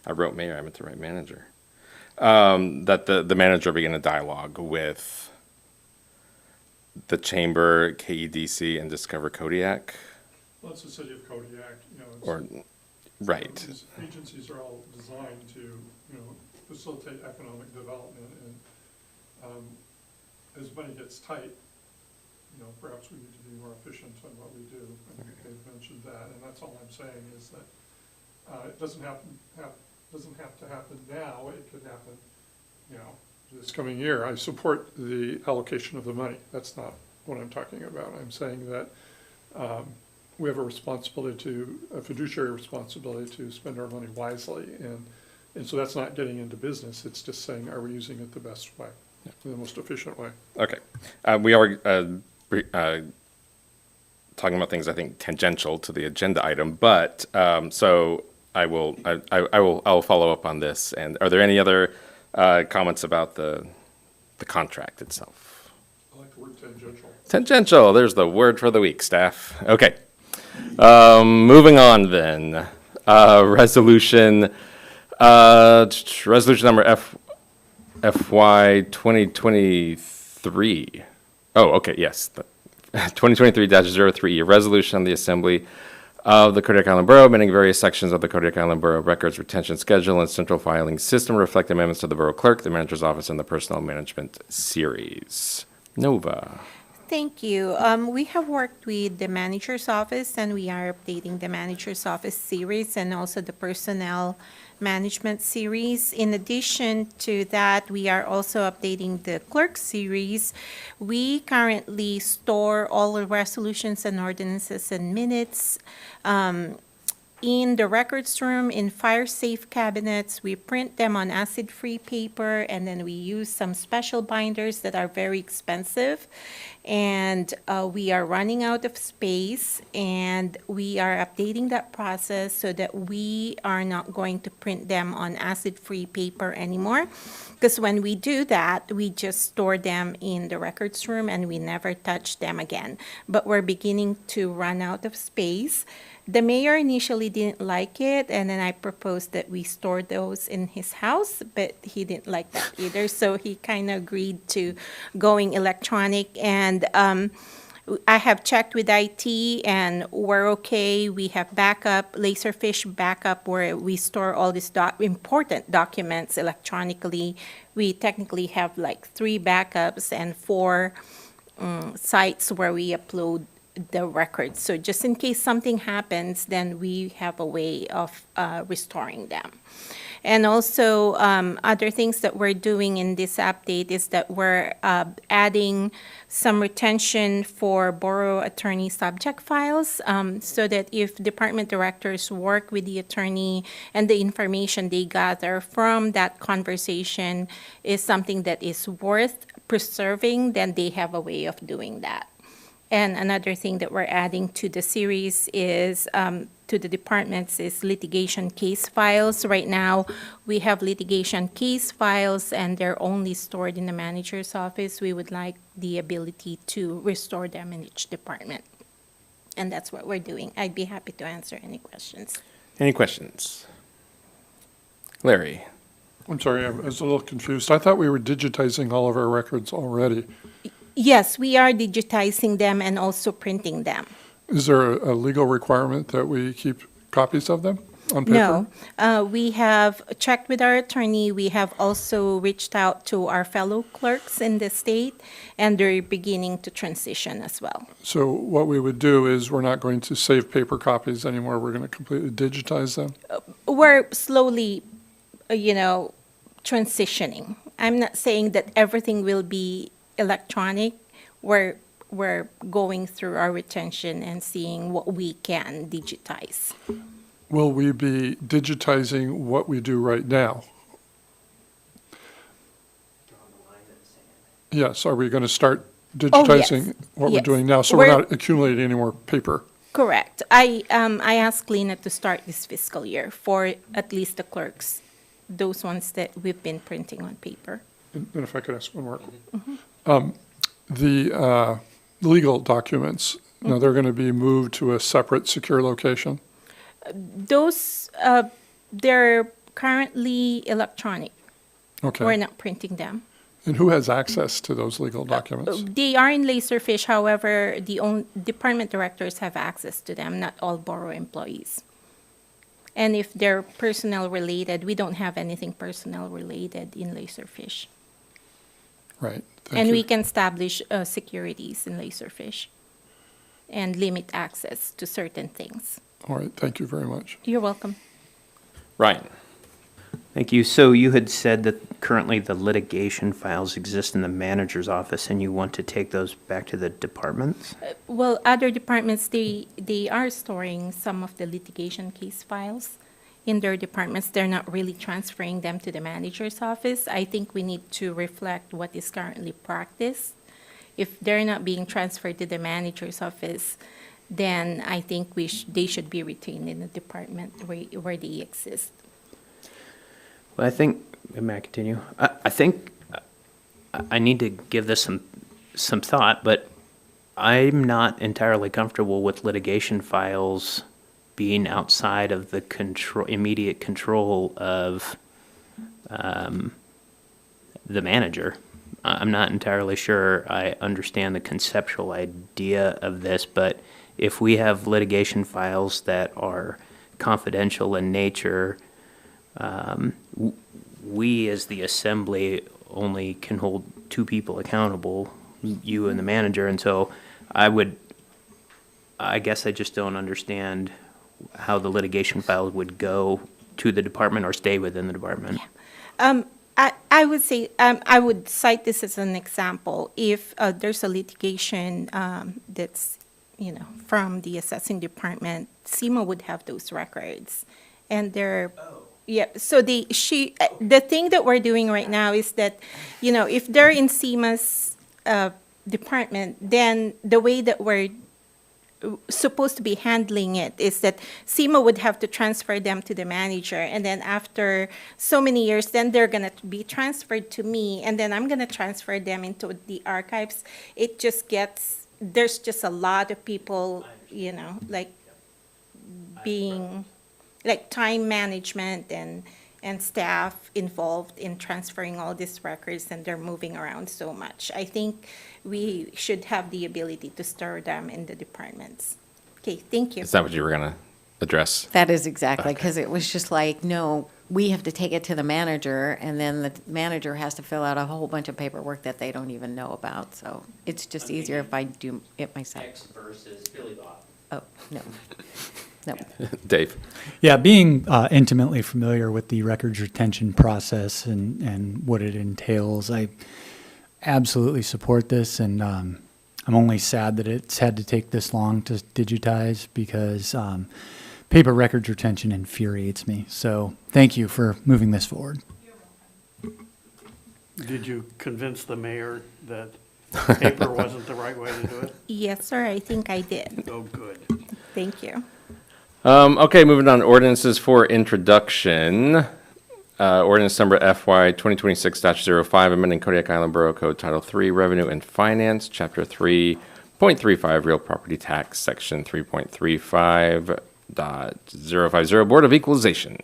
I wrote mayor. I meant to write manager. That the manager begin a dialogue with the chamber, KEDC, and Discover Kodiak. Well, it's the city of Kodiak, Right. These agencies are all designed to, facilitate economic development, and as money gets tight, perhaps we need to be more efficient on what we do. I think they've mentioned that, and that's all I'm saying is that it doesn't have to happen now. It could happen, this coming year. I support the allocation of the money. That's not what I'm talking about. I'm saying that we have a fiduciary responsibility to spend our money wisely, and so that's not getting into business. It's just saying, are we using it the best way, the most efficient way? Okay. We are talking about things I think tangential to the agenda item, but so I will follow up on this. And are there any other comments about the contract itself? I like the word tangential. Tangential. There's the word for the week, staff. Okay. Moving on then. Resolution number FY 2023. Oh, okay, yes. 2023-03, a resolution on the Assembly of the Kodiak Island Borough, amending various sections of the Kodiak Island Borough Records Retention Schedule and Central Filing System to reflect amendments to the Borough Clerk, the Manager's Office, and the Personnel Management Series. Nova. Thank you. We have worked with the Manager's Office, and we are updating the Manager's Office series and also the Personnel Management series. In addition to that, we are also updating the Clerk series. We currently store all the resolutions and ordinances and minutes in the records room, in fire-safe cabinets. We print them on acid-free paper, and then we use some special binders that are very expensive. And we are running out of space, and we are updating that process so that we are not going to print them on acid-free paper anymore. Because when we do that, we just store them in the records room and we never touch them again. But we're beginning to run out of space. The mayor initially didn't like it, and then I proposed that we store those in his house, but he didn't like that either. So he kind of agreed to going electronic. And I have checked with IT, and we're okay. We have backup, Laserfish backup, where we store all these important documents electronically. We technically have like 3 backups and 4 sites where we upload the records. So just in case something happens, then we have a way of restoring them. And also, other things that we're doing in this update is that we're adding some retention for borough attorney subject files, so that if department directors work with the attorney and the information they gather from that conversation is something that is worth preserving, then they have a way of doing that. And another thing that we're adding to the series is, to the departments, is litigation case files. Right now, we have litigation case files, and they're only stored in the manager's office. We would like the ability to restore them in each department. And that's what we're doing. I'd be happy to answer any questions. Any questions? Larry? I'm sorry, I was a little confused. I thought we were digitizing all of our records already. Yes, we are digitizing them and also printing them. Is there a legal requirement that we keep copies of them on paper? No. We have checked with our attorney. We have also reached out to our fellow clerks in the state, and they're beginning to transition as well. So what we would do is we're not going to save paper copies anymore. We're going to completely digitize them? We're slowly, transitioning. I'm not saying that everything will be electronic. We're going through our retention and seeing what we can digitize. Will we be digitizing what we do right now? Yes, are we going to start digitizing what we're Yes. doing now, so we're not accumulating any more paper? Correct. I asked Lena to start this fiscal year for at least the clerks, those ones that we've been printing on paper. And if I could ask one more. The legal documents, now they're going to be moved to a separate secure location? Those, they're currently electronic. Okay. We're not printing them. And who has access to those legal documents? They are in Laserfish, however, department directors have access to them, not all borough employees. And if they're personnel related, we don't have anything personnel related in Laserfish. Right. And we can establish securities in Laserfish and limit access to certain things. All right, thank you very much. You're welcome. Ryan? Thank you. So you had said that currently the litigation files exist in the manager's office, and you want to take those back to the departments? Well, other departments, they are storing some of the litigation case files in their departments. They're not really transferring them to the manager's office. I think we need to reflect what is currently practiced. If they're not being transferred to the manager's office, then I think they should be retained in the department where they exist. Well, I think, may I continue? I think I need to give this some thought, but I'm not entirely comfortable with litigation files being outside of the immediate control of the manager. I'm not entirely sure I understand the conceptual idea of this, but if we have litigation files that are confidential in nature, we as the assembly only can hold 2 people accountable, you and the manager, and so I guess I just don't understand how the litigation files would go to the department or stay within the department. I would say, I would cite this as an example. If there's a litigation that's from the assessing department, SEMA would have those records. And they're, yeah, so the thing that we're doing right now is that, if they're in SEMA's department, then the way that we're supposed to be handling it is that SEMA would have to transfer them to the manager, and then after so many years, then they're going to be transferred to me, and then I'm going to transfer them into the archives. It just gets, there's just a lot of people, being, time management and staff involved in transferring all these records, and they're moving around so much. I think we should have the ability to store them in the departments. Okay, thank you. Is that what you were going to address? That is exactly, because it was just like, no, we have to take it to the manager, and then the manager has to fill out a whole bunch of paperwork that they don't even know about. So it's just easier if I do it myself. X versus Billy Bob. Oh, no. No. Dave. Yeah, being intimately familiar with the records retention process and what it entails, I absolutely support this, and I'm only sad that it's had to take this long to digitize, because paper records retention infuriates me. So thank you for moving this forward. Did you convince the mayor that paper wasn't the right way to do it? Yes, sir, I think I did. Oh, good. Thank you. Okay, moving on. Ordinances for introduction. Ordinance number FY 2026-05, amending Kodiak Island Borough Code Title 3, Revenue and Finance, Chapter 3.35, Real Property Tax, Section 3.35.050, Board of Equalization.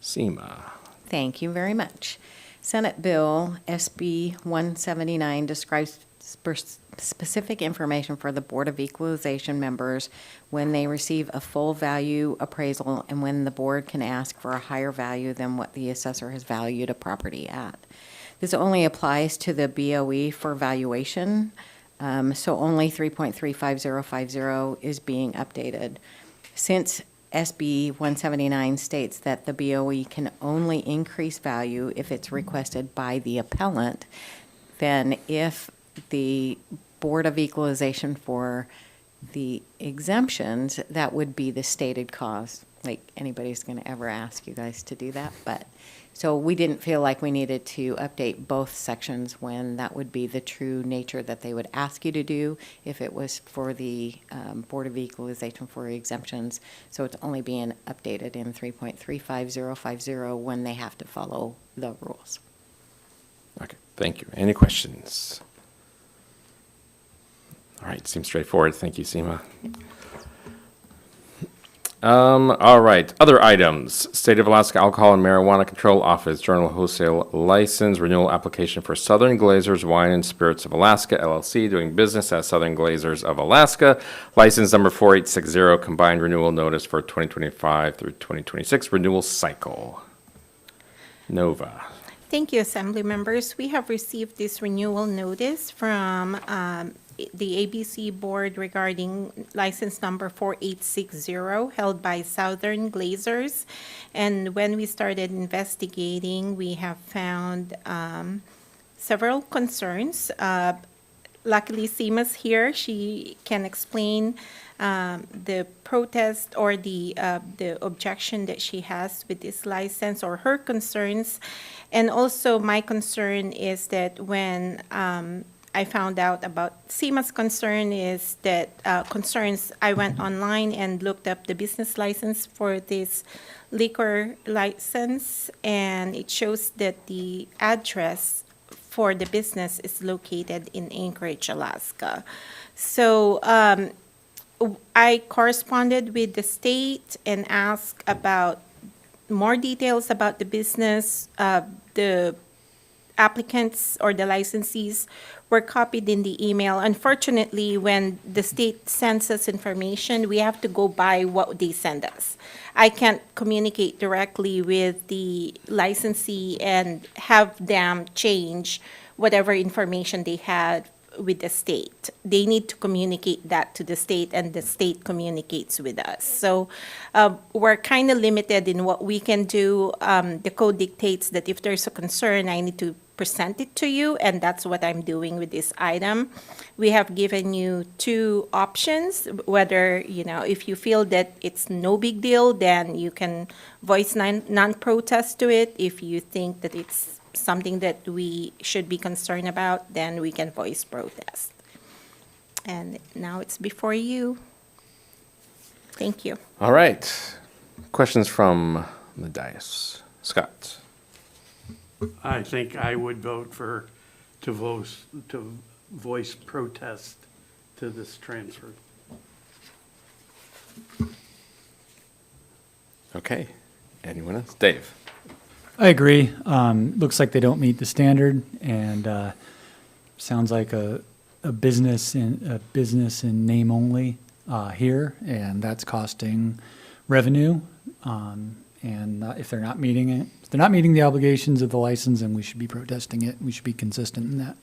SEMA. Thank you very much. Senate Bill SB 179 describes specific information for the Board of Equalization members when they receive a full value appraisal and when the board can ask for a higher value than what the assessor has valued a property at. This only applies to the BOE for valuation, so only 3.35050 is being updated. Since SB 179 states that the BOE can only increase value if it's requested by the appellant, then if the Board of Equalization for the exemptions, that would be the stated cause. Like, anybody's going to ever ask you guys to do that, but so we didn't feel like we needed to update both sections when that would be the true nature that they would ask you to do if it was for the Board of Equalization for exemptions. So it's only being updated in 3.35050 when they have to follow the rules. Okay, thank you. Any questions? All right, seems straightforward. Thank you, SEMA. All right, other items. State of Alaska Alcohol and Marijuana Control Office Journal Wholesale License Renewal Application for Southern Glazers Wine and Spirits of Alaska, LLC, doing business as Southern Glazers of Alaska. License number 4860, combined renewal notice for 2025 through 2026 renewal cycle. Nova. Thank you, Assembly members. We have received this renewal notice from the ABC Board regarding license number 4860 held by Southern Glazers. And when we started investigating, we have found several concerns. Luckily, SEMA's here. She can explain the protest or the objection that she has with this license, or her concerns. And also, my concern is that when I found out about SEMA's concern is that I went online and looked up the business license for this liquor license, and it shows that the address for the business is located in Anchorage, Alaska. So I corresponded with the state and asked about more details about the business. The applicants or the licensees were copied in the email. Unfortunately, when the state sends us information, we have to go by what they send us. I can't communicate directly with the licensee and have them change whatever information they had with the state. They need to communicate that to the state, and the state communicates with us. So we're kind of limited in what we can do. The code dictates that if there's a concern, I need to present it to you, and that's what I'm doing with this item. We have given you two options, whether, if you feel that it's no big deal, then you can voice non-protest to it. If you think that it's something that we should be concerned about, then we can voice protest. And now it's before you. Thank you. All right. Questions from the dais. Scott? I think I would vote to voice protest to this transfer. Okay. Anyone else? Dave? I agree. Looks like they don't meet the standard, and sounds like a business in name only here, and that's costing revenue. And if they're not meeting it, if they're not meeting the obligations of the license, then we should be protesting it. We should be consistent in that.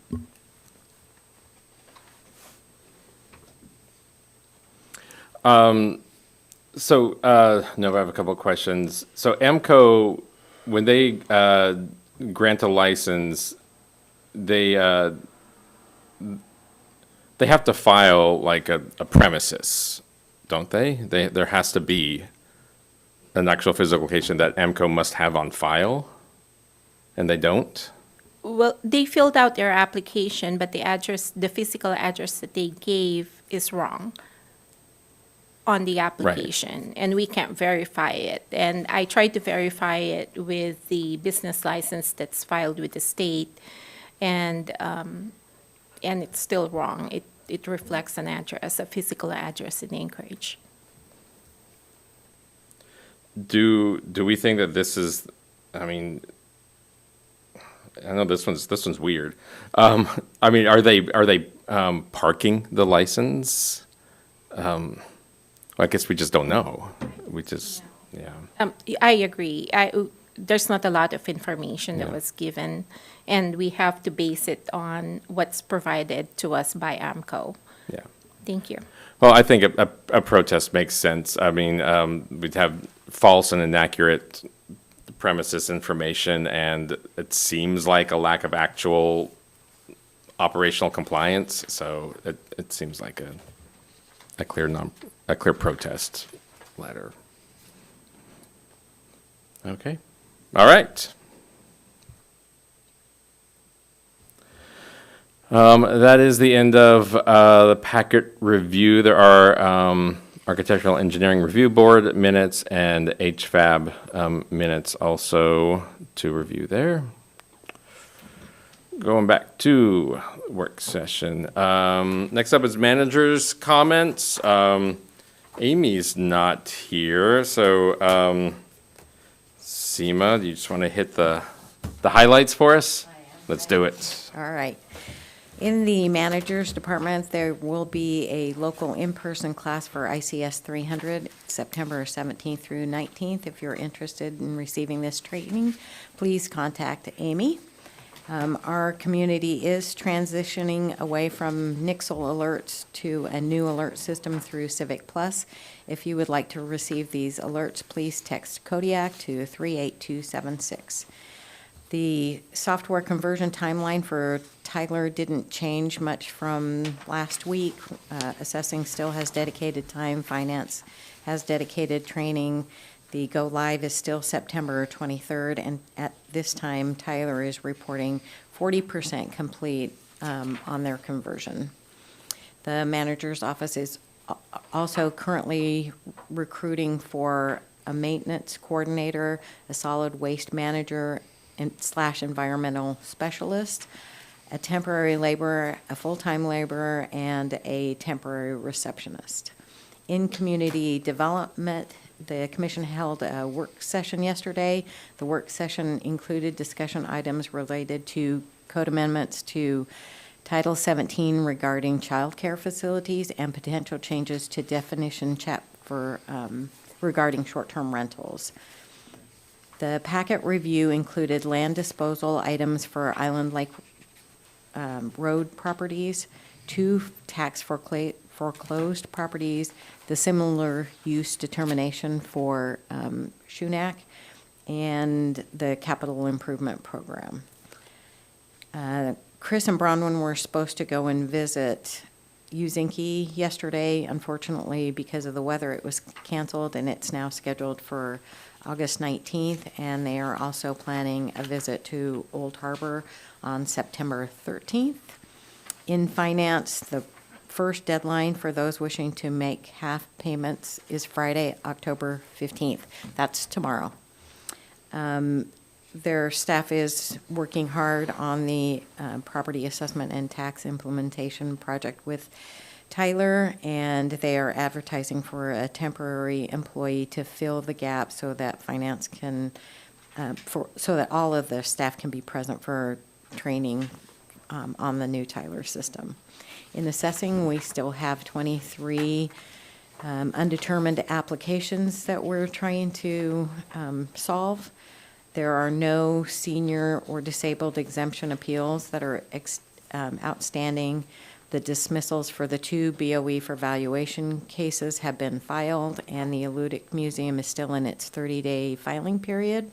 Nova, I have a couple of questions. So AMCO, when they grant a license, they have to file like a premises, don't they? There has to be an actual physical location that AMCO must have on file, and they don't? Well, they filled out their application, but the physical address that they gave is wrong on the application, and we can't verify it. And I tried to verify it with the business license that's filed with the state, and it's still wrong. It reflects an address, a physical address in Anchorage. Do we think that this is, I know this one's weird. Are they parking the license? I guess we just don't know. I agree. There's not a lot of information that was given, and we have to base it on what's provided to us by AMCO. Yeah. Thank you. Well, I think a protest makes sense. We'd have false and inaccurate premises information, and it seems like a lack of actual operational compliance. So it seems like a clear protest letter. Okay. All right. That is the end of the packet review. There are Architectural Engineering Review Board minutes and HFAB minutes also to review there. Going back to work session. Next up is managers' comments. Amy's not here, so Seema, do you just want to hit the highlights for us? Let's do it. All right. In the managers department, there will be a local in-person class for ICS 300, September 17th through 19th. If you're interested in receiving this training, please contact Amy. Our community is transitioning away from Nixle alerts to a new alert system through Civic Plus. If you would like to receive these alerts, please text Kodiak to 38276. The software conversion timeline for Tyler didn't change much from last week. Assessing still has dedicated time. Finance has dedicated training. The go live is still September 23rd, and at this time, Tyler is reporting 40% complete on their conversion. The manager's office is also currently recruiting for a maintenance coordinator, a solid waste manager, / environmental specialist, a temporary laborer, a full-time laborer, and a temporary receptionist. In community development, the commission held a work session yesterday. The work session included discussion items related to code amendments to Title 17 regarding child care facilities and potential changes to definition regarding short-term rentals. The packet review included land disposal items for Island Lake Road properties, 2 tax foreclosed properties, the similar use determination for Shunak, and the capital improvement program. Chris and Bronwyn were supposed to go and visit Uzinki yesterday. Unfortunately, because of the weather, it was canceled, and it's now scheduled for August 19th, and they are also planning a visit to Old Harbor on September 13th. In finance, the first deadline for those wishing to make half payments is Friday, October 15th. That's tomorrow. Their staff is working hard on the property assessment and tax implementation project with Tyler, and they are advertising for a temporary employee to fill the gap so that finance can, so that all of the staff can be present for training on the new Tyler system. In assessing, we still have 23 undetermined applications that we're trying to solve. There are no senior or disabled exemption appeals that are outstanding. The dismissals for the 2 BOE for valuation cases have been filed, and the Alludic Museum is still in its 30-day filing period.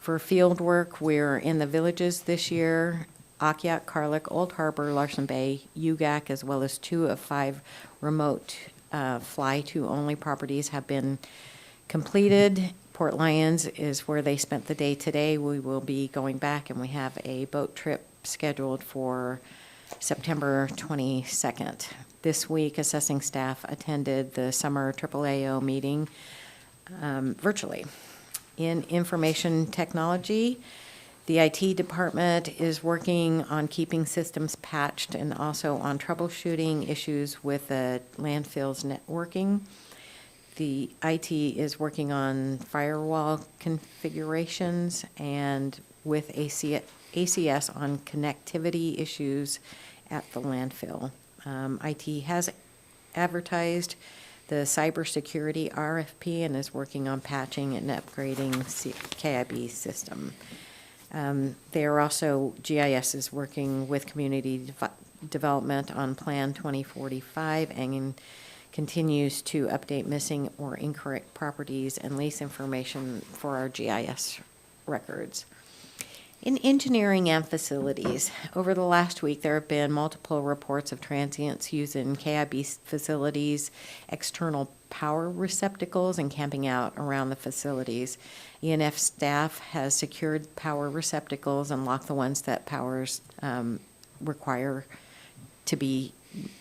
For field work, we're in the villages this year: Akiak, Carlick, Old Harbor, Larson Bay, UGAC, as well as 2 of 5 remote fly-to-only properties have been completed. Port Lions is where they spent the day today. We will be going back, and we have a boat trip scheduled for September 22nd. This week, assessing staff attended the summer AAAO meeting virtually. In information technology, the IT department is working on keeping systems patched and also on troubleshooting issues with the landfill's networking. The IT is working on firewall configurations and with ACS on connectivity issues at the landfill. IT has advertised the cybersecurity RFP and is working on patching and upgrading KIB system. They are also, GIS is working with community development on Plan 2045 and continues to update missing or incorrect properties and lease information for our GIS records. In engineering and facilities, over the last week, there have been multiple reports of transients using KIB facilities, external power receptacles, and camping out around the facilities. ENF staff has secured power receptacles and locked the ones that powers require to be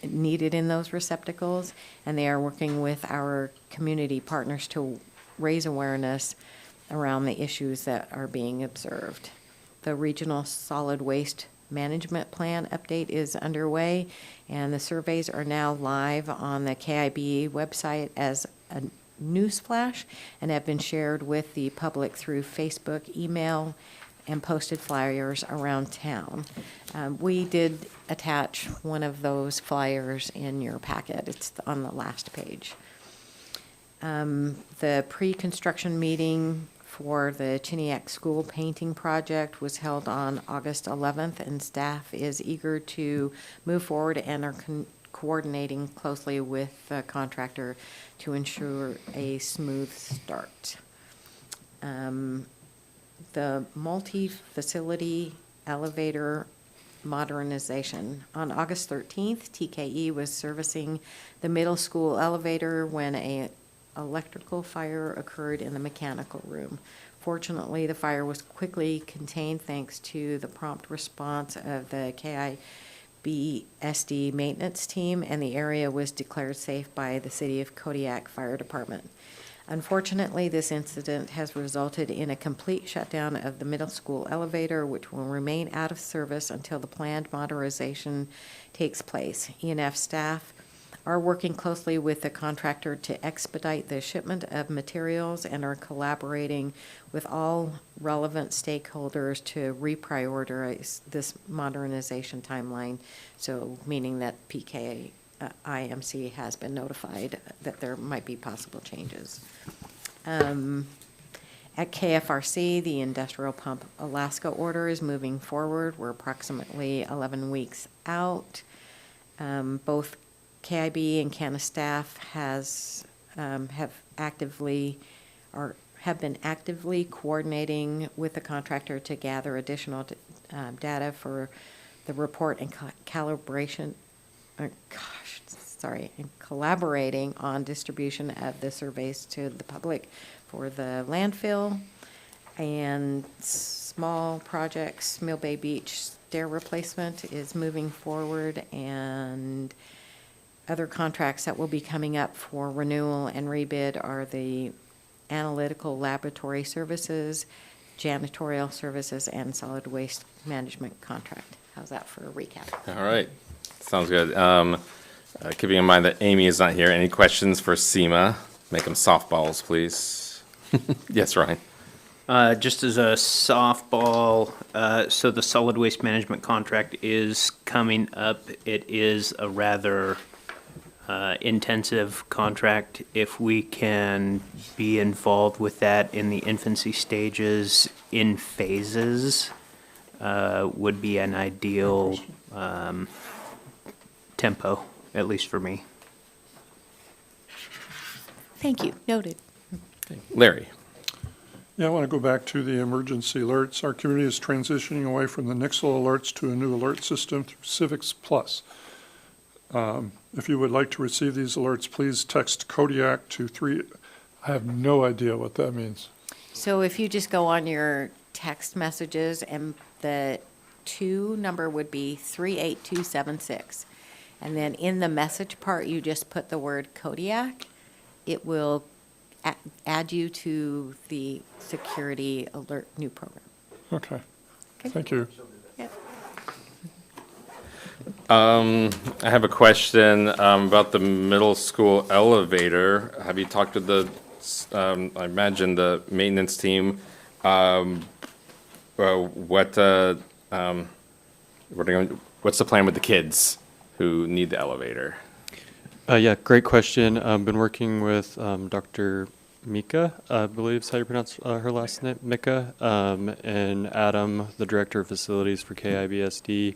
needed in those receptacles, and they are working with our community partners to raise awareness around the issues that are being observed. The regional solid waste management plan update is underway, and the surveys are now live on the KIB website as a newsflash and have been shared with the public through Facebook, email, and posted flyers around town. We did attach one of those flyers in your packet. It's on the last page. The pre-construction meeting for the Chiniak School painting project was held on August 11th, and staff is eager to move forward and are coordinating closely with the contractor to ensure a smooth start. The multi-facility elevator modernization. On August 13th, TKE was servicing the middle school elevator when an electrical fire occurred in the mechanical room. Fortunately, the fire was quickly contained thanks to the prompt response of the KIBSD maintenance team, and the area was declared safe by the City of Kodiak Fire Department. Unfortunately, this incident has resulted in a complete shutdown of the middle school elevator, which will remain out of service until the planned modernization takes place. ENF staff are working closely with the contractor to expedite the shipment of materials and are collaborating with all relevant stakeholders to reprioritize this modernization timeline, so meaning that IMC has been notified that there might be possible changes. At KFRC, the Industrial Pump Alaska order is moving forward. We're approximately 11 weeks out. Both KIB and CANA staff have have been actively coordinating with the contractor to gather additional data for the report and and collaborating on distribution of the surveys to the public for the landfill and small projects. Mill Bay Beach stair replacement is moving forward, and other contracts that will be coming up for renewal and rebid are the analytical laboratory services, janitorial services, and solid waste management contract. How's that for a recap? All right, sounds good. Keeping in mind that Amy is not here, any questions for SEMA? Make them softballs, please. Yes, Ryan. Just as a softball, so the solid waste management contract is coming up. It is a rather intensive contract. If we can be involved with that in the infancy stages in phases, would be an ideal tempo, at least for me. Thank you. Noted. Larry. Yeah, I want to go back to the emergency alerts. Our community is transitioning away from the Nixle alerts to a new alert system through Civics Plus. If you would like to receive these alerts, please text Kodiak to 3. I have no idea what that means. So if you just go on your text messages, and the 2 number would be 38276. And then in the message part, you just put the word Kodiak. It will add you to the security alert new program. Okay. Thank you. Yep. I have a question about the middle school elevator. Have you talked to the, I imagine the maintenance team? What's the plan with the kids who need the elevator? Yeah, great question. I've been working with Dr. Mika, I believe is how you pronounce her last name, Mika, and Adam, the Director of Facilities for KIBSD.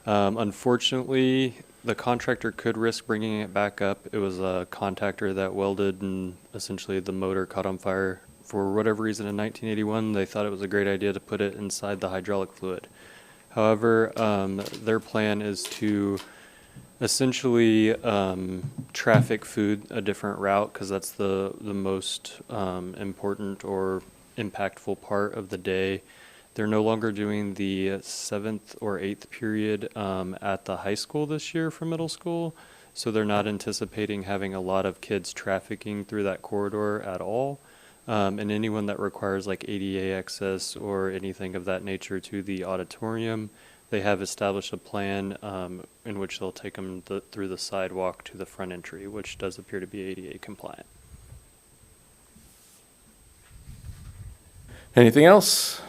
Unfortunately, the contractor could risk bringing it back up. It was a contactor that welded, and essentially the motor caught on fire. For whatever reason in 1981, they thought it was a great idea to put it inside the hydraulic fluid. However, their plan is to essentially traffic food a different route, because that's the most important or impactful part of the day. They're no longer doing the 7th or 8th period at the high school this year for middle school, so they're not anticipating having a lot of kids trafficking through that corridor at all. And anyone that requires like ADA access or anything of that nature to the auditorium, they have established a plan in which they'll take them through the sidewalk to the front entry, which does appear to be ADA compliant. Anything else?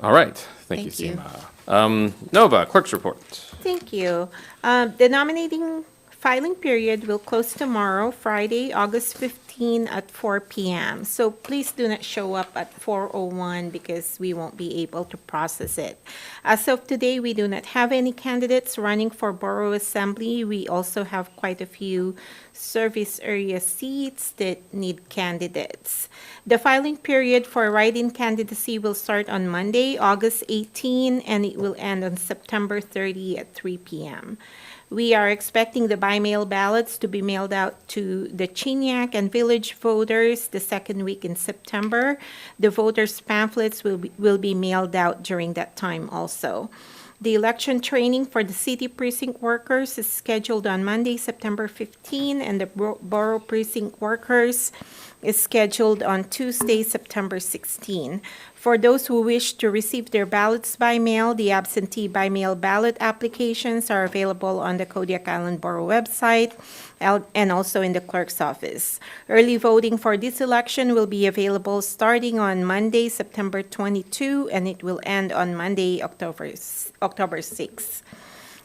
All right. Thank you, Seema. Nova, clerk's report. Thank you. The nominating filing period will close tomorrow, Friday, August 15 at 4 p.m. So please do not show up at 4:01 because we won't be able to process it. As of today, we do not have any candidates running for Borough Assembly. We also have quite a few service area seats that need candidates. The filing period for write-in candidacy will start on Monday, August 18, and it will end on September 30 at 3 p.m. We are expecting the by-mail ballots to be mailed out to the Chiniac and Village voters the second week in September. The voters' pamphlets will be mailed out during that time also. The election training for the city precinct workers is scheduled on Monday, September 15, and the borough precinct workers is scheduled on Tuesday, September 16. For those who wish to receive their ballots by mail, the absentee by mail ballot applications are available on the Kodiak Island Borough website and also in the clerk's office. Early voting for this election will be available starting on Monday, September 22, and it will end on Monday, October 6.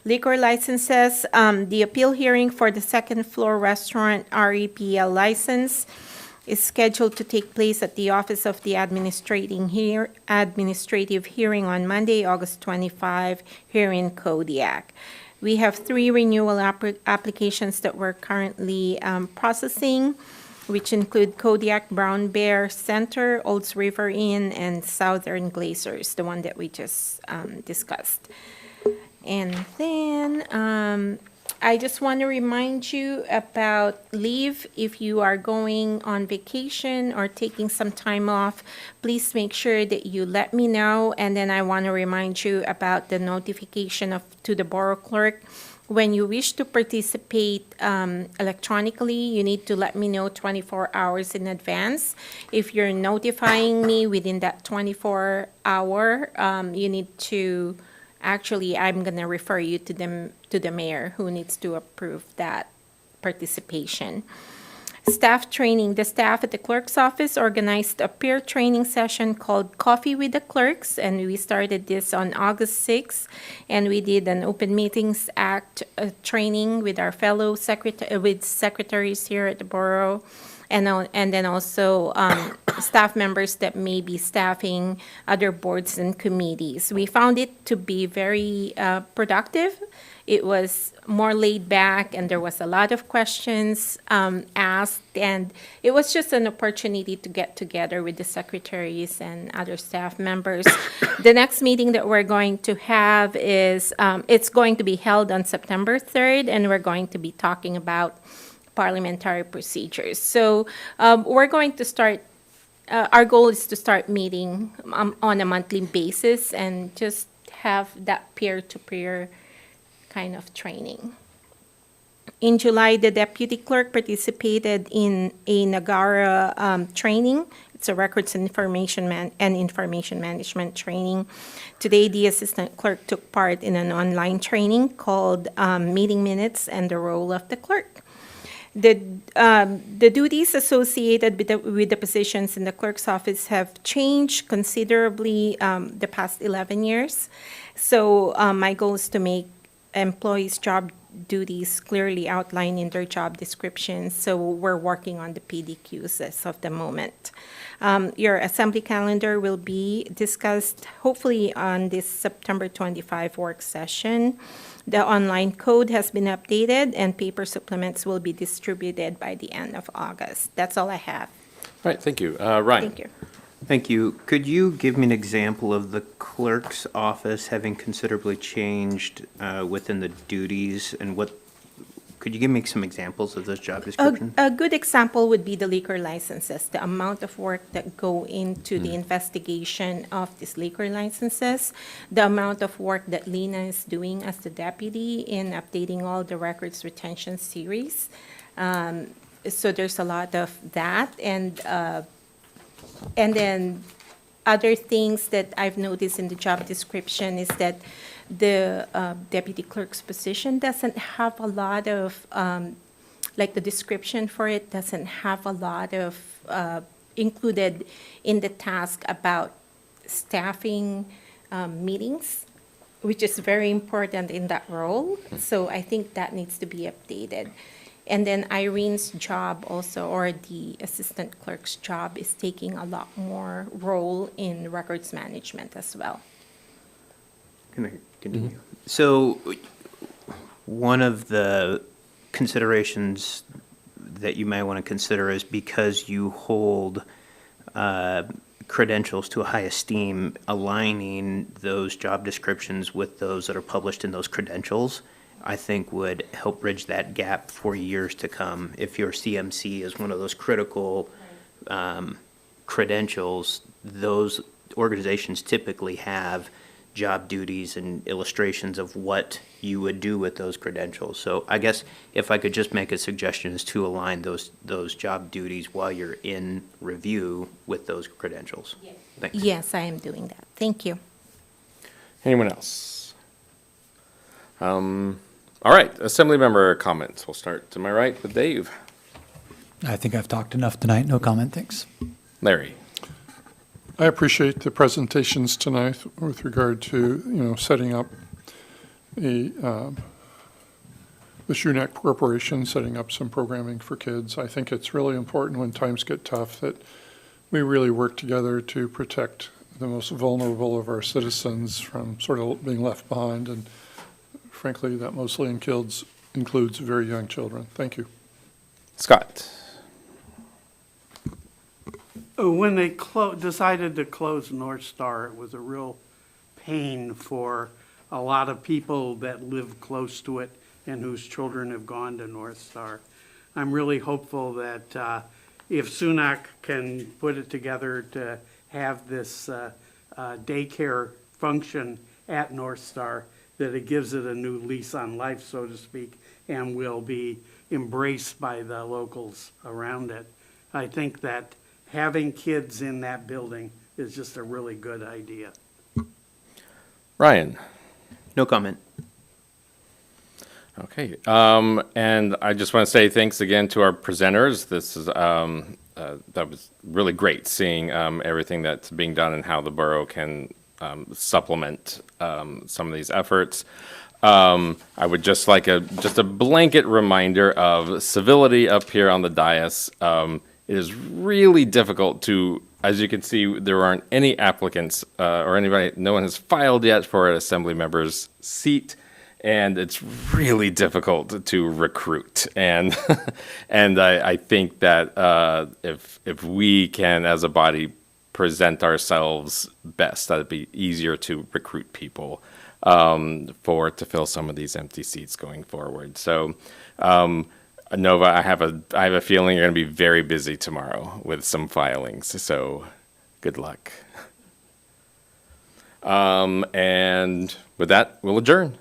Liquor licenses, the appeal hearing for the second floor restaurant REPL license is scheduled to take place at the Office of the Administrative Hearing on Monday, August 25, here in Kodiak. We have 3 renewal applications that we're currently processing. which include Kodiak, Brown Bear Center, Olds River Inn, and Southern Glazers, the one that we just discussed. And then I just want to remind you about leave. If you are going on vacation or taking some time off, please make sure that you let me know. And then I want to remind you about the notification to the borough clerk. When you wish to participate electronically, you need to let me know 24 hours in advance. If you're notifying me within that 24-hour, you need to, actually, I'm going to refer you to the mayor who needs to approve that participation. Staff training. The staff at the clerk's office organized a peer training session called Coffee with the Clerks, and we started this on August 6th, and we did an Open Meetings Act training with our fellow secretaries here at the borough, and then also staff members that may be staffing other boards and committees. We found it to be very productive. It was more laid back, and there was a lot of questions asked, and it was just an opportunity to get together with the secretaries and other staff members. The next meeting that we're going to have is, it's going to be held on September 3rd, and we're going to be talking about parliamentary procedures. So we're going to start, our goal is to start meeting on a monthly basis and just have that peer-to-peer kind of training. In July, the deputy clerk participated in a Nagara training. It's a records and information management training. Today, the assistant clerk took part in an online training called Meeting Minutes and the Role of the Clerk. The duties associated with the positions in the clerk's office have changed considerably the past 11 years. So my goal is to make employees' job duties clearly outlined in their job descriptions. So we're working on the PDQs as of the moment. Your assembly calendar will be discussed hopefully on this September 25 work session. The online code has been updated, and paper supplements will be distributed by the end of August. That's all I have. All right, thank you. Ryan? Thank you. Thank you. Could you give me an example of the clerk's office having considerably changed within the duties, and could you give me some examples of those job descriptions? A good example would be the liquor licenses, the amount of work that go into the investigation of these liquor licenses, the amount of work that Lena is doing as the deputy in updating all the records retention series. So there's a lot of that, and then other things that I've noticed in the job description is that the deputy clerk's position doesn't have a lot of, like the description for it doesn't have a lot of included in the task about staffing meetings, which is very important in that role. So I think that needs to be updated. And then Irene's job also, or the assistant clerk's job, is taking a lot more role in records management as well. Can I continue? So one of the considerations that you might want to consider is because you hold credentials to a high esteem, aligning those job descriptions with those that are published in those credentials, I think would help bridge that gap for years to come. If your CMC is one of those critical credentials, those organizations typically have job duties and illustrations of what you would do with those credentials. So I guess if I could just make a suggestion is to align those job duties while you're in review with those credentials. Yes. Thanks. Yes, I am doing that. Thank you. Anyone else? All right, assembly member comments. We'll start to my right with Dave. I think I've talked enough tonight. No comment, thanks. Larry. I appreciate the presentations tonight with regard to, setting up the SHUNAC Corporation, setting up some programming for kids. I think it's really important when times get tough that we really work together to protect the most vulnerable of our citizens from sort of being left behind, and frankly, that mostly includes very young children. Thank you. Scott. When they decided to close North Star, it was a real pain for a lot of people that live close to it and whose children have gone to North Star. I'm really hopeful that if Sunak can put it together to have this daycare function at North Star, that it gives it a new lease on life, so to speak, and will be embraced by the locals around it. I think that having kids in that building is just a really good idea. Ryan? No comment. Okay, and I just want to say thanks again to our presenters. This is, that was really great seeing everything that's being done and how the borough can supplement some of these efforts. I would just like just a blanket reminder of civility up here on the dais. It is really difficult to, as you can see, there aren't any applicants or anybody, no one has filed yet for an assembly member's seat. And it's really difficult to recruit. And and I think that if we can, as a body, present ourselves best, that'd be easier to recruit people to fill some of these empty seats going forward. So, Nova, I have a feeling you're going to be very busy tomorrow with some filings. So, good luck. And with that, we'll adjourn.